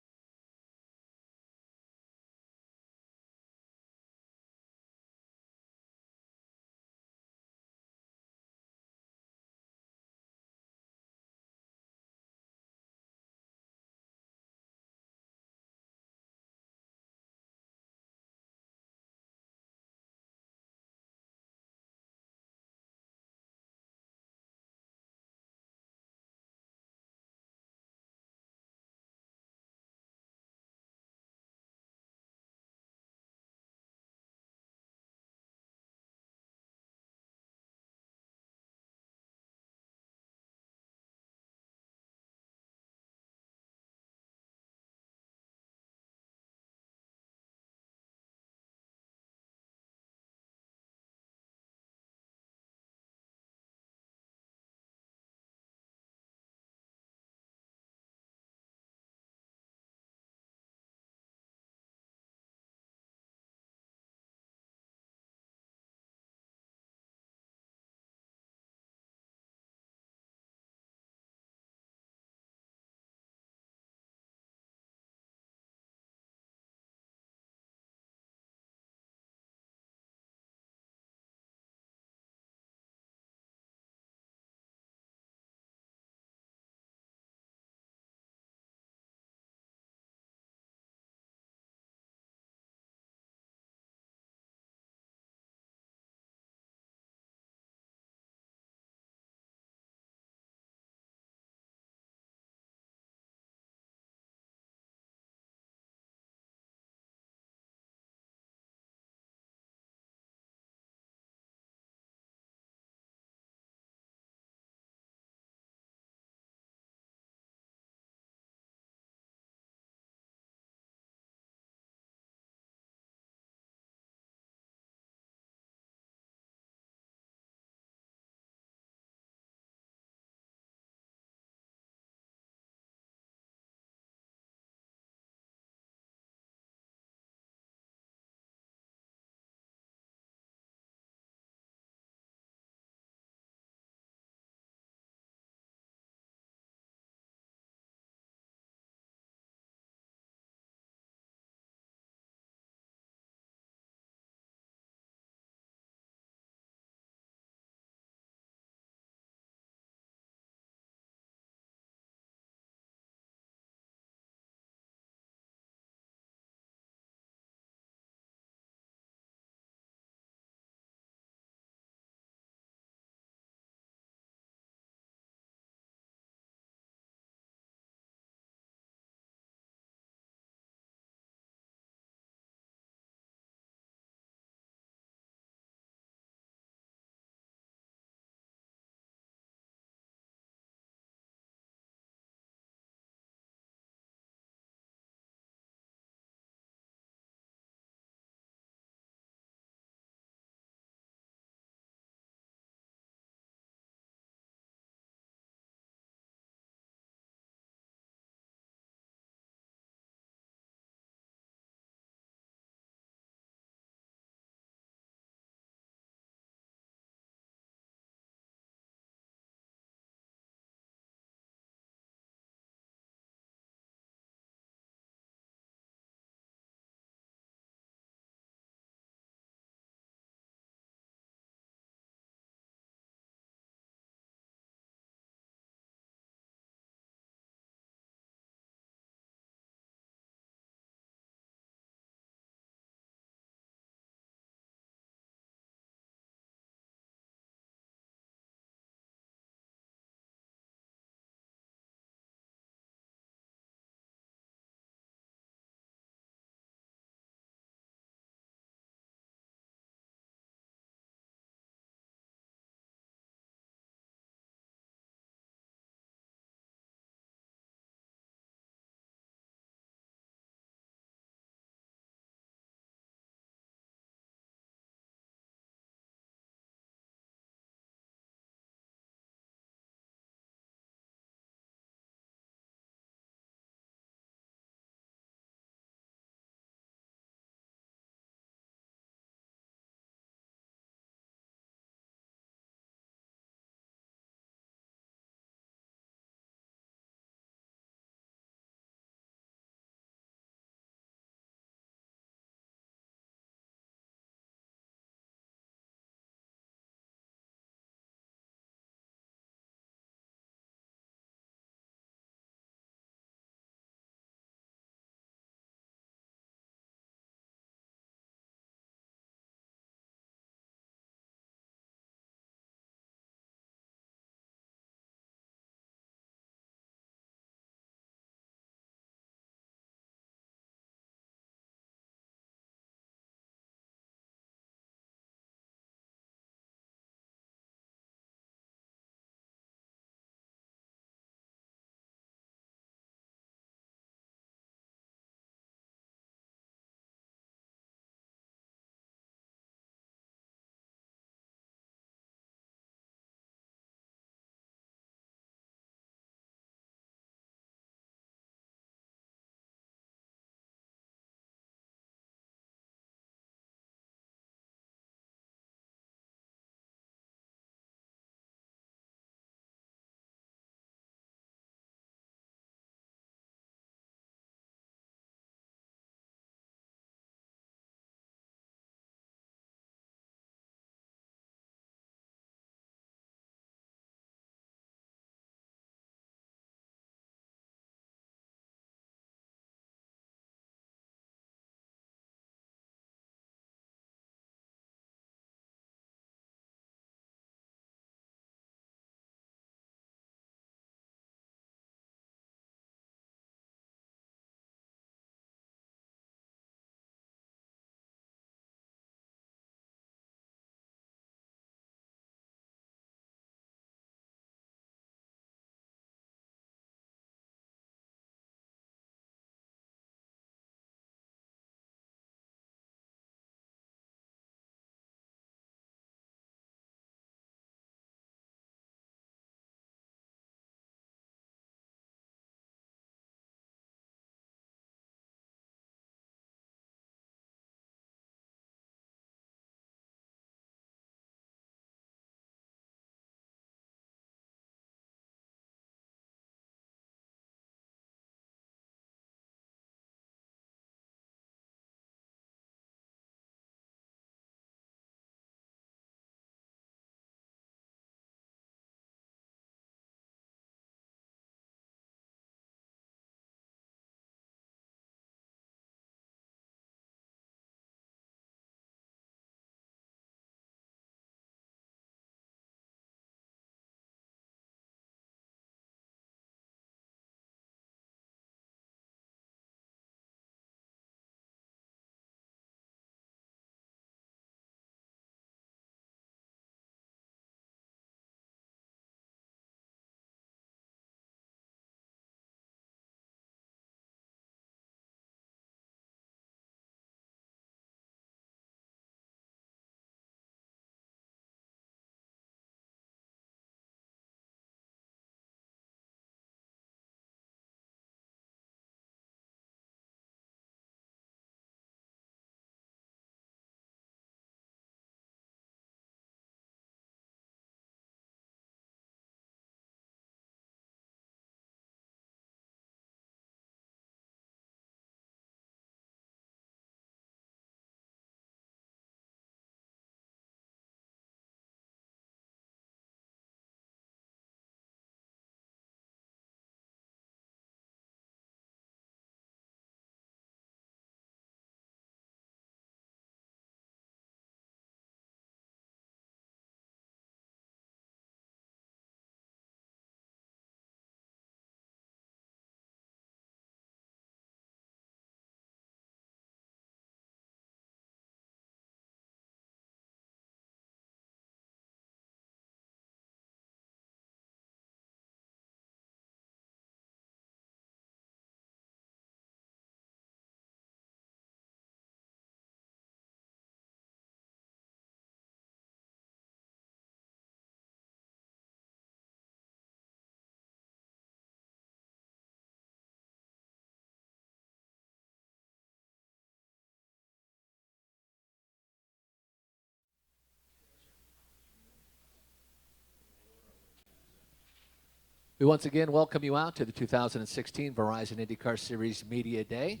We once again welcome you out to the 2016 Verizon IndyCar Series Media Day.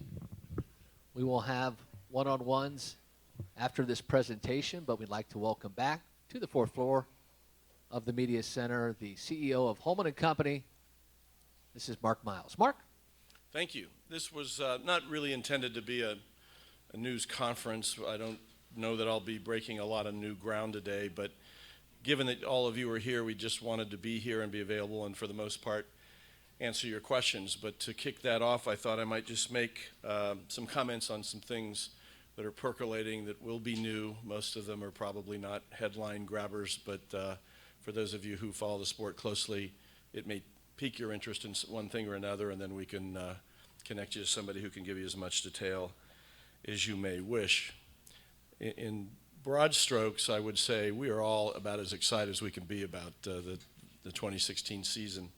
We will have one-on-ones after this presentation, but we'd like to welcome back to the fourth floor of the Media Center the CEO of Holman & Company. This is Mark Miles. Mark? Thank you. This was not really intended to be a news conference. I don't know that I'll be breaking a lot of new ground today, but given that all of you are here, we just wanted to be here and be available and for the most part answer your questions. But to kick that off, I thought I might just make some comments on some things that are percolating that will be new. Most of them are probably not headline grabbers, but for those of you who follow the sport closely, it may pique your interest in one thing or another, and then we can connect you to somebody who can give you as much detail as you may wish. In broad strokes, I would say we are all about as excited as we can be about the 2016 season.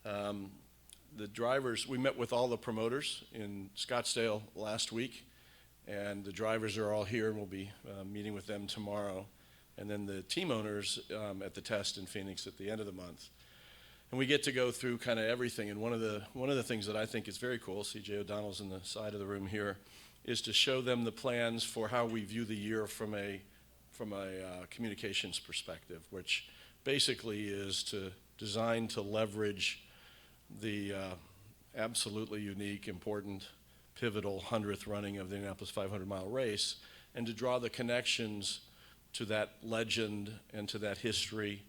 The drivers, we met with all the promoters in Scottsdale last week, and the drivers are all here, and we'll be meeting with them tomorrow. And then the team owners at the test in Phoenix at the end of the month. And we get to go through kind of everything. And one of the things that I think is very cool, CJ O'Donnell's in the side of the room here, is to show them the plans for how we view the year from a communications perspective, which basically is designed to leverage the absolutely unique, important, pivotal 100th running of the Indianapolis 500-mile race, and to draw the connections to that legend and to that history,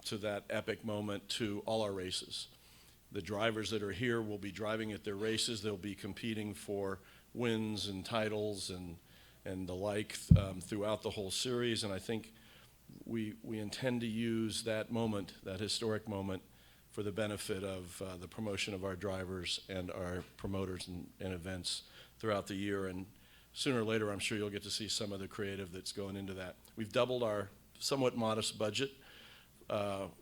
to that epic moment, to all our races. The drivers that are here will be driving at their races. They'll be competing for wins and titles and the like throughout the whole series. And I think we intend to use that moment, that historic moment, for the benefit of the promotion of our drivers and our promoters and events throughout the year. And sooner or later, I'm sure you'll get to see some of the creative that's going into that. We've doubled our somewhat modest budget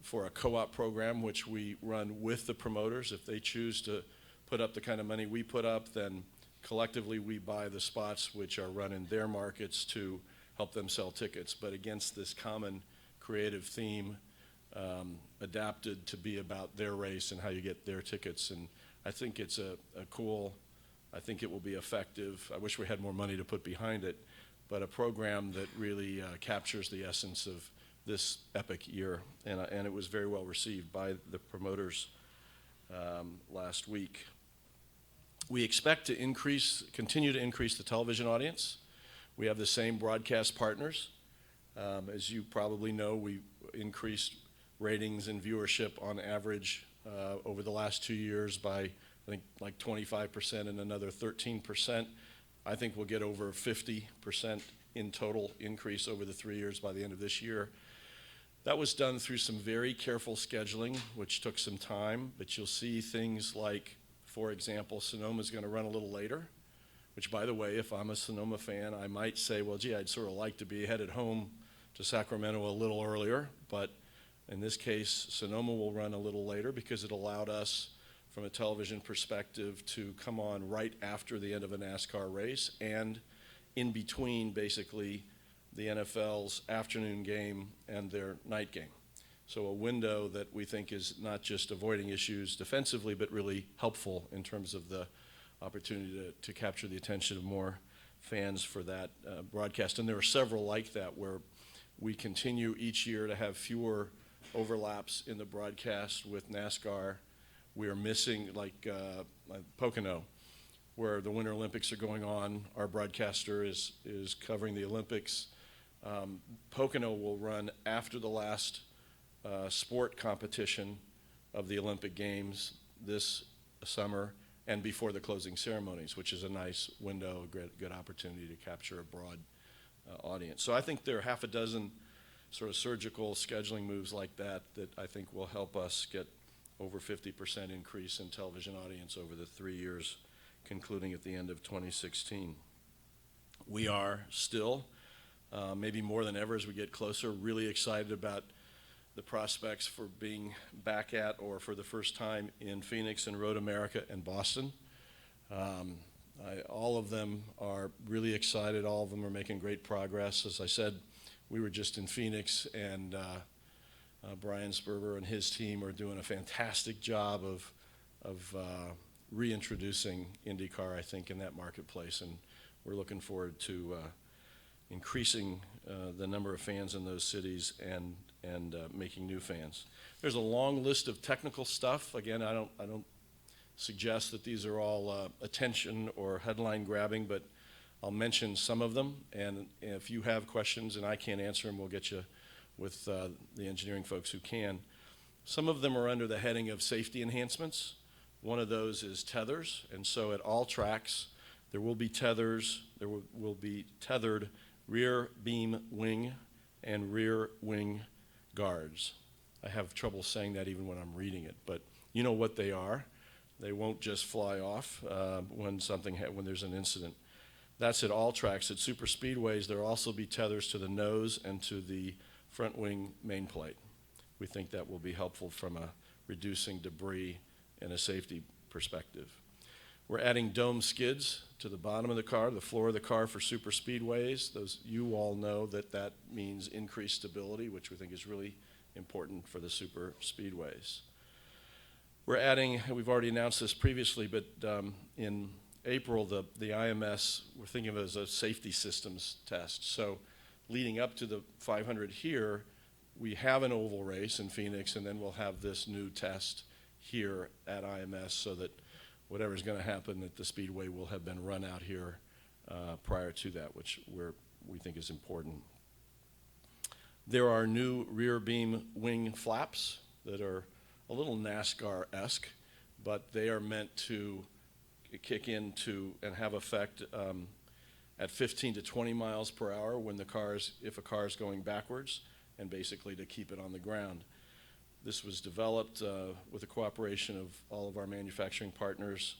for a co-op program, which we run with the promoters. If they choose to put up the kind of money we put up, then collectively we buy the spots which are run in their markets to help them sell tickets, but against this common creative theme adapted to be about their race and how you get their tickets. And I think it's a cool, I think it will be effective. I wish we had more money to put behind it, but a program that really captures the essence of this epic year. And it was very well received by the promoters last week. We expect to continue to increase the television audience. We have the same broadcast partners. As you probably know, we increased ratings and viewership on average over the last 2 years by, I think, like 25% and another 13%. I think we'll get over 50% in total increase over the 3 years by the end of this year. That was done through some very careful scheduling, which took some time, but you'll see things like, for example, Sonoma's going to run a little later, which, by the way, if I'm a Sonoma fan, I might say, well, gee, I'd sort of like to be headed home to Sacramento a little earlier, but in this case, Sonoma will run a little later because it allowed us, from a television perspective, to come on right after the end of a NASCAR race and in between, basically, the NFL's afternoon game and their night game. So a window that we think is not just avoiding issues defensively, but really helpful in terms of the opportunity to capture the attention of more fans for that broadcast. And there are several like that where we continue each year to have fewer overlaps in the broadcast with NASCAR. We are missing, like Pocono, where the Winter Olympics are going on. Our broadcaster is covering the Olympics. Pocono will run after the last sport competition of the Olympic Games this summer and before the closing ceremonies, which is a nice window, a good opportunity to capture a broad audience. So I think there are half a dozen sort of surgical scheduling moves like that that I think will help us get over 50% increase in television audience over the 3 years, concluding at the end of 2016. We are still, maybe more than ever as we get closer, really excited about the prospects for being back at or for the first time in Phoenix and Road America and Boston. All of them are really excited. All of them are making great progress. As I said, we were just in Phoenix, and Brian Sperber and his team are doing a fantastic job of reintroducing IndyCar, I think, in that marketplace, and we're looking forward to increasing the number of fans in those cities and making new fans. There's a long list of technical stuff. Again, I don't suggest that these are all attention or headline grabbing, but I'll mention some of them, and if you have questions and I can't answer them, we'll get you with the engineering folks who can. Some of them are under the heading of safety enhancements. One of those is tethers, and so at all tracks there will be tethers, there will be tethered rear beam wing and rear wing guards. I have trouble saying that even when I'm reading it, but you know what they are. They won't just fly off when there's an incident. That's at all tracks. At super speedways, there will also be tethers to the nose and to the front wing main plate. We think that will be helpful from a reducing debris and a safety perspective. We're adding dome skids to the bottom of the car, the floor of the car for super speedways. You all know that means increased stability, which we think is really important for the super speedways. We're adding, we've already announced this previously, but in April, the IMS, we're thinking of it as a safety systems test. So leading up to the 500 here, we have an oval race in Phoenix, and then we'll have this new test here at IMS so that whatever's going to happen at the Speedway will have been run out here prior to that, which we think is important. There are new rear beam wing flaps that are a little NASCAR-esque, but they are meant to kick into and have effect at 15 to 20 miles per hour if a car is going backwards, and basically to keep it on the ground. This was developed with the cooperation of all of our manufacturing partners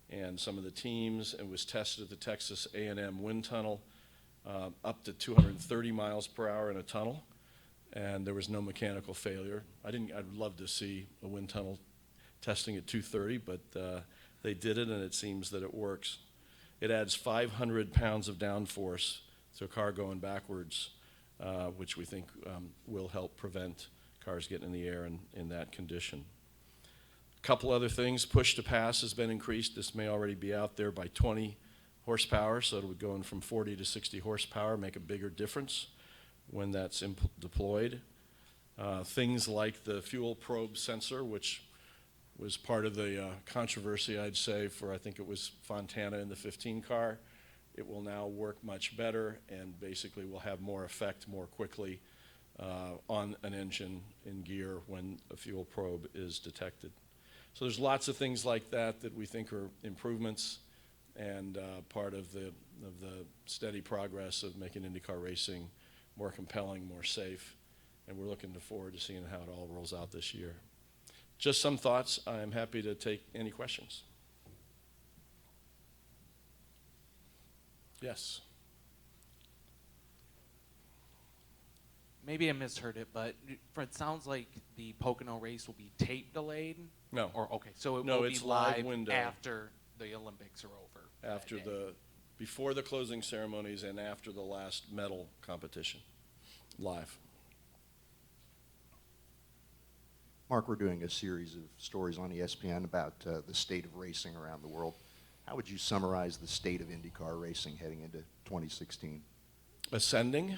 and some of the teams, and was tested at the Texas A&M wind tunnel up to 230 miles per hour in a tunnel, and there was no mechanical failure. I'd love to see a wind tunnel testing at 230, but they did it, and it seems that it works. It adds 500 pounds of downforce to a car going backwards, which we think will help prevent cars getting in the air in that condition. A couple other things. Push to pass has been increased. This may already be out there by 20 horsepower, so it would go in from 40 to 60 horsepower, make a bigger difference when that's deployed. Things like the fuel probe sensor, which was part of the controversy, I'd say, I think it was Fontana in the 15 car. It will now work much better and basically will have more effect more quickly on an engine in gear when a fuel probe is detected. So there's lots of things like that we think are improvements and part of the steady progress of making IndyCar racing more compelling, more safe, and we're looking forward to seeing how it all rolls out this year. Just some thoughts. I'm happy to take any questions. Yes. Maybe I misheard it, but it sounds like the Pocono race will be tape delayed. No. Okay, so it No, will be it's live live window. after the Olympics are over. Before the closing ceremonies and after the last medal competition, live. Mark, we're doing a series of stories on ESPN about the state of racing around the world. How would you summarize the state of IndyCar racing heading into 2016? Ascending.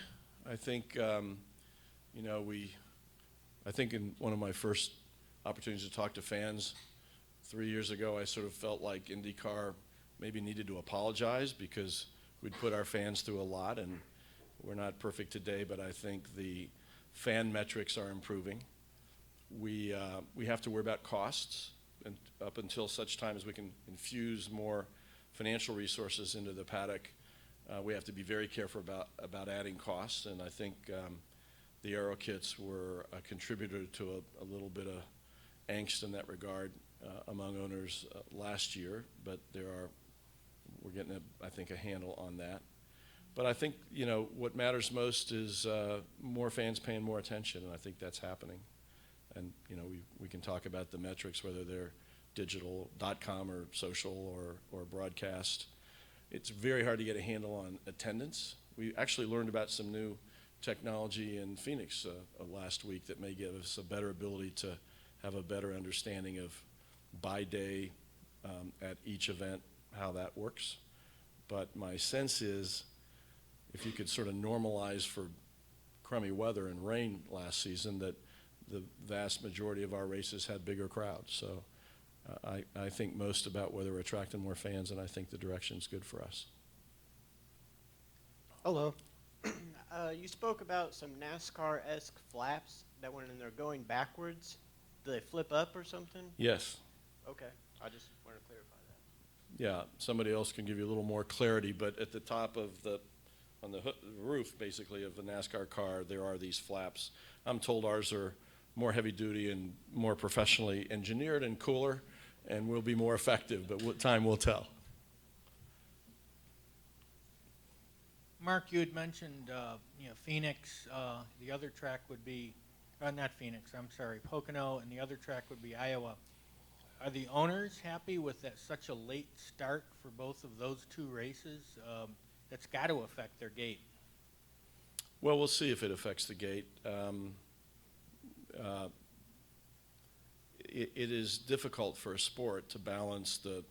I think, I think in one of my first opportunities to talk to fans 3 years ago, I sort of felt like IndyCar maybe needed to apologize because we'd put our fans through a lot, and we're not perfect today, but I think the fan metrics are improving. We have to worry about costs, and up until such time as we can infuse more financial resources into the paddock, we have to be very careful about adding costs, and I think the Aero kits were a contributor to a little bit of angst in that regard among owners last year, but we're getting, I think, a handle on that. But I think, what matters most is more fans paying more attention, and I think that's happening. And, we can talk about the metrics, whether they're digital.com or social or broadcast. It's very hard to get a handle on attendance. We actually learned about some new technology in Phoenix last week that may give us a better ability to have a better understanding of by day at each event, how that works. But my sense is if you could sort of normalize for crummy weather and rain last season, that the vast majority of our races had bigger crowds. So I think most about whether we're attracting more fans, and I think the direction's good for us. Hello. You spoke about some NASCAR-esque flaps that when they're going backwards, do they flip up or something? Yes. Okay. I just wanted to clarify that. Yeah, somebody else can give you a little more clarity, but at the top of on the roof, basically, of the NASCAR car, there are these flaps. I'm told ours are more heavy duty and more professionally engineered and cooler and will be more effective, but time will tell. Mark, you had mentioned, Phoenix. The other track would be, not Phoenix. I'm sorry, Pocono, and the other track would be Iowa. Are the owners happy with that such a late start for both of those two races? That's got to affect their gate. Well, we'll see if it affects the gate. It is difficult for a sport to balance the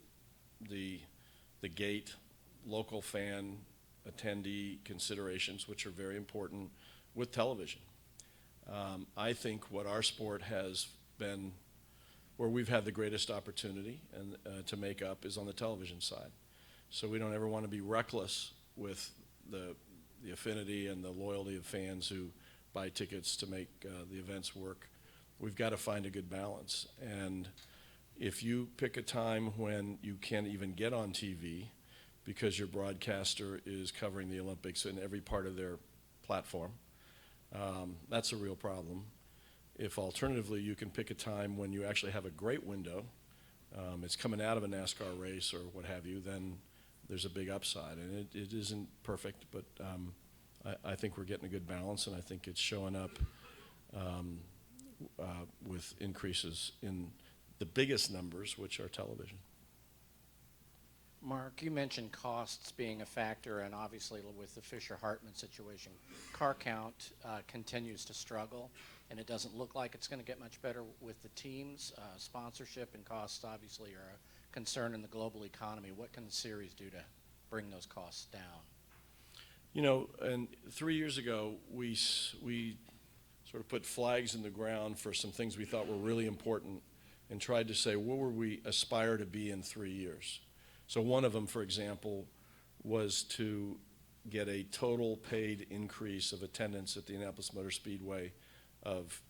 gate, local fan, attendee considerations, which are very important, with television. I think what our sport has been, where we've had the greatest opportunity and to make up, is on the television side. So we don't ever want to be reckless with the affinity and the loyalty of fans who buy tickets to make the events work. We've got to find a good balance. And if you pick a time when you can't even get on TV because your broadcaster is covering the Olympics in every part of their platform, that's a real problem. If alternatively you can pick a time when you actually have a great window, it's coming out of a NASCAR race or what have you, then there's a big upside. And it isn't perfect, but I think we're getting a good balance, and I think it's showing up with increases in the biggest numbers, which are television. Mark, you mentioned costs being a factor, and obviously with the Fisher-Hartman situation, car count continues to struggle, and it doesn't look like it's going to get much better with the teams. Sponsorship and costs obviously are a concern in the global economy. What can the series do to bring those costs down? You know, and 3 years ago, we sort of put flags in the ground for some things we thought were really important and tried to say, what would we aspire to be in 3 years? So one of them, for example, was to get a total paid increase of attendance at the Indianapolis Motor Speedway of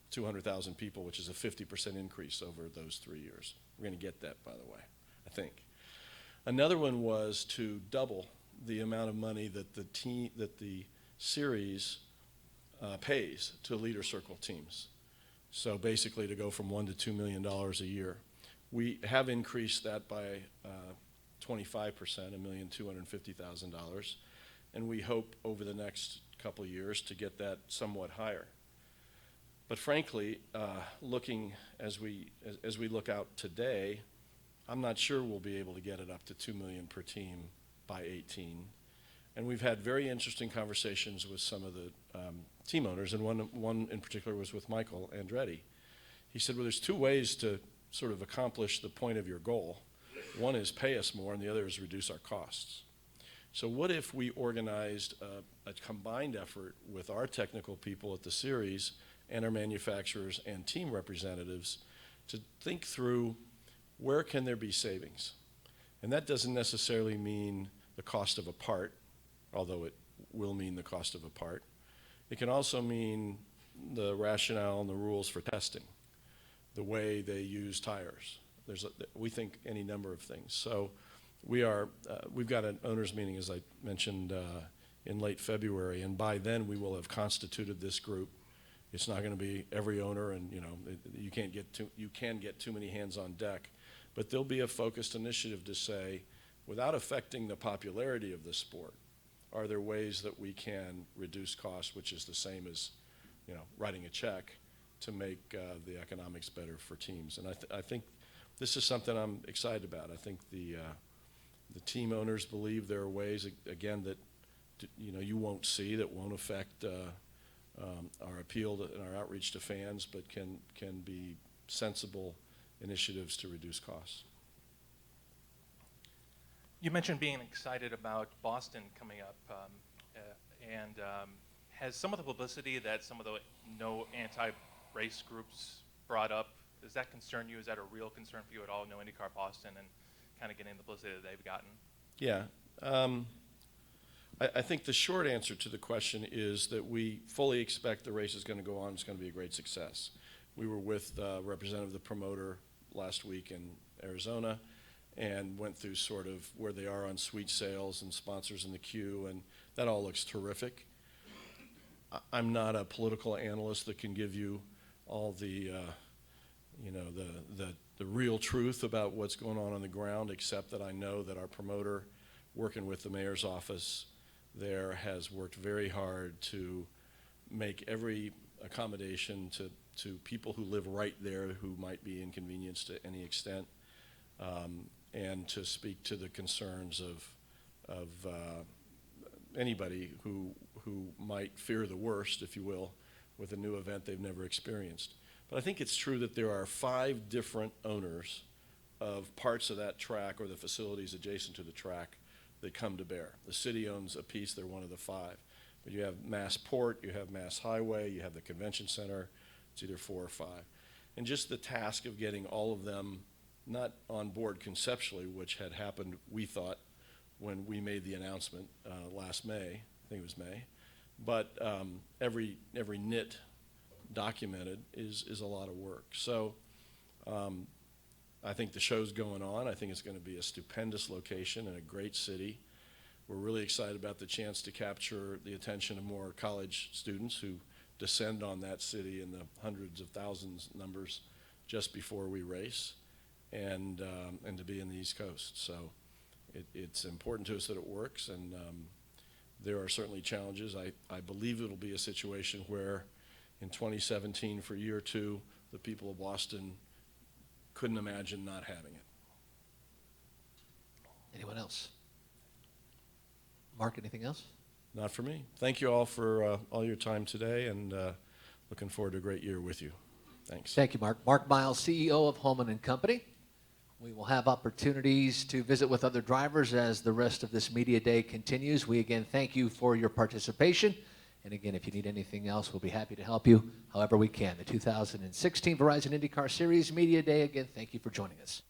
200,000 people, which is a 50% increase over those 3 years. We're going to get that, by the way, I think. Another one was to double the amount of money that the series pays to leader circle teams. So basically to go from $1 to $2 million a year. We have increased that by 25%, $1,250,000, and we hope over the next couple of years to get that somewhat higher. But frankly, looking as we look out today, I'm not sure we'll be able to get it up to $2 million per team by 18. And we've had very interesting conversations with some of the team owners, and one in particular was with Michael Andretti. He said, well, there's two ways to sort of accomplish the point of your goal. One is pay us more, and the other is reduce our costs. So what if we organized a combined effort with our technical people at the series and our manufacturers and team representatives to think through where can there be savings? And that doesn't necessarily mean the cost of a part, although it will mean the cost of a part. It can also mean the rationale and the rules for testing, the way they use tires. We think any number of things. So we've got an owners meeting, as I mentioned, in late February, and by then we will have constituted this group. It's not going to be every owner, and you can get too many hands on deck, but there'll be a focused initiative to say, without affecting the popularity of the sport, are there ways that we can reduce costs, which is the same as writing a check, to make the economics better for teams. And I think this is something I'm excited about. I think the team owners believe there are ways, again, that you won't see, that won't affect our appeal and our outreach to fans, but can be sensible initiatives to reduce costs. You mentioned being excited about Boston coming up, and has some of the publicity that some of the no anti-race groups brought up, does that concern you? Is that a real concern for you at all, no IndyCar Boston, and kind of getting the publicity that they've gotten? Yeah. I think the short answer to the question is that we fully expect the race is going to go on. It's going to be a great success. We were with a representative of the promoter last week in Arizona and went through sort of where they are on suite sales and sponsors in the queue, and that all looks terrific. I'm not a political analyst that can give you all the real truth about what's going on the ground, except that I know that our promoter, working with the mayor's office there, has worked very hard to make every accommodation to people who live right there who might be inconvenienced to any extent, and to speak to the concerns of anybody who might fear the worst, if you will, with a new event they've never experienced. But I think it's true that there are 5 different owners of parts of that track or the facilities adjacent to the track that come to bear. The city owns a piece, they're one of the 5. But you have Mass Port, you have Mass Highway, you have the Convention Center, it's either 4 or 5. And just the task of getting all of them not on board conceptually, which had happened, we thought, when we made the announcement last May, I think it was May, but every nit documented is a lot of work. So I think the show's going on. I think it's going to be a stupendous location and a great city. We're really excited about the chance to capture the attention of more college students who descend on that city in the hundreds of thousands numbers just before we race, and to be in the East Coast. So it's important to us that it works, and there are certainly challenges. I believe it'll be a situation where in 2017, for year 2, the people of Boston couldn't imagine not having it. Anyone else? Mark, anything else? Not for me. Thank you all for all your time today, and looking forward to a great year with you. Thanks. Thank you, Mark. Mark Miles, CEO of Holman & Company. We will have opportunities to visit with other drivers as the rest of this media day continues. We again thank you for your participation. And again, if you need anything else, we'll be happy to help you however we can. The 2016 Verizon IndyCar Series Media Day, again, thank you for joining us.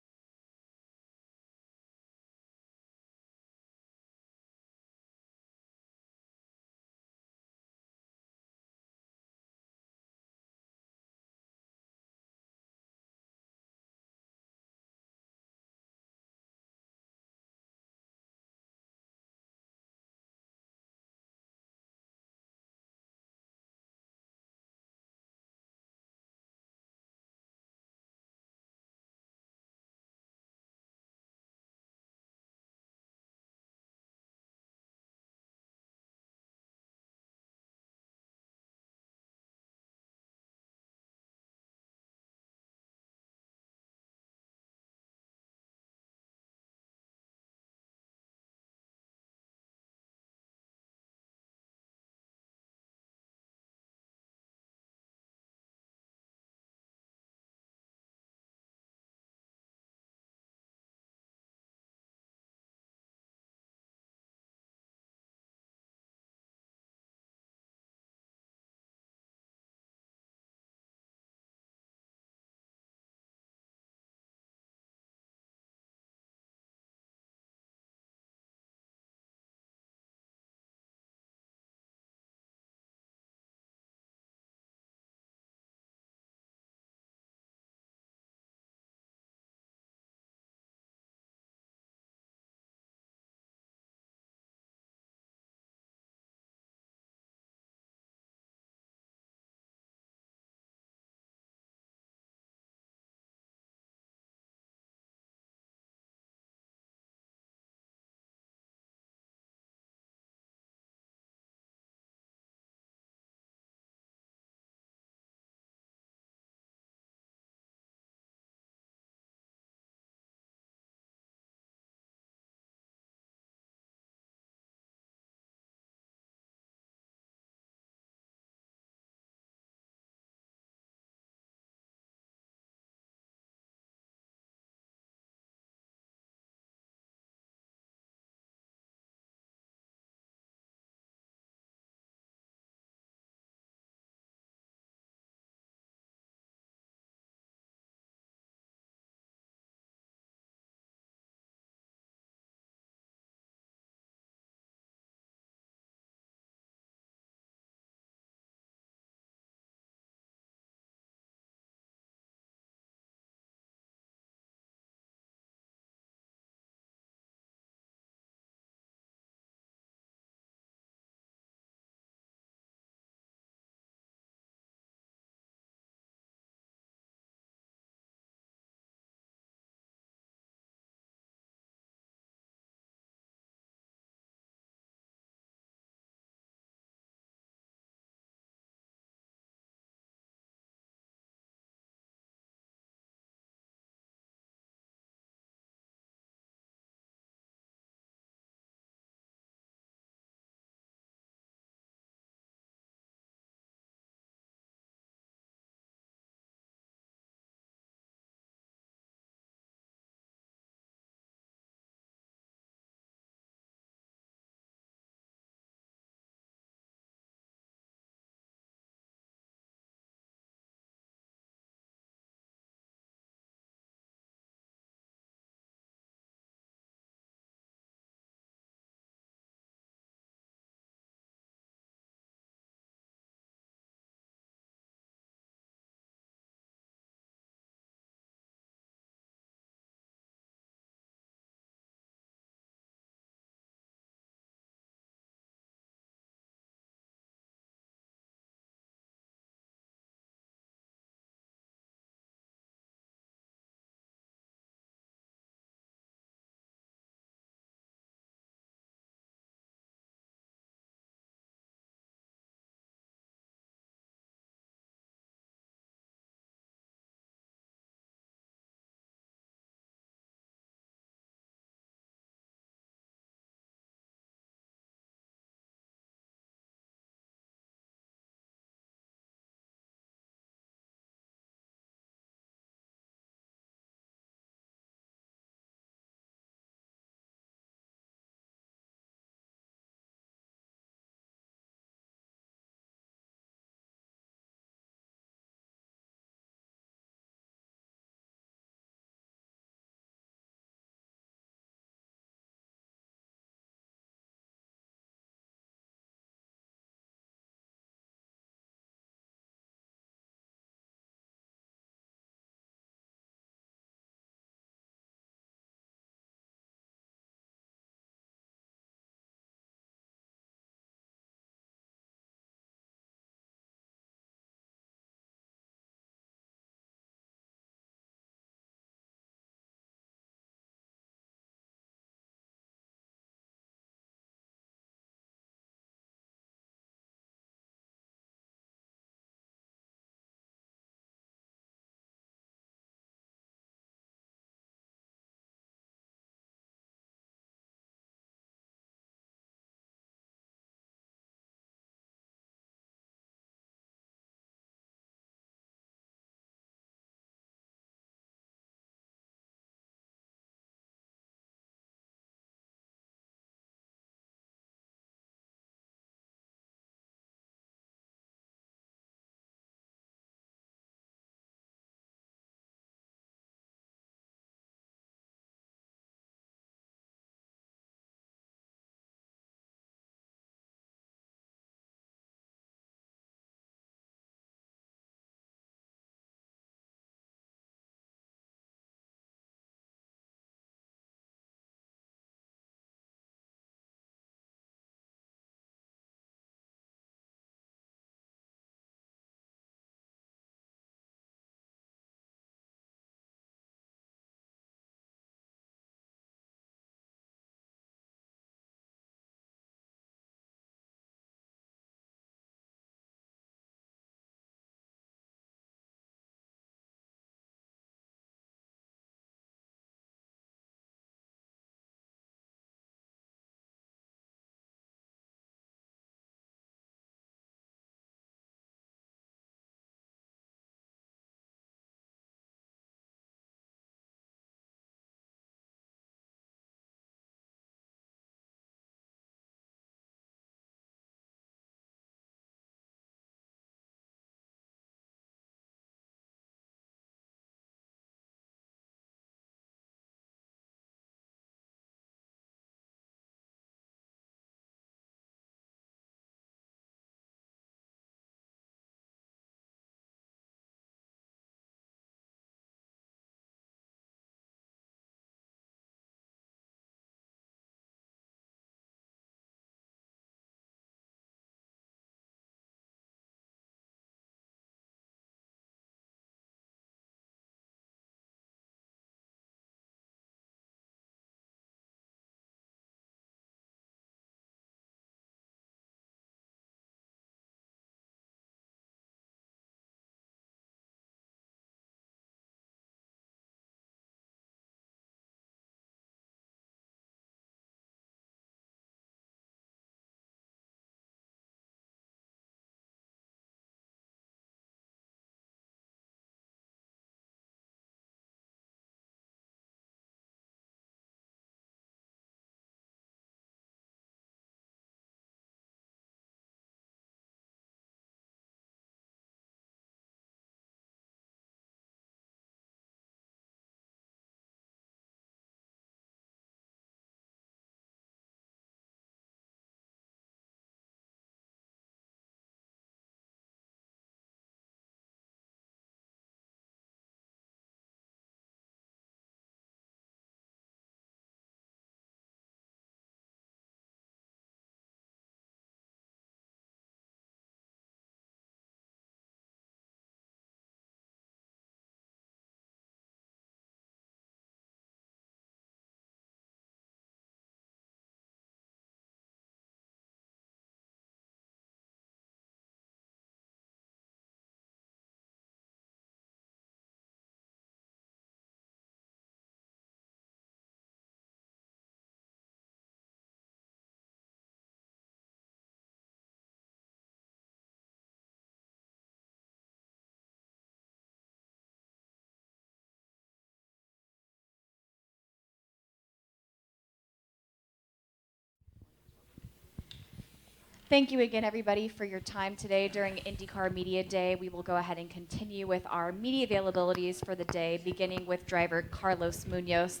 Thank you again, everybody, for your time today during IndyCar Media Day. We will go ahead and continue with our media availabilities for the day, beginning with driver Carlos Munoz.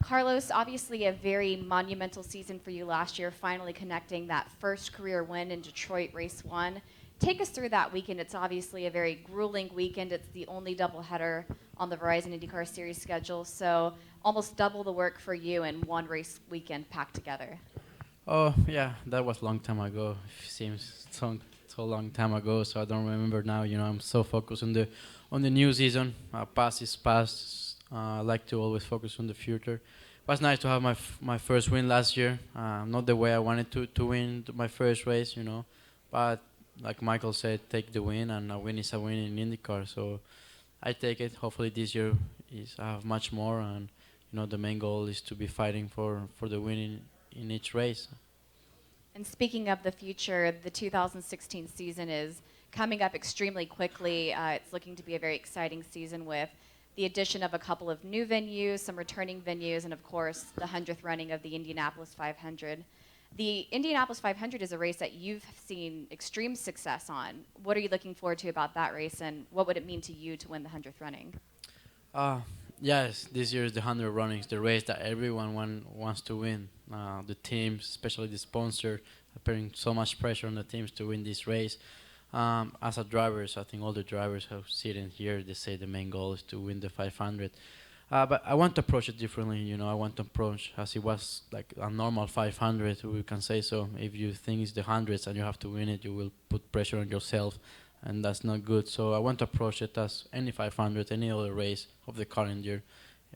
Carlos, obviously a very monumental season for you last year, finally connecting that first career win in Detroit Race 1. Take us through that weekend. It's obviously a very grueling weekend. It's the only doubleheader on the Verizon IndyCar Series schedule, so almost double the work for you in one race weekend packed together. Oh yeah, that was a long time ago. It seems so long time ago, so I don't remember now. You know, I'm so focused on the new season. Past is past. I like to always focus on the future. It was nice to have my first win last year. Not the way I wanted to win my first race, you know, but like Michael said, take the win, and a win is a win in IndyCar. So I take it. Hopefully this year I have much more, and you know the main goal is to be fighting for the win in each race. And speaking of the future, the 2016 season is coming up extremely quickly. It's looking to be a very exciting season with the addition of a couple of new venues, some returning venues, and of course the 100th running of the Indianapolis 500. The Indianapolis 500 is a race that you've seen extreme success on. What are you looking forward to about that race, and what would it mean to you to win the 100th running? Yes, this year is the 100 runnings, the race that everyone wants to win. The teams, especially the sponsor, are putting so much pressure on the teams to win this race. As a drivers, I think all the drivers who sitting here, they say the main goal is to win the 500. But I want to approach it differently. You know, I want to approach as it was like a normal 500. We can say so. If you think it's the hundreds and you have to win it, you will put pressure on yourself, and that's not good. So I want to approach it as any 500, any other race of the current year,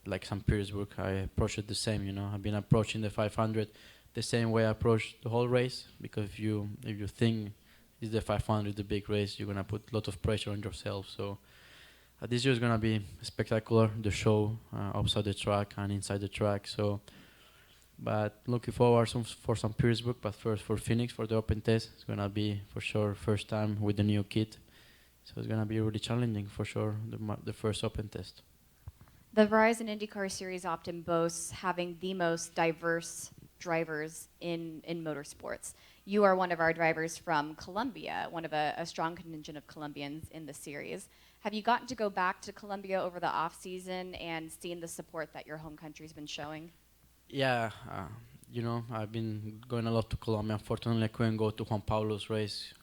like St. Petersburg. I approach it the same. You know, I've been approaching the 500 the same way I approach the whole race, because if you think it's the 500, the big race, you're gonna put a lot of pressure on yourself. So this year is gonna be spectacular, the show outside the track and inside the track. So, but looking forward for St. Petersburg, but first for Phoenix for the open test. It's gonna be for sure first time with the new kit, so it's gonna be really challenging for sure, the first open test. The Verizon IndyCar Series often boasts having the most diverse drivers in motorsports. You are one of our drivers from Colombia, one of a strong contingent of Colombians in the series. Have you gotten to go back to Colombia over the off season and seen the support that your home country's been showing? Yeah, you know, I've been going a lot to Colombia. Unfortunately, I couldn't go to Juan Pablo's race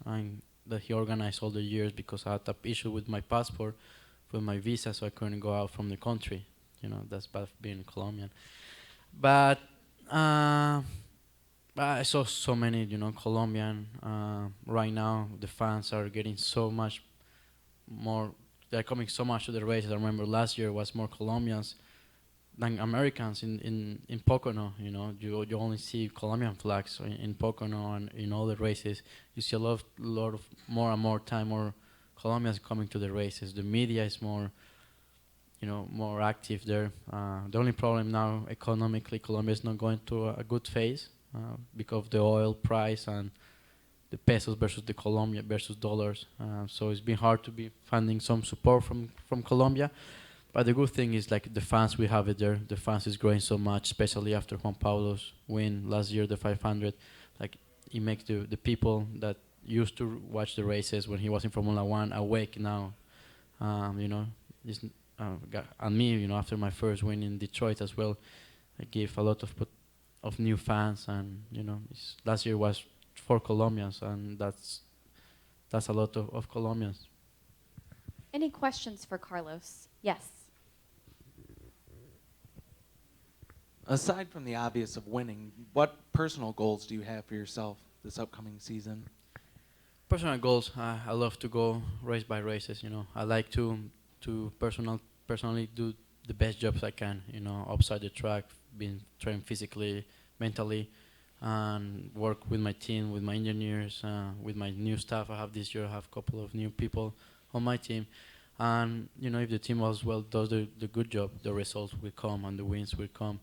that he organized all the years because I had an issue with my passport, with my visa, so I couldn't go out from the country. You know, that's bad being Colombian. But I saw so many, you know, Colombian. Right now, the fans are getting so much more. They're coming so much to the races. I remember last year was more Colombians than Americans in Pocono. You know, you only see Colombian flags in Pocono, and in all the races you see a lot of more and more time more Colombians coming to the races. The media is more, you know, more active there. The only problem now economically, Colombia is not going through a good phase because of the oil price and the pesos versus the Colombia versus dollars. So it's been hard to be finding some support from Colombia. But the good thing is like the fans, we have it there. The fans is growing so much, especially after Juan Pablo's win last year, the 500. Like it makes the people that used to watch the races when he was in Formula One awake now. You know, and me, you know, after my first win in Detroit as well, I gave a lot of new fans, and you know, last year was for Colombians, and that's a lot of Colombians. Any questions for Carlos? Yes. Aside from the obvious of winning, what personal goals do you have for yourself this upcoming season? Personal goals, I love to go race by races. You know, I like to personally do the best jobs I can. You know, outside the track, being trained physically, mentally, and work with my team, with my engineers, with my new staff. I have this year. I have a couple of new people on my team, and you know, if the team as well does the good job, the results will come and the wins will come.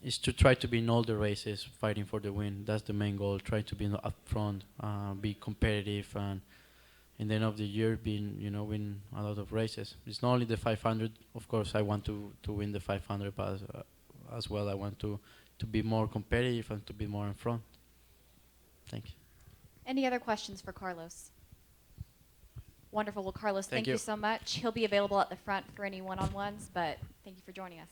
Is to try to be in all the races, fighting for the win. That's the main goal. Try to be up front, be competitive, and in the end of the year, win a lot of races. It's not only the 500. Of course, I want to win the 500, but as well, I want to be more competitive and to be more in front. Thank you. Any other questions for Carlos? Wonderful. Well, Carlos, Thank thank you you. so much. He'll be available at the front for any one-on-ones, but thank you for joining us.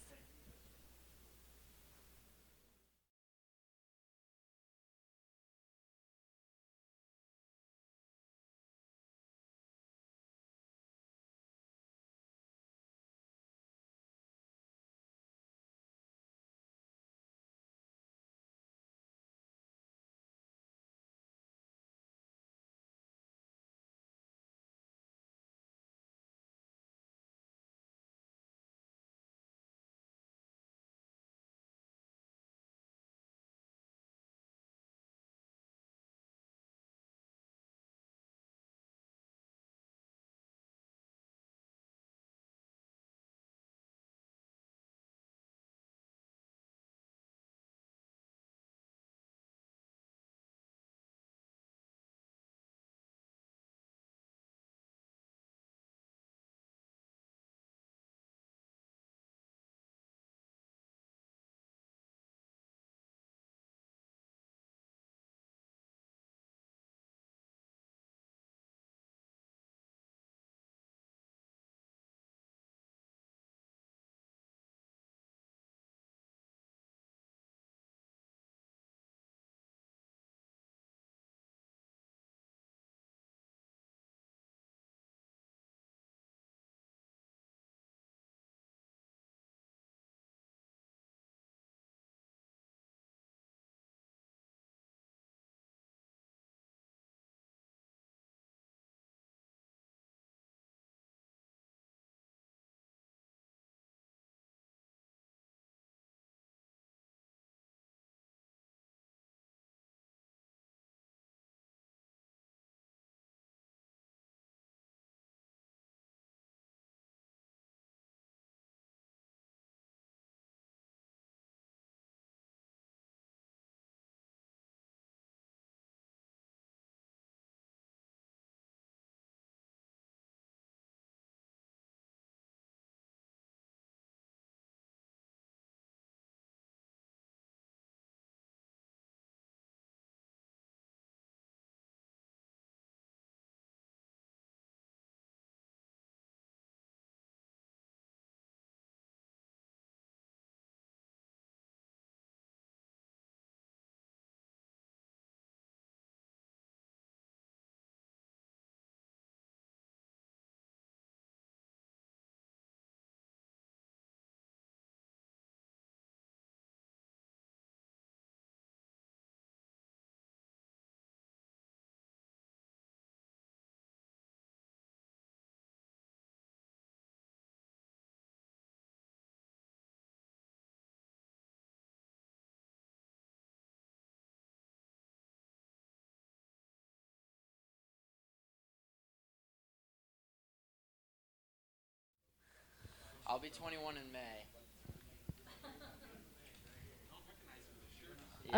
I'll be 21 in May.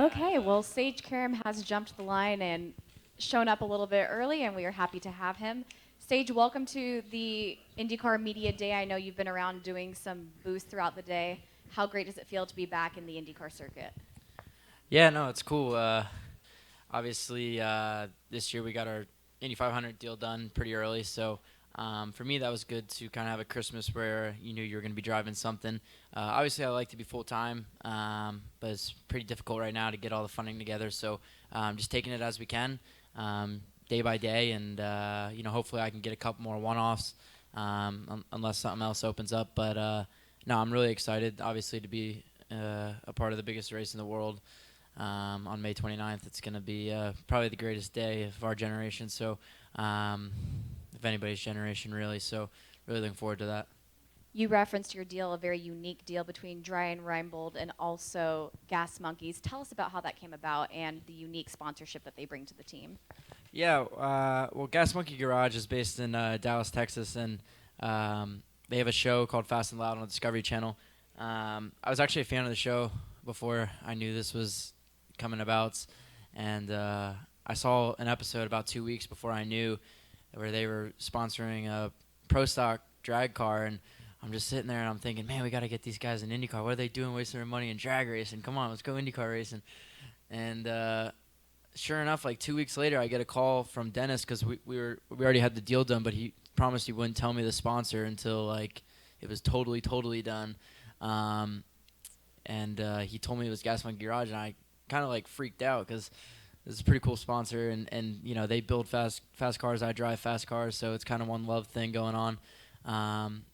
Okay, well, Sage Karam has jumped the line and shown up a little bit early, and we are happy to have him. Sage, welcome to the IndyCar Media Day. I know you've been around doing some booths throughout the day. How great does it feel to be back in the IndyCar circuit? Yeah, no, it's cool. Obviously, this year we got our Indy 500 deal done pretty early, so for me that was good to kind of have a Christmas where you knew you were going to be driving something. Obviously, I like to be full-time, but it's pretty difficult right now to get all the funding together, so just taking it as we can, day by day, and hopefully I can get a couple more one-offs unless something else opens up. But no, I'm really excited, obviously, to be a part of the biggest race in the world. On May 29th, it's going to be probably the greatest day of our generation, so if anybody's generation, really. So really looking forward to that. You referenced your deal, a very unique deal between Dry and Reinbold and also Gas Monkeys. Tell us about how that came about and the unique sponsorship that they bring to the team. Yeah, well, Gas Monkey Garage is based in Dallas, Texas, and they have a show called Fast and Loud on the Discovery Channel. I was actually a fan of the show before I knew this was coming about, and I saw an episode about 2 weeks before I knew, where they were sponsoring a pro stock drag car, and I'm just sitting there and I'm thinking, man, we got to get these guys in IndyCar. What are they doing wasting their money in drag racing? Come on, let's go IndyCar racing. And sure enough, like 2 weeks later, I get a call from Dennis because we already had the deal done, but he promised he wouldn't tell me the sponsor until like it was totally done. And he told me it was Gas Monkey Garage, and I kind of like freaked out because it's a pretty cool sponsor, and you know, they build fast cars. I drive fast cars, so it's kind of one love thing going on.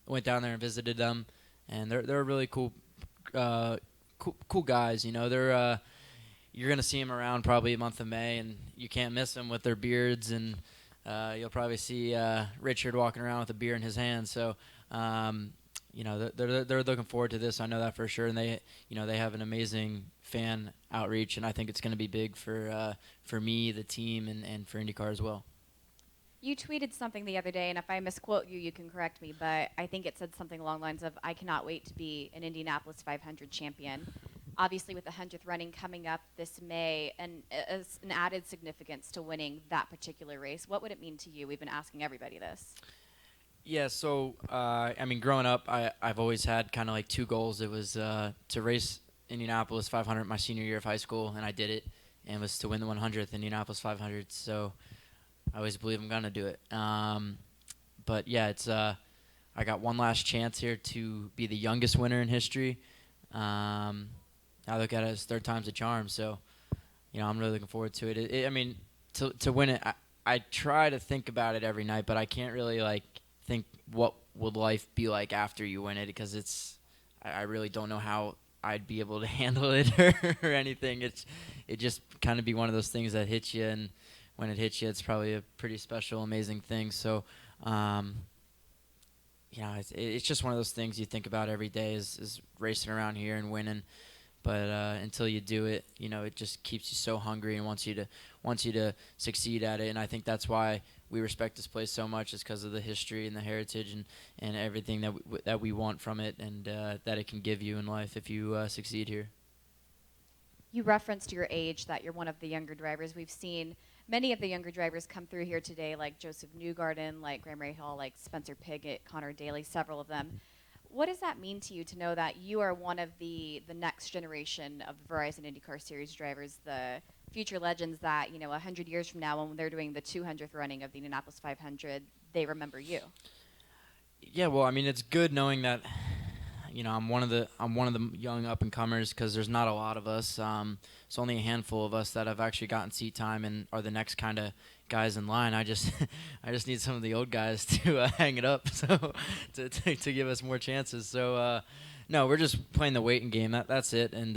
Went down there and visited them, and they're really cool guys. You know, they're you're gonna see them around probably a month of May, and you can't miss them with their beards, and you'll probably see Richard walking around with a beer in his hand. So you know, they're looking forward to this. I know that for sure, and they have an amazing fan outreach, and I think it's going to be big for me, the team, and for IndyCar as well. You tweeted something the other day, and if I misquote you, you can correct me, but I think it said something along the lines of, I cannot wait to be an Indianapolis 500 champion. Obviously, with the 100th running coming up this May, and as an added significance to winning that particular race, what would it mean to you? We've been asking everybody this. Yeah, so, I mean, growing up, I've always had kind of like two goals. It was to race Indianapolis 500 my senior year of high school, and I did it, and it was to win the 100th Indianapolis 500, so I always believe I'm going to do it. But, yeah, it's I got one last chance here to be the youngest winner in history. I look at it as third time's a charm, so, you know, I'm really looking forward to it. I mean, to win it, I try to think about it every night, but I can't really, like, think what would life be like after you win it, because I really don't know how I'd be able to handle it or anything. It just kind of be one of those things that hits you, and when it hits you, it's probably a pretty special, amazing thing. So, you know, it's just one of those things you think about every day is racing around here and winning. But until you do it, you know, it just keeps you so hungry and wants you to succeed at it. And I think that's why we respect this place so much, is because of the history and the heritage and everything that we want from it, and that it can give you in life if you succeed here. You referenced your age, that you're one of the younger drivers. We've seen many of the younger drivers come through here today, like Joseph Newgarden, like Graham Rahal, like Spencer Pigot, Conor Daly, several of them. What does that mean to you to know that you are one of the next generation of the Verizon IndyCar Series drivers, the future legends that, you know, 100 years from now when they're doing the 200th running of the Indianapolis 500, they remember you? Yeah, well, I mean, it's good knowing that, you know, I'm one of the young up and comers, because there's not a lot of us. It's only a handful of us that have actually gotten seat time and are the next kind of guys in line. I just need some of the old guys to hang it up, so to give us more chances. So no, we're just playing the waiting game. That's it. And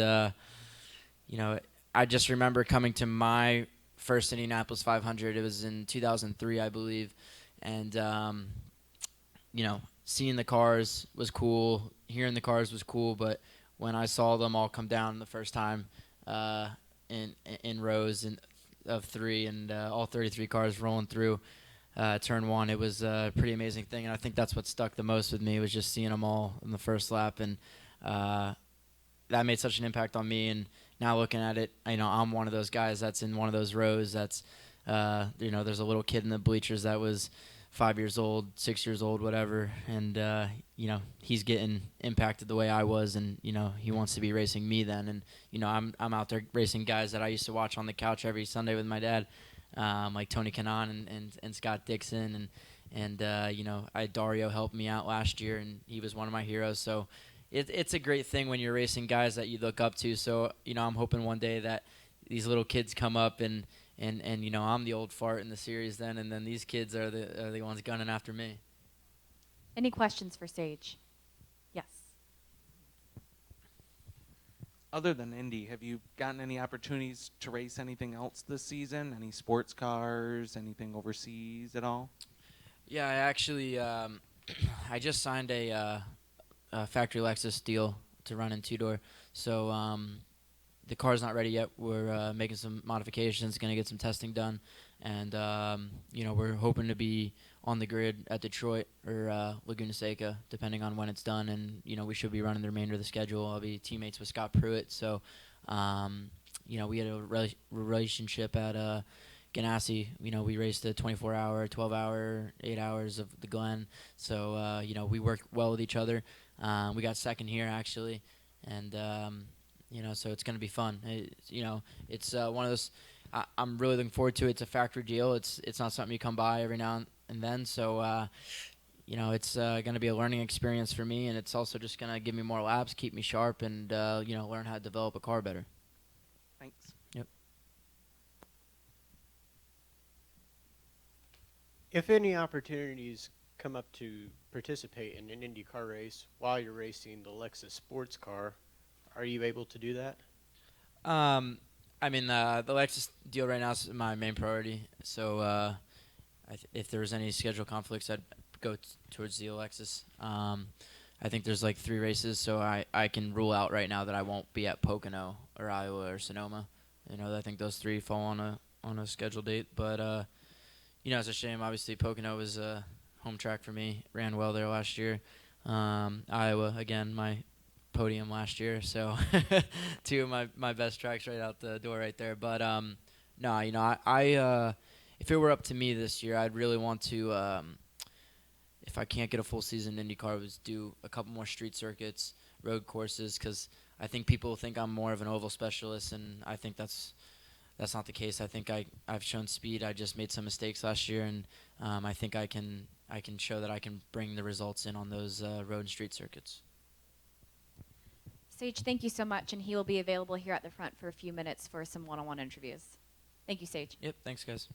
you know, I just remember coming to my first Indianapolis 500. It was in 2003, I believe, and you know, seeing the cars was cool, hearing the cars was cool, but when I saw them all come down the first time in rows of three, and all 33 cars rolling through turn one, it was a pretty amazing thing, and I think that's what stuck the most with me, was just seeing them all in the first lap, and that made such an impact on me. And now looking at it, you know, I'm one of those guys that's in one of those rows that's, you know, there's a little kid in the bleachers that was 5 years old, 6 years old, whatever, and you know, he's getting impacted the way I was, and you know, he wants to be racing me then, and you know, I'm out there racing guys that I used to watch on the couch every Sunday with my dad, like Tony Kanaan and Scott Dixon, and you know, Dario helped me out last year, and he was one of my heroes. So it's a great thing when you're racing guys that you look up to. So you know, I'm hoping one day that these little kids come up and you know, I'm the old fart in the series then, and then these kids are the ones gunning after me. Any questions for Sage? Yes. Other than Indy, have you gotten any opportunities to race anything else this season? Any sports cars, anything overseas at all? Yeah, I actually I just signed a factory Lexus deal to run in two-door. So the car's not ready yet. We're making some modifications, going to get some testing done, and you know, we're hoping to be on the grid at Detroit or Laguna Seca, depending on when it's done. And you know, we should be running the remainder of the schedule. I'll be teammates with Scott Pruitt. So you know, we had a relationship at Ganassi. You know, we raced a 24-hour, 12-hour, 8 hours of the Glen. So you know, we work well with each other. We got second here actually, and you know, so it's going to be fun. You know, it's one of those. I'm really looking forward to it. It's a factory deal. It's not something you come by every now and then. So, it's going to be a learning experience for me, and it's also just going to give me more laps, keep me sharp, and learn how to develop a car better. Thanks. Yep. If any opportunities come up to participate in an IndyCar race while you're racing the Lexus sports car, are you able to do that? The Lexus deal right now is my main priority. So if there was any schedule conflicts, I'd go towards the Lexus. I think there's like 3 races, so I can rule out right now that I won't be at Pocono or Iowa or Sonoma. I think those 3 fall on a scheduled date. But it's a shame. Obviously, Pocono was a home track for me. Ran well there last year. Iowa, again, my podium last year. So 2 of my best tracks right out the door right there. But no, I if it were up to me this year, I'd really want to, if I can't get a full season in IndyCar, was do a couple more street circuits, road courses, because I think people think I'm more of an oval specialist, and I think that's not the case. I think I've shown speed. I just made some mistakes last year, and I think I can show that I can bring the results in on those road and street circuits. Sage, thank you so much, and he will be available here at the front for a few minutes for some one-on-one interviews. Thank you, Sage. Yep, thanks, guys.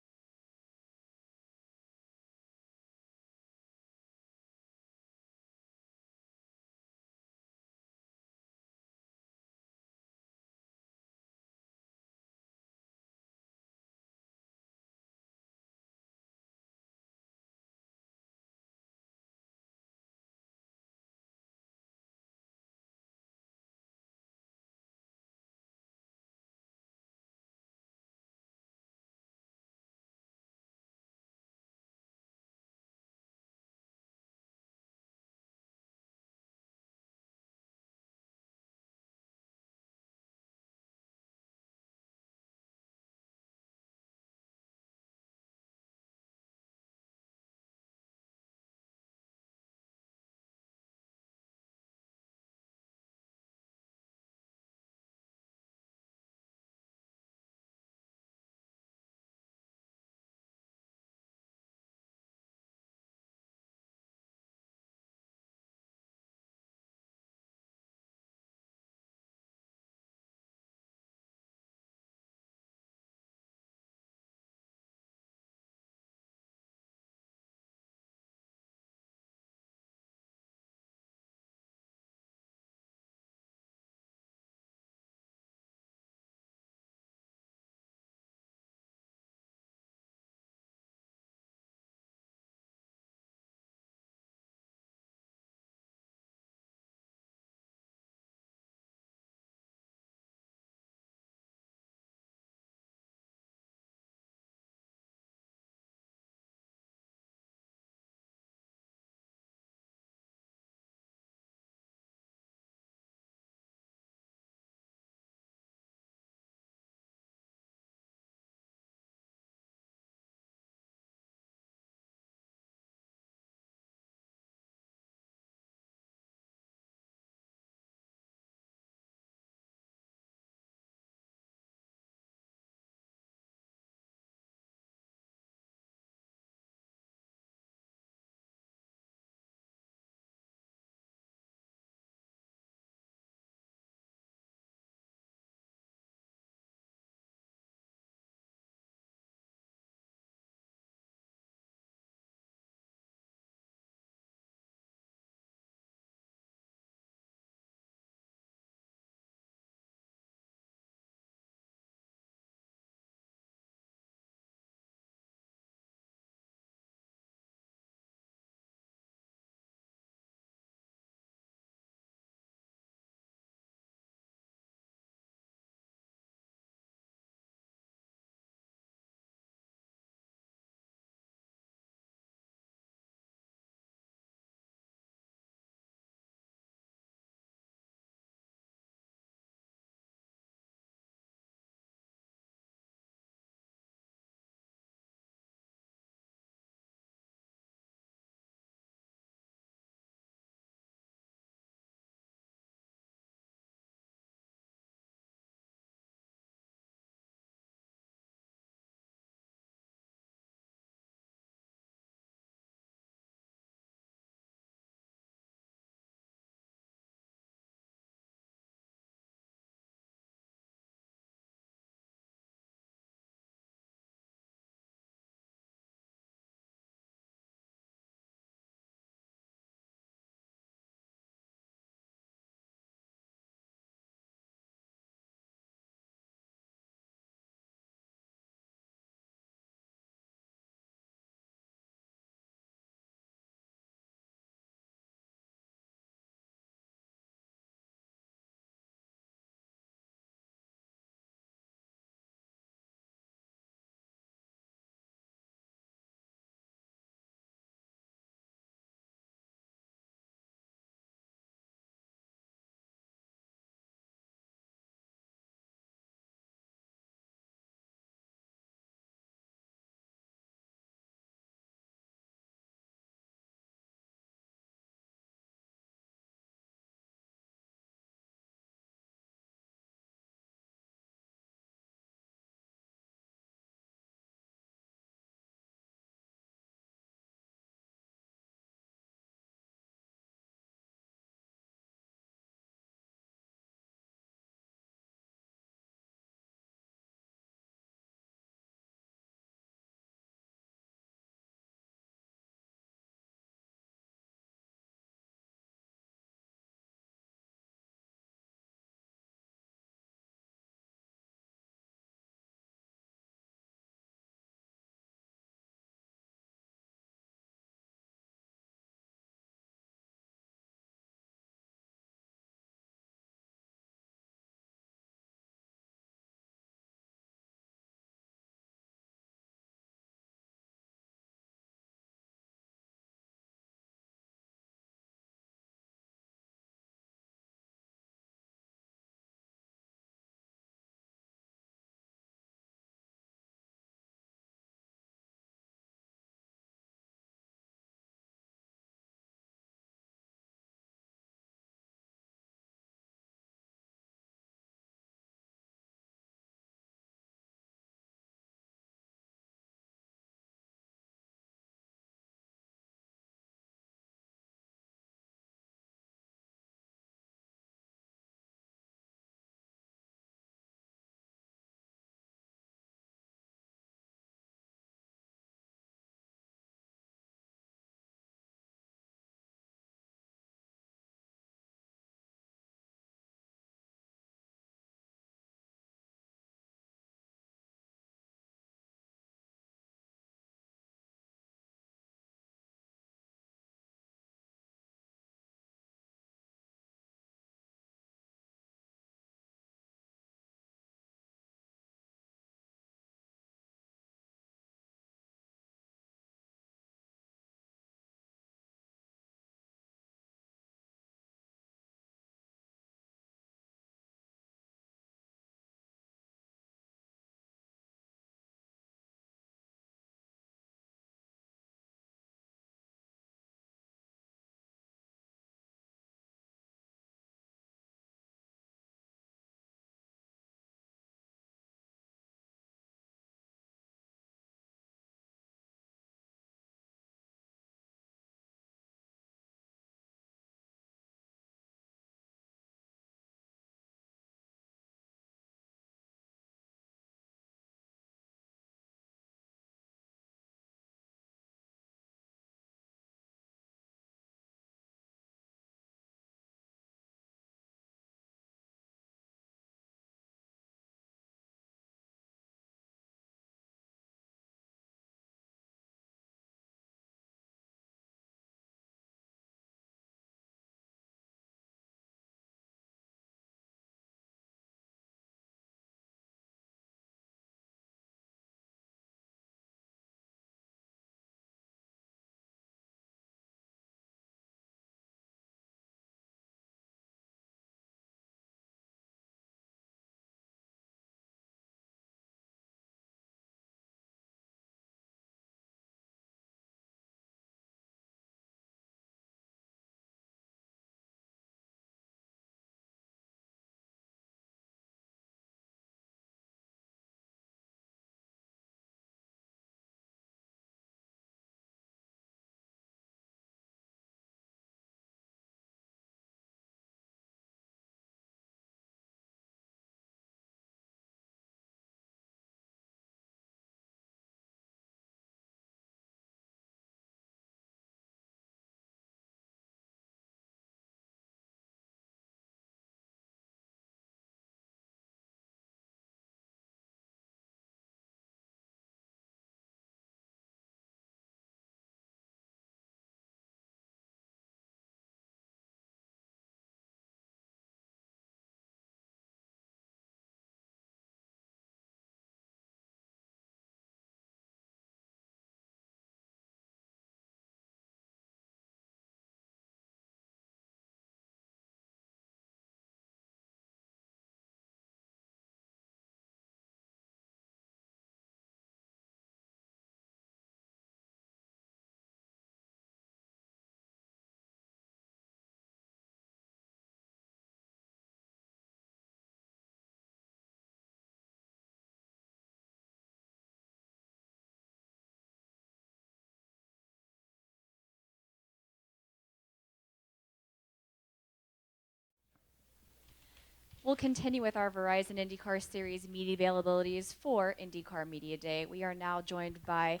We'll continue with our Verizon IndyCar Series media availabilities for IndyCar Media Day. We are now joined by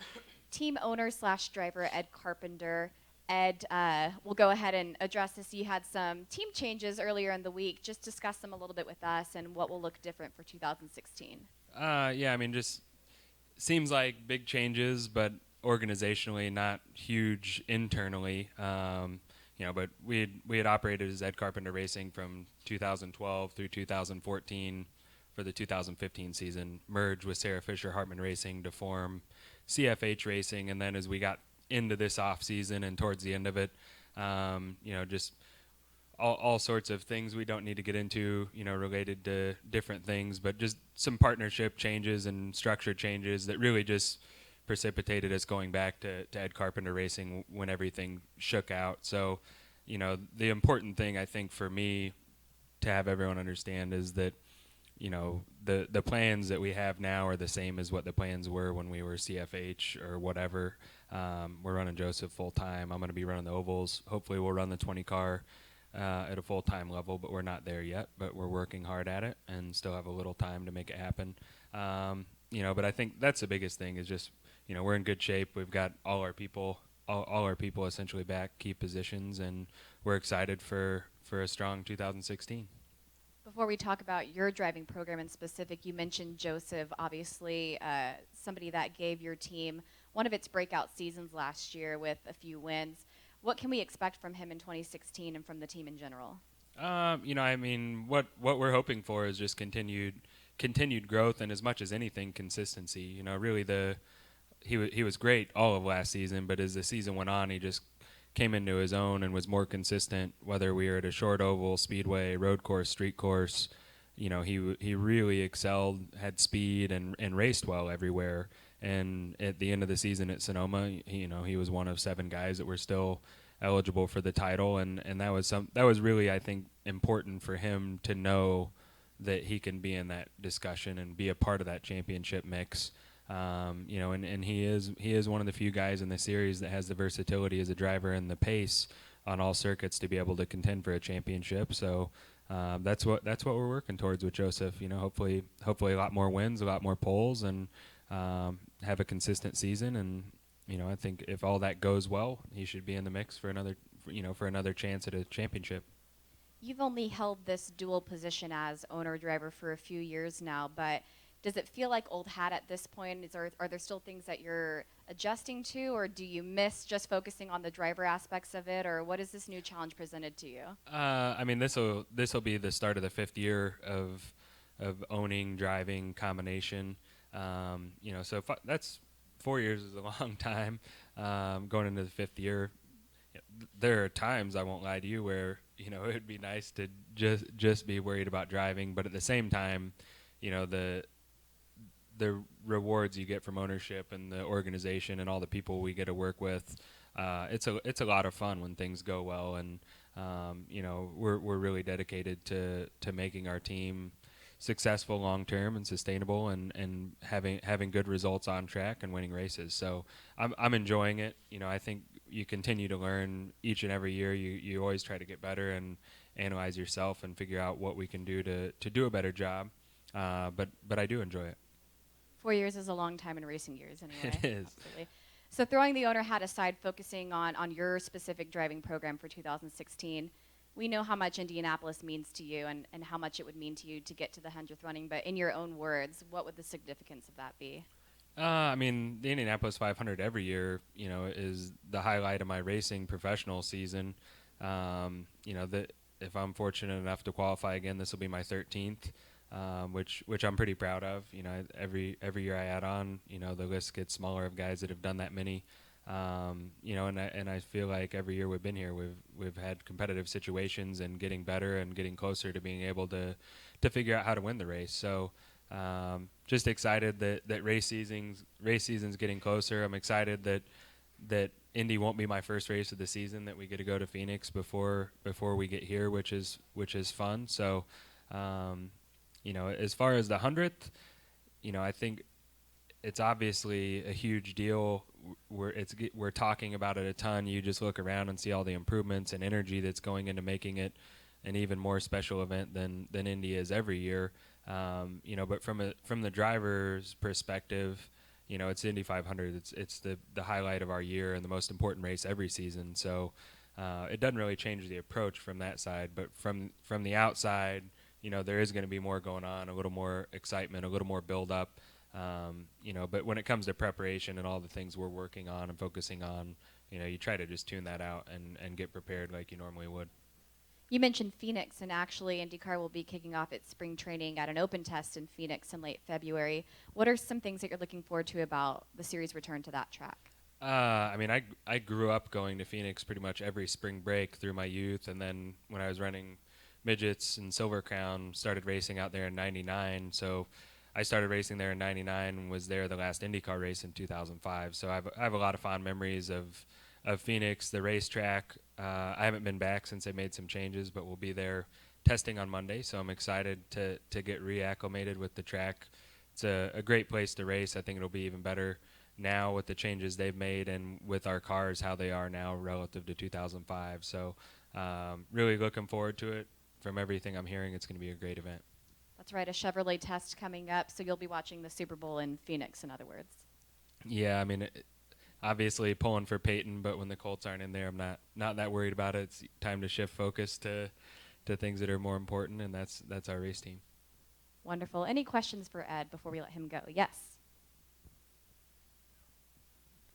team owner / driver Ed Carpenter. Ed, we'll go ahead and address this. You had some team changes earlier in the week. Just discuss them a little bit with us and what will look different for 2016. Yeah, I mean, just seems like big changes, but organizationally not huge internally. But we had operated as Ed Carpenter Racing from 2012 through 2014 for the 2015 season, merged with Sarah Fisher Hartman Racing to form CFH Racing, and then as we got into this off season and towards the end of it, just all sorts of things we don't need to get into, related to different things, but just some partnership changes and structure changes that really just precipitated us going back to Ed Carpenter Racing when everything shook out. So, the important thing I think for me to have everyone understand is that, the plans that we have now are the same as what the plans were when we were CFH or whatever. We're running Joseph full time. I'm going to be running the ovals. Hopefully we'll run the 20 car at a full-time level, but we're not there yet, but we're working hard at it and still have a little time to make it happen. But I think that's the biggest thing is just, we're in good shape. We've got all our people essentially back, key positions, and we're excited for a strong 2016. Before we talk about your driving program in specific, you mentioned Joseph, obviously somebody that gave your team one of its breakout seasons last year with a few wins. What can we expect from him in 2016 and from the team in general? What we're hoping for is just continued growth and, as much as anything, consistency. Really he was great all of last season, but as the season went on, he just came into his own and was more consistent, whether we were at a short oval, speedway, road course, street course. He really excelled, had speed, and raced well everywhere. And at the end of the season at Sonoma, he was one of 7 guys that were still eligible for the title, and that was really, I think, important for him to know that he can be in that discussion and be a part of that championship mix. And he is one of the few guys in the series that has the versatility as a driver and the pace on all circuits to be able to contend for a championship. So that's what we're working towards with Joseph. Hopefully a lot more wins, a lot more poles, and have a consistent season. And I think if all that goes well, he should be in the mix for another chance at a championship. You've only held this dual position as owner-driver for a few years now, but does it feel like old hat at this point? Are there still things that you're adjusting to, or do you miss just focusing on the driver aspects of it, or what is this new challenge presented to you? This will be the start of the 5th year of owning, driving combination. That's 4 years is a long time. Going into the 5th year, there are times, I won't lie to you, where it would be nice to just be worried about driving, but at the same time, the rewards you get from ownership and the organization and all the people we get to work with, it's a lot of fun when things go well, and we're really dedicated to making our team successful long term and sustainable, and having good results on track and winning races. So I'm enjoying it. I think you continue to learn each and every year. You always try to get better and analyze yourself and figure out what we can do to do a better job. But I do enjoy it. 4 years is a long time in racing years, anyway. It is. Absolutely. So throwing the owner hat aside, focusing on your specific driving program for 2016, we know how much Indianapolis means to you and how much it would mean to you to get to the 100th running, but in your own words, what would the significance of that be? The Indianapolis 500 every year, is the highlight of my racing professional season. That if I'm fortunate enough to qualify again, this will be my 13th. Which I'm pretty proud of. Every year I add on, the list gets smaller of guys that have done that many. And I feel like every year we've been here, we've had competitive situations and getting better and getting closer to being able to figure out how to win the race. So just excited that race season's getting closer. I'm excited that Indy won't be my first race of the season, that we get to go to Phoenix before we get here, which is fun. So. As far as the 100th, I think it's obviously a huge deal. We're talking about it a ton. You just look around and see all the improvements and energy that's going into making it an even more special event than Indy is every year. But from the driver's perspective, it's Indy 500. It's the highlight of our year and the most important race every season. So it doesn't really change the approach from that side. But from the outside, there is going to be more going on, a little more excitement, a little more build-up. But when it comes to preparation and all the things we're working on and focusing on, you try to just tune that out and get prepared like you normally would. You mentioned Phoenix, and actually IndyCar will be kicking off its spring training at an open test in Phoenix in late February. What are some things that you're looking forward to about the series return to that track? I grew up going to Phoenix pretty much every spring break through my youth, and then when I was running midgets and Silver Crown, started racing out there in '99. So I started racing there in '99 and was there the last IndyCar race in 2005. So I have a lot of fond memories of Phoenix, the racetrack. I haven't been back since they made some changes, but we'll be there testing on Monday. So I'm excited to get reacclimated with the track. It's a great place to race. I think it'll be even better now with the changes they've made and with our cars, how they are now relative to 2005. So really looking forward to it. From everything I'm hearing, it's going to be a great event. That's right, a Chevrolet test coming up, so you'll be watching the Super Bowl in Phoenix, in other words. Yeah, obviously pulling for Peyton, but when the Colts aren't in there, I'm not that worried about it. It's time to shift focus to things that are more important, and that's our race team. Wonderful. Any questions for Ed before we let him go? Yes.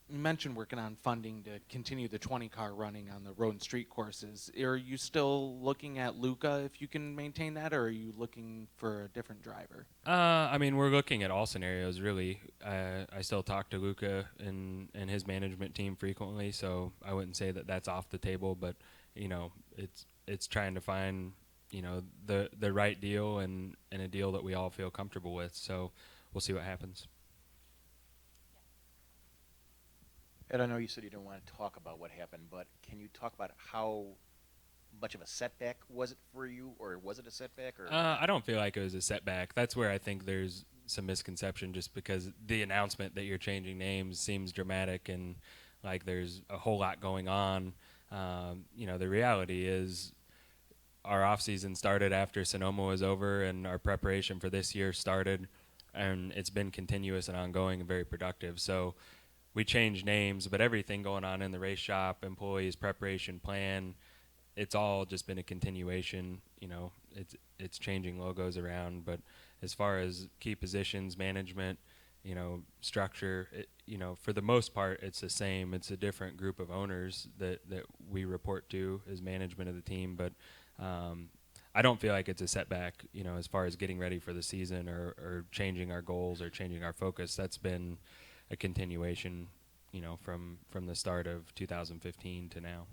You mentioned working on funding to continue the 20-car running on the road and street courses. Are you still looking at Luca if you can maintain that, or are you looking for a different driver? We're looking at all scenarios, really. I still talk to Luca and his management team frequently, so I wouldn't say that that's off the table, but, it's trying to find, the right deal and a deal that we all feel comfortable with. So we'll see what happens. Ed, I know you said you didn't want to talk about what happened, but can you talk about how much of a setback was it for you, or was it a setback? Or I don't feel like it was a setback. That's where I think there's some misconception, just because the announcement that you're changing names seems dramatic and like there's a whole lot going on. The reality is our off season started after Sonoma was over, and our preparation for this year started, and it's been continuous and ongoing and very productive. So we changed names, but everything going on in the race shop, employees, preparation plan, it's all just been a continuation. It's changing logos around, but as far as key positions, management, structure, for the most part, it's the same. It's a different group of owners that we report to as management of the team, but I don't feel like it's a setback, as far as getting ready for the season or changing our goals or changing our focus. That's been a continuation, from the start of 2015 to now.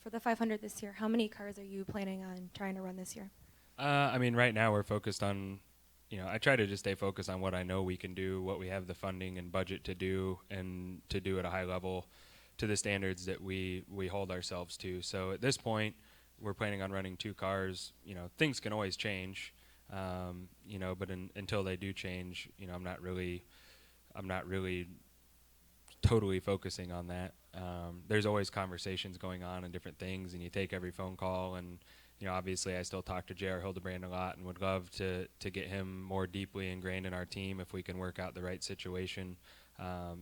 For the 500 this year, how many cars are you planning on trying to run this year? Right now we're focused on, I try to just stay focused on what I know we can do, what we have the funding and budget to do, and to do at a high level to the standards that we hold ourselves to. So at this point, we're planning on running 2 cars. Things can always change. But until they do change, I'm not really totally focusing on that. There's always conversations going on and different things, and you take every phone call. And obviously, I still talk to J.R. Hildebrand a lot, and would love to get him more deeply ingrained in our team if we can work out the right situation.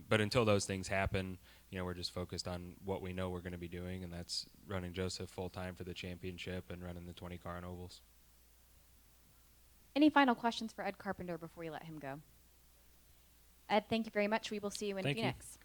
But until those things happen, we're just focused on what we know we're going to be doing, and that's running Joseph full time for the championship and running the 20-car on ovals. Any final questions for Ed Carpenter before we let him go? Ed, thank you very much. We will see you in Thank you. Phoenix.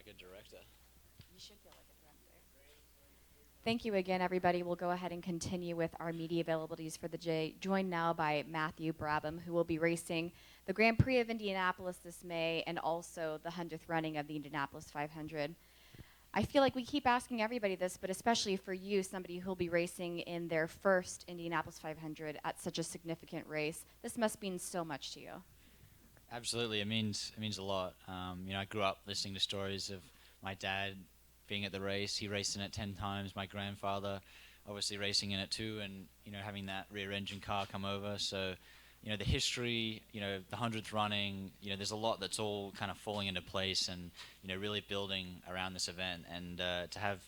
like a director. You should feel like a director. Thank you again, everybody. We'll go ahead and continue with our media availabilities for the day. Joined now by Matthew Brabham, who will be racing the Grand Prix of Indianapolis this May and also the 100th running of the Indianapolis 500. I feel like we keep asking everybody this, but especially for you, somebody who will be racing in their first Indianapolis 500 at such a significant race, this must mean so much to you. Absolutely, it means a lot. I grew up listening to stories of my dad being at the race. He raced in it 10 times. My grandfather, obviously racing in it too, and having that rear-engine car come over. So, the history, the 100th running, there's a lot that's all kind of falling into place and really building around this event. And to have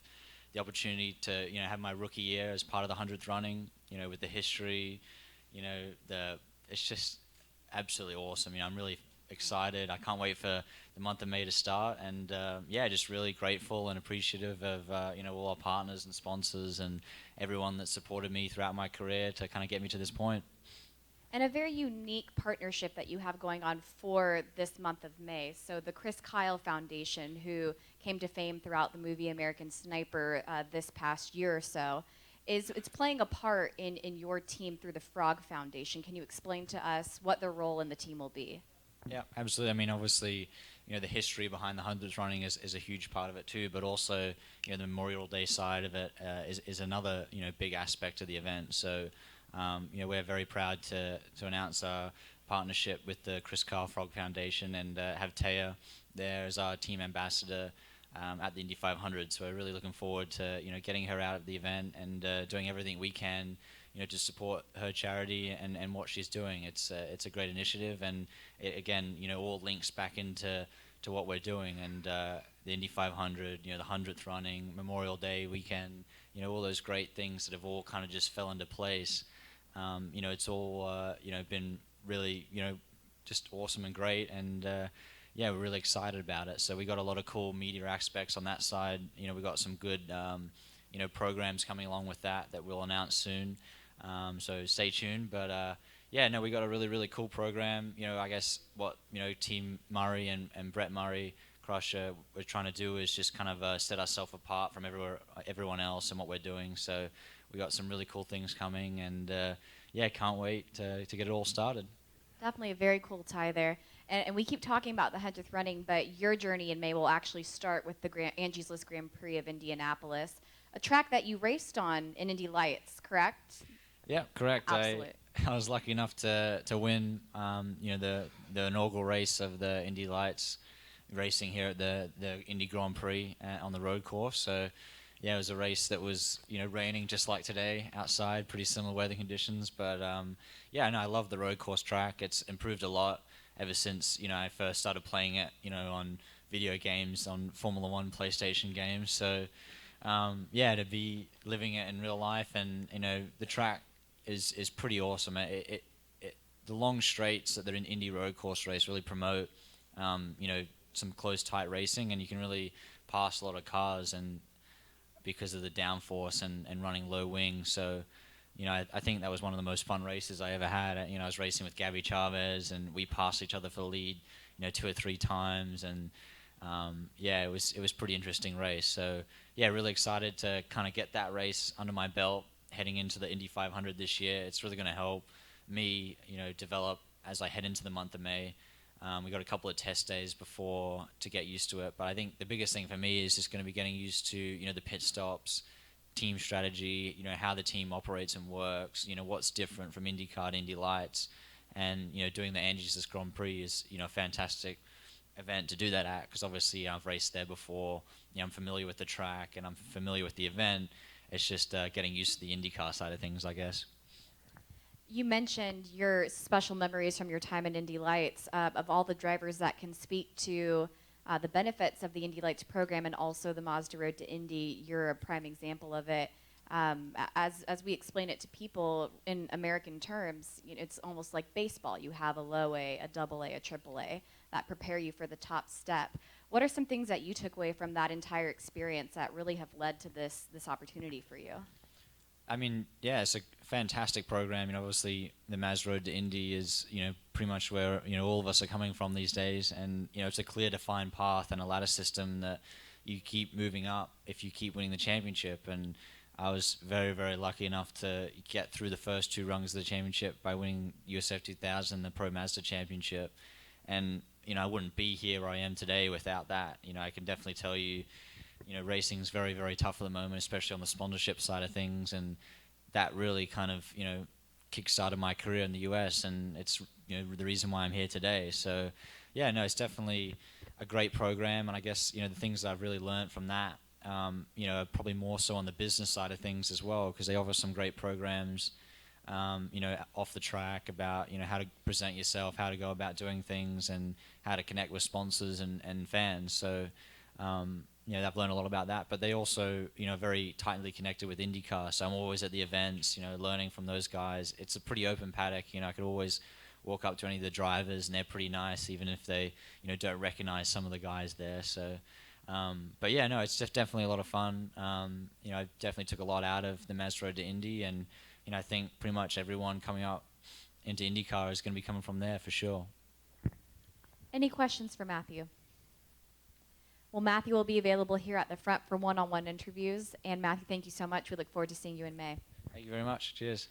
the opportunity to have my rookie year as part of the 100th running, with the history, it's just absolutely awesome. I'm really excited. I can't wait for the month of May to start, and just really grateful and appreciative of all our partners and sponsors and everyone that supported me throughout my career to kind of get me to this point. And a very unique partnership that you have going on for this month of May. So the Chris Kyle Foundation, who came to fame throughout the movie American Sniper this past year or so, it's playing a part in your team through the Frog Foundation. Can you explain to us what the role in the team will be? Yeah, absolutely. I mean, obviously, the history behind the 100th running is a huge part of it too, but also, the Memorial Day side of it is another, big aspect of the event. So, we're very proud to announce our partnership with the Chris Kyle Frog Foundation and have Taya there as our team ambassador at the Indy 500. So we're really looking forward to getting her out at the event and doing everything we can to support her charity and what she's doing. It's a great initiative, and it, again all links back into what we're doing, and the Indy 500, the 100th running, Memorial Day weekend, all those great things that have all kind of just fell into place. It's all been really just awesome and great, and we're really excited about it. So we got a lot of cool media aspects on that side. We got some good programs coming along with that we'll announce soon. So stay tuned. But we got a really, really cool program. I guess what Team Murray and Brett Murray Crusher we're trying to do is just kind of set ourselves apart from everyone else and what we're doing. So we got some really cool things coming, and can't wait to get it all started. Definitely a very cool tie there. And we keep talking about the 100th running, but your journey in May will actually start with the Angie's List Grand Prix of Indianapolis, a track that you raced on in Indy Lights, correct? Yeah, correct. Absolutely. I was lucky enough to win the inaugural race of the Indy Lights racing here at the Indy Grand Prix on the road course. So it was a race that was raining just like today outside, pretty similar weather conditions. But I love the road course track. It's improved a lot ever since I first started playing it on video games, on Formula One PlayStation games. So to be living it in real life, and the track is pretty awesome. The long straights that are in Indy road course race really promote some close tight racing, and you can really pass a lot of cars and because of the downforce and running low wing. So I think that was one of the most fun races I ever had. I was racing with Gabby Chavez, and we passed each other for the lead 2 or 3 times, and it was pretty interesting race. So really excited to kind of get that race under my belt heading into the Indy 500 this year. It's really going to help me develop as I head into the month of May. We got a couple of test days before to get used to it, but I think the biggest thing for me is just going to be getting used to the pit stops, team strategy, how the team operates and works, what's different from IndyCar to Indy Lights, and doing the Angie's List Grand Prix is a fantastic event to do that at, because obviously I've raced there before. I'm familiar with the track and I'm familiar with the event. It's just getting used to the IndyCar side of things, I guess. You mentioned your special memories from your time in Indy Lights. Of all the drivers that can speak to the benefits of the Indy Lights program and also the Mazda Road to Indy, you're a prime example of it. As we explain it to people in American terms, it's almost like baseball. You have a low A, a double A, a triple A that prepare you for the top step. What are some things that you took away from that entire experience that really have led to this opportunity for you? I mean, yeah, it's a fantastic program. You know, obviously the Maz Road to Indy is, you know, pretty much where, you know, all of us are coming from these days. And, you know, it's a clear defined path and a ladder system that you keep moving up if you keep winning the championship. And I was very, very lucky enough to get through the first 2 rungs of the championship by winning USF 2000, the Pro Mazda Championship. And, you know, I wouldn't be here where I am today without that. You know, I can definitely tell you, you know, racing's very, very tough at the moment, especially on the sponsorship side of things, and that really kind of, you know, kickstarted my career in the U.S., and it's, you know, the reason why I'm here today. So, yeah, no, it's definitely a great program, and I guess, you know, the things that I've really learned from that, you know, are probably more so on the business side of things as well, because they offer some great programs, you know, off the track about, you know, how to present yourself, how to go about doing things, and how to connect with sponsors and fans. So, you know, I've learned a lot about that, but they also, you know, very tightly connected with IndyCar. So I'm always at the events, you know, learning from those guys. It's a pretty open paddock. You know, I could always walk up to any of the drivers, and they're pretty nice, even if they, you know, don't recognize some of the guys there. So, but yeah, no, it's just definitely a lot of fun. You know, I definitely took a lot out of the Maz Road to Indy, and, you know, I think pretty much everyone coming up into IndyCar is going to be coming from there for sure. Any questions for Matthew? Well, Matthew will be available here at the front for one-on-one interviews. And Matthew, thank you so much. We look forward to seeing you in May. Thank you very much. Cheers.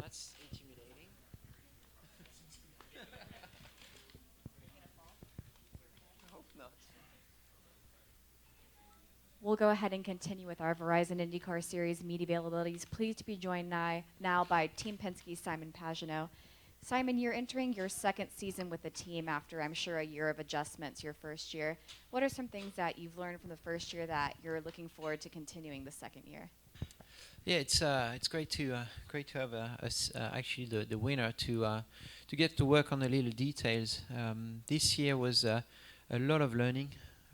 That's intimidating. I hope not. We'll go ahead and continue with our Verizon IndyCar Series media availabilities. Pleased to be joined now by Team Penske's Simon Pagenaud. Simon, you're entering your second season with the team after, I'm sure, a year of adjustments your first year. What are some things that you've learned from the first year that you're looking forward to continuing the second year? Yeah, it's great to have actually the winner to get to work on the little details. This year was a lot of learning,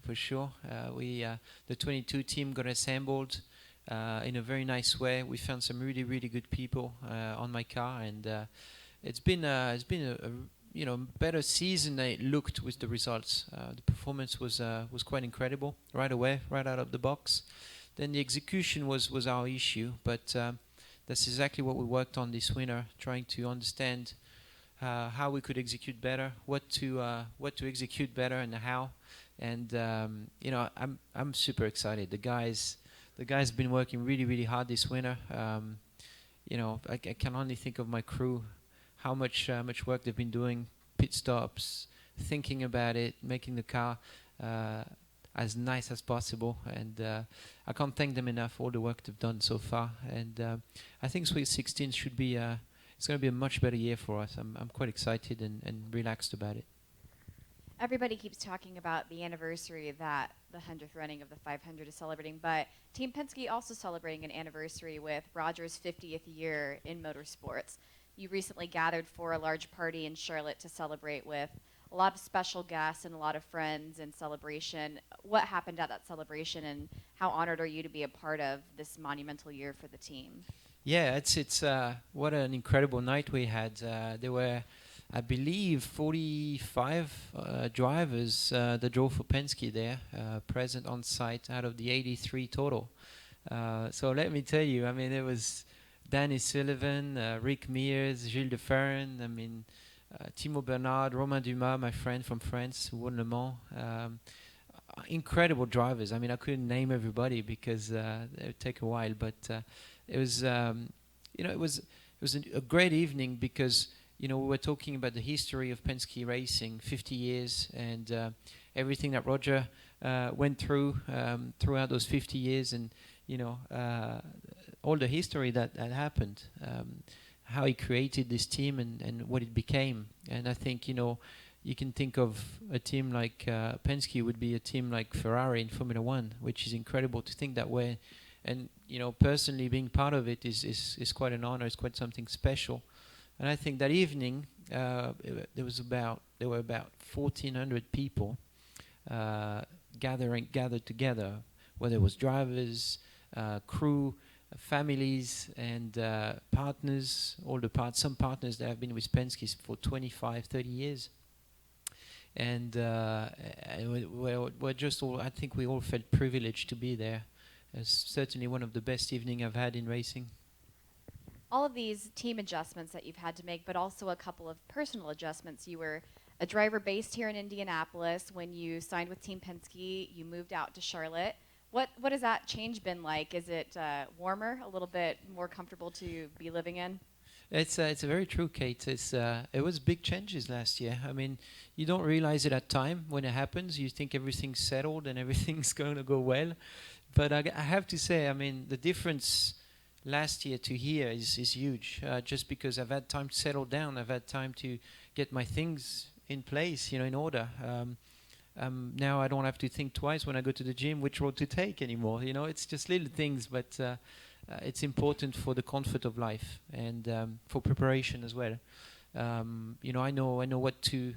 for sure. The 22 team got assembled in a very nice way. We found some really good people on my car, and it's been a better season than it looked with the results. The performance was quite incredible right away, right out of the box. Then the execution was our issue, but that's exactly what we worked on this winter, trying to understand how we could execute better, what to execute better, and how. And I'm super excited. The guys been working really hard this winter. I can only think of my crew, how much work they've been doing, pit stops, thinking about it, making the car as nice as possible, and I can't thank them enough for all the work they've done so far. And I think Sweet 16 should be it's going to be a much better year for us. I'm quite excited and relaxed about it. Everybody keeps talking about the anniversary that the 100th running of the 500 is celebrating, but Team Penske also celebrating an anniversary with Roger's 50th year in motorsports. You recently gathered for a large party in Charlotte to celebrate with a lot of special guests and a lot of friends and celebration. What happened at that celebration, and how honored are you to be a part of this monumental year for the team? Yeah, it's what an incredible night we had. There were, I believe, 45 drivers that drove for Penske there, present on site out of the 83 total. So let me tell you, I mean, there was Danny Sullivan, Rick Mears, Gilles de Ferran, Timo Bernard, Romain Dumas, my friend from France, who won Le Mans. Incredible drivers. I mean, I couldn't name everybody because it would take a while, but it was, it was a great evening because we were talking about the history of Penske racing, 50 years, and everything that Roger went through throughout those 50 years, and all the history that happened, how he created this team and what it became. And I think you can think of a team like Penske would be a team like Ferrari in Formula One, which is incredible to think that way. And personally being part of it is quite an honor. It's quite something special. And I think that evening there were about 1,400 people gathered together, whether it was drivers, crew, families, and partners. Some partners that have been with Penske for 25, 30 years. And we're just all. I think we all felt privileged to be there. It's certainly one of the best evenings I've had in racing. All of these team adjustments that you've had to make, but also a couple of personal adjustments. You were a driver based here in Indianapolis. When you signed with Team Penske, you moved out to Charlotte. What has that change been like? Is it warmer, a little bit more comfortable to be living in? It's very true, Kate. It was big changes last year. I mean, you don't realize it at time when it happens. You think everything's settled and everything's going to go well. But I have to say, I mean, the difference last year to here is huge. Just because I've had time to settle down, I've had time to get my things in place, in order. Now I don't have to think twice when I go to the gym which road to take anymore. It's just little things, but it's important for the comfort of life and for preparation as well. I know what to.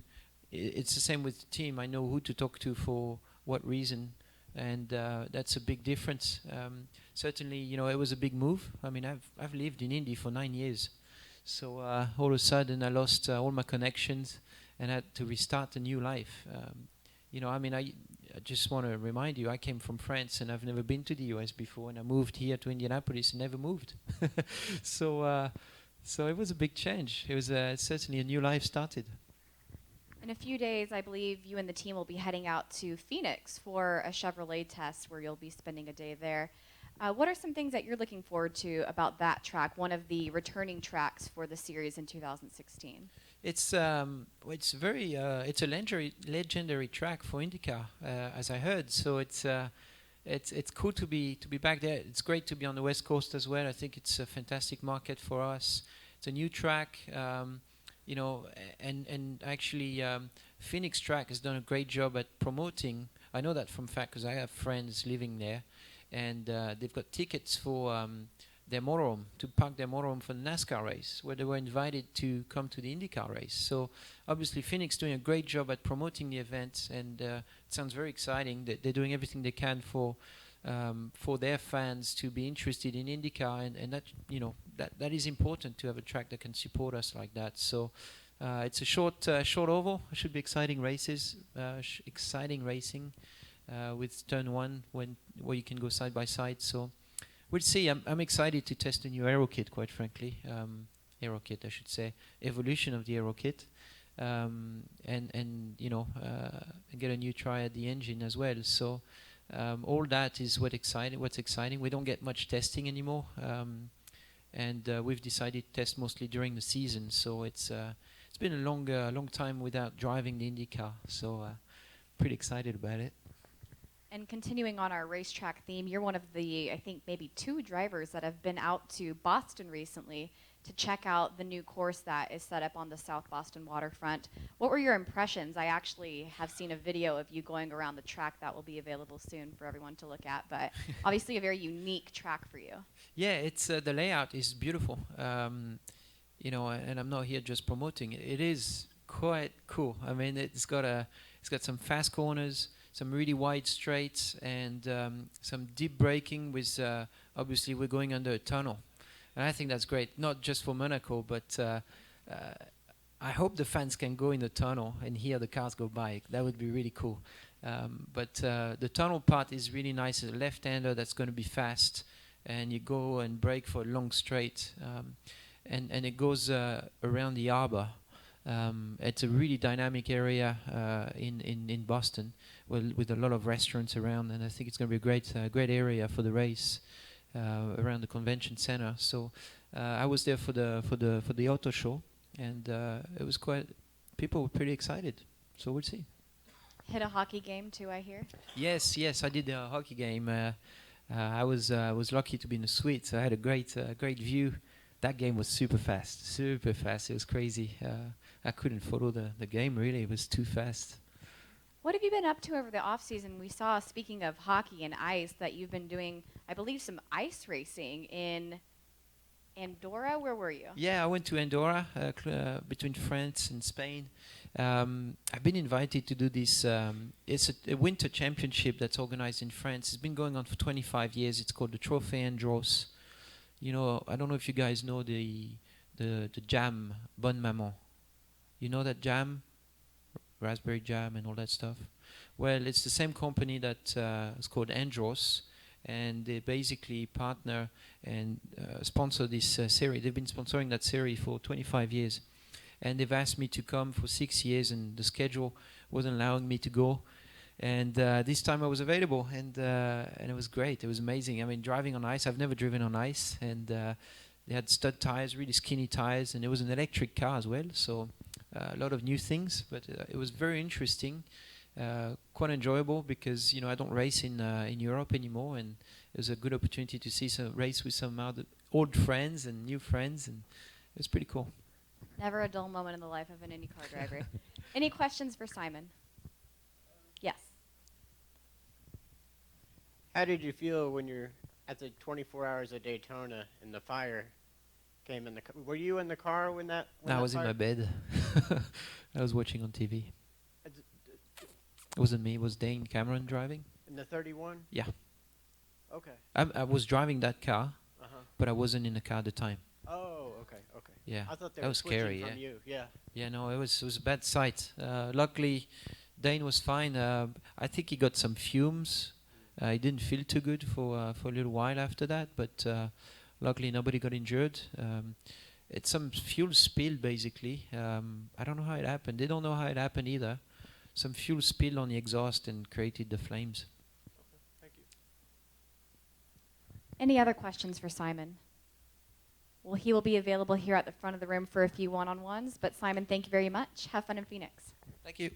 It's the same with the team. I know who to talk to for what reason, and that's a big difference. Certainly, it was a big move. I mean, I've lived in Indy for 9 years, so all of a sudden I lost all my connections and had to restart a new life. I just want to remind you, I came from France and I've never been to the US before, and I moved here to Indianapolis and never moved. So it was a big change. It was certainly a new life started. In a few days, I believe you and the team will be heading out to Phoenix for a Chevrolet test where you'll be spending a day there. What are some things that you're looking forward to about that track, one of the returning tracks for the series in 2016? It's very it's a legendary track for IndyCar, as I heard. So it's cool to be back there. It's great to be on the West Coast as well. I think it's a fantastic market for us. It's a new track, you know, and actually Phoenix Track has done a great job at promoting. I know that from fact because I have friends living there, and they've got tickets for their motorhome, to park their motorhome for the NASCAR race, where they were invited to come to the IndyCar race. So obviously Phoenix doing a great job at promoting the event, and it sounds very exciting. They're doing everything they can for their fans to be interested in IndyCar, and that, you know, that is important to have a track that can support us like that. So it's a short oval. It should be exciting races, exciting racing with turn one where you can go side by side. So we'll see. I'm excited to test the new Aero kit, quite frankly. Aero kit, I should say. Evolution of the Aero kit. And you know, get a new try at the engine as well. So all that is what's exciting. We don't get much testing anymore. And we've decided to test mostly during the season. So it's been a long time without driving the IndyCar. So pretty excited about it. And continuing on our racetrack theme, you're one of the, I think, maybe 2 drivers that have been out to Boston recently to check out the new course that is set up on the South Boston waterfront. What were your impressions? I actually have seen a video of you going around the track that will be available soon for everyone to look at, but obviously a very unique track for you. Yeah, it's the layout is beautiful. You know, and I'm not here just promoting it. It is quite cool. I mean, it's got some fast corners, some really wide straights, and some deep braking with, obviously we're going under a tunnel. And I think that's great, not just for Monaco, but I hope the fans can go in the tunnel and hear the cars go by. That would be really cool. But the tunnel part is really nice. It's a left-hander that's going to be fast, and you go and brake for a long straight. And it goes around the harbor. It's a really dynamic area in Boston, with a lot of restaurants around, and I think it's going to be a great area for the race around the convention center. So I was there for the auto show, and it was people were pretty excited. So we'll see. Hit a hockey game too, I hear. Yes, I did a hockey game. I was lucky to be in the suite, so I had a great view. That game was super fast. It was crazy. I couldn't follow the game, really. It was too fast. What have you been up to over the off season? We saw, speaking of hockey and ice, that you've been doing, I believe, some ice racing in Andorra. Where were you? Yeah, I went to Andorra, between France and Spain. I've been invited to do this. It's a winter championship that's organized in France. It's been going on for 25 years. It's called the Trophée Andros. You know, I don't know if you guys know the jam, Bonne Maman. You know that jam? Raspberry jam and all that stuff. Well, it's the same company that is called Andros, and they basically partner and sponsor this series. They've been sponsoring that series for 25 years. And they've asked me to come for 6 years, and the schedule wasn't allowing me to go. And this time I was available, and it was great. It was amazing. I mean, driving on ice, I've never driven on ice, and they had stud tires, really skinny tires, and it was an electric car as well, so a lot of new things, but it was very interesting, quite enjoyable, because, you know, I don't race in Europe anymore, and it was a good opportunity to see some race with some other old friends and new friends, and it was pretty cool. Never a dull moment in the life of an IndyCar driver. Any questions for Simon? Yes. How did you feel when you're at the 24 hours of Daytona and the fire came in the car? Were you in the car when that? I was in my bed. I was watching on TV. It wasn't me. It was Dane Cameron driving. In the 31? Yeah. Okay. I was driving that car, but I wasn't in the car at the time. Oh, okay. Yeah. I thought they that were was switching scary. from Yeah. you. Yeah. Yeah. No, it was a bad sight. Luckily, Dane was fine. I think he got some fumes. He didn't feel too good for a little while after that, but luckily nobody got injured. It's some fuel spill, basically. I don't know how it happened. They don't know how it happened either. Some fuel spill on the exhaust and created the flames. Thank you. Any other questions for Simon? Well, he will be available here at the front of the room for a few one-on-ones. But Simon, thank you very much. Have fun in Phoenix. Thank you.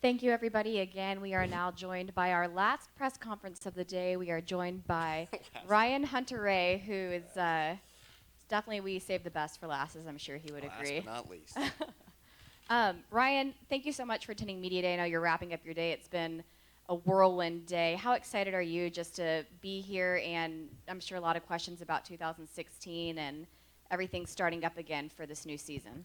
Thank you, everybody. Again, we are now joined by our last press conference of the day. We are joined by Ryan Hunter-Reay, who is definitely, we saved the best for last, as I'm sure he would agree. Last but not least. Ryan, thank you so much for attending Media Day. I know you're wrapping up your day. It's been a whirlwind day. How excited are you just to be here? And I'm sure a lot of questions about 2016 and everything starting up again for this new season.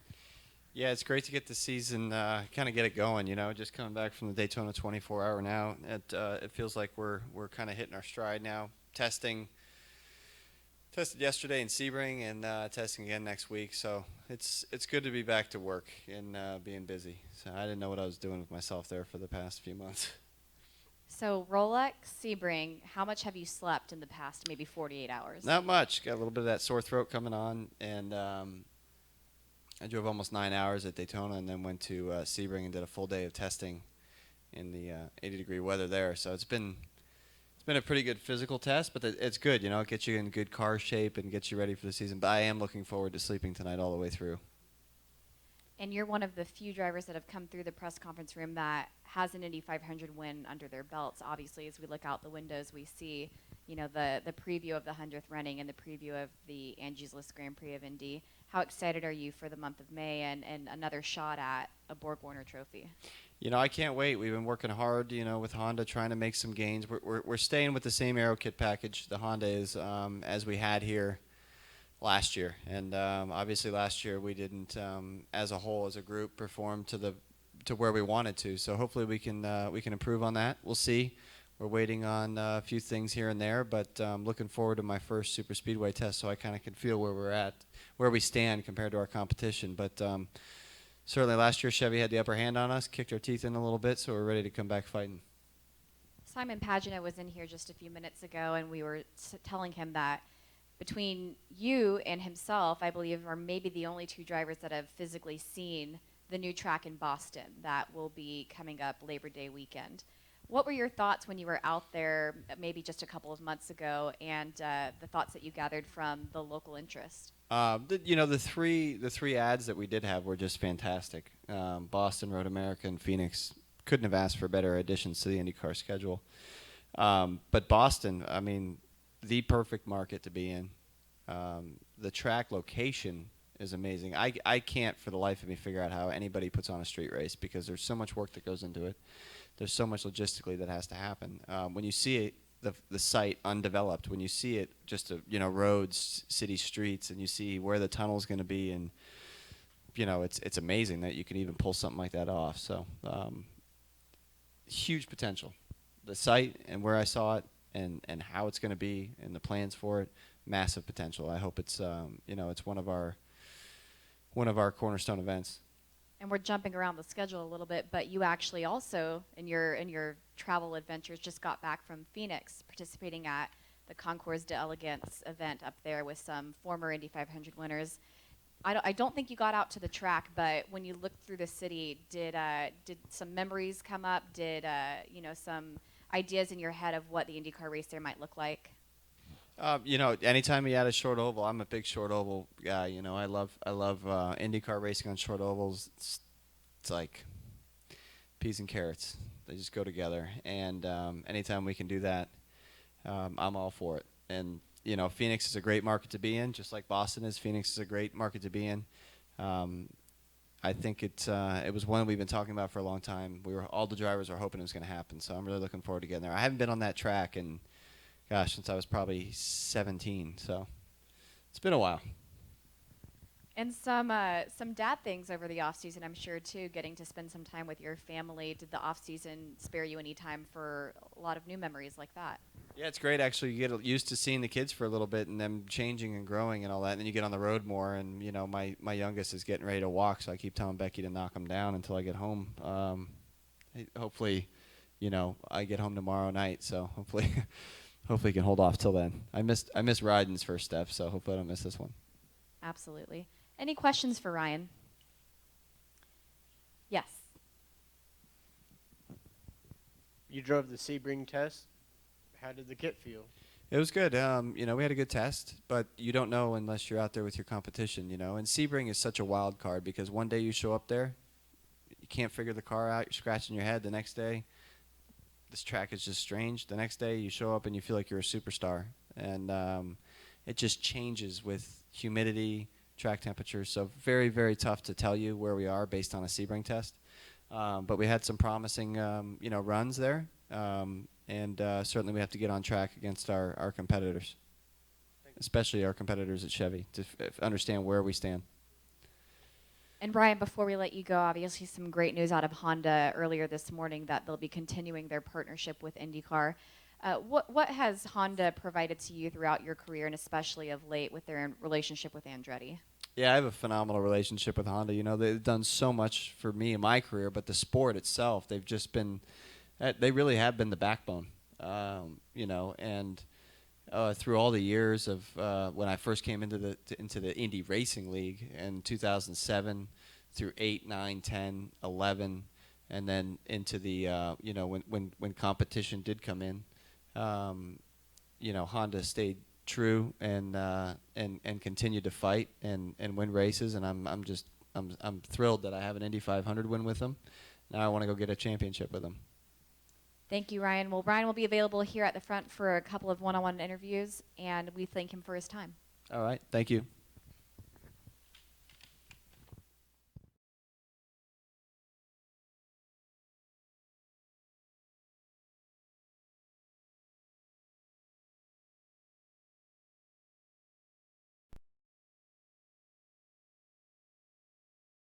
Yeah, it's great to get the season, kind of get it going. You know, just coming back from the Daytona 24-hour now, it feels like we're kind of hitting our stride now. Tested yesterday in Sebring and testing again next week. So it's good to be back to work and being busy. So I didn't know what I was doing with myself there for the past few months. So Rolex, Sebring, how much have you slept in the past maybe 48 hours? Not much. Got a little bit of that sore throat coming on, and I drove almost 9 hours at Daytona and then went to Sebring and did a full day of testing in the 80-degree weather there. So it's been a pretty good physical test, but it's good. You know, it gets you in good car shape and gets you ready for the season. But I am looking forward to sleeping tonight all the way through. And you're one of the few drivers that have come through the press conference room that has an Indy 500 win under their belts. Obviously, as we look out the windows, we see, you know, the preview of the 100th running and the preview of the Angie's List Grand Prix of Indy. How excited are you for the month of May and another shot at a Borg Warner trophy? You know, I can't wait. We've been working hard, you know, with Honda trying to make some gains. We're staying with the same Aero kit package, the Honda is, as we had here last year. And obviously last year we didn't, as a whole, as a group, perform to where we wanted to. So hopefully we can improve on that. We'll see. We're waiting on a few things here and there, but looking forward to my first super speedway test so I kind of can feel where we stand compared to our competition. But certainly last year Chevy had the upper hand on us, kicked our teeth in a little bit, so we're ready to come back fighting. Simon Pagenaud was in here just a few minutes ago, and we were telling him that between you and himself, I believe, are maybe the only two drivers that have physically seen the new track in Boston that will be coming up Labor Day weekend. What were your thoughts when you were out there maybe just a couple of months ago, and the thoughts that you gathered from the local interest? You know, the three ads that we did have were just fantastic. Boston, Road America, and Phoenix couldn't have asked for better additions to the IndyCar schedule. But Boston, I mean, the perfect market to be in. The track location is amazing. I can't for the life of me figure out how anybody puts on a street race because there's so much work that goes into it. There's so much logistically that has to happen. When you see it, the site undeveloped, when you see it just you know, roads, city streets, and you see where the tunnel's going to be, and you know, it's amazing that you can even pull something like that off. So huge potential. The site and where I saw it and how it's going to be and the plans for it, massive potential. I hope it's you know, it's one of our cornerstone events. And we're jumping around the schedule a little bit, but you actually also, in your travel adventures, just got back from Phoenix, participating at the Concours d'Elegance event up there with some former Indy 500 winners. I don't think you got out to the track, but when you looked through the city, did some memories come up? Did you know, some ideas in your head of what the IndyCar race there might look like? You know, anytime you add a short oval, I'm a big short oval guy. You know, I love IndyCar racing on short ovals. It's like peas and carrots. They just go together. And anytime we can do that, I'm all for it. And you know, Phoenix is a great market to be in, just like Boston is. Phoenix is a great market to be in. I think it was one we've been talking about for a long time. All the drivers were hoping it was going to happen. So I'm really looking forward to getting there. I haven't been on that track in, gosh, since I was probably 17. So it's been a while. And some dad things over the off season, I'm sure too. Getting to spend some time with your family. Did the off season spare you any time for a lot of new memories like that? Yeah, it's great actually. You get used to seeing the kids for a little bit and them changing and growing and all that. And then you get on the road more. And you know, my youngest is getting ready to walk, so I keep telling Becky to knock him down until I get home. Hopefully, you know, I get home tomorrow night. So hopefully, hopefully he can hold off till then. I missed Ryden's first step, so hopefully I don't miss this one. Absolutely. Any questions for Ryan? Yes. You drove the Sebring test. How did the kit feel? It was good. You know, we had a good test, but you don't know unless you're out there with your competition, you know. And Sebring is such a wild card because one day you show up there, you can't figure the car out. You're scratching your head. The next day, this track is just strange. The next day, you show up and you feel like you're a superstar. And it just changes with humidity, track temperature. So very, very tough to tell you where we are based on a Sebring test. But we had some promising, runs there. And certainly we have to get on track against our competitors, especially our competitors at Chevy, to understand where we stand. And Brian, before we let you go, obviously some great news out of Honda earlier this morning that they'll be continuing their partnership with IndyCar. What has Honda provided to you throughout your career, and especially of late with their relationship with Andretti? Yeah, I have a phenomenal relationship with Honda. They've done so much for me in my career, but the sport itself, they've just been, they really have been the backbone. And through all the years of when I first came into the Indy Racing League in 2007 through 8, 9, 10, 11, and then into the when competition did come in, Honda stayed true and continued to fight and win races, and I'm thrilled that I have an Indy 500 win with them. Now I want to go get a championship with them. Thank you, Ryan. Well, Ryan will be available here at the front for a couple of one-on-one interviews, and we thank him for his time. All right. Thank you.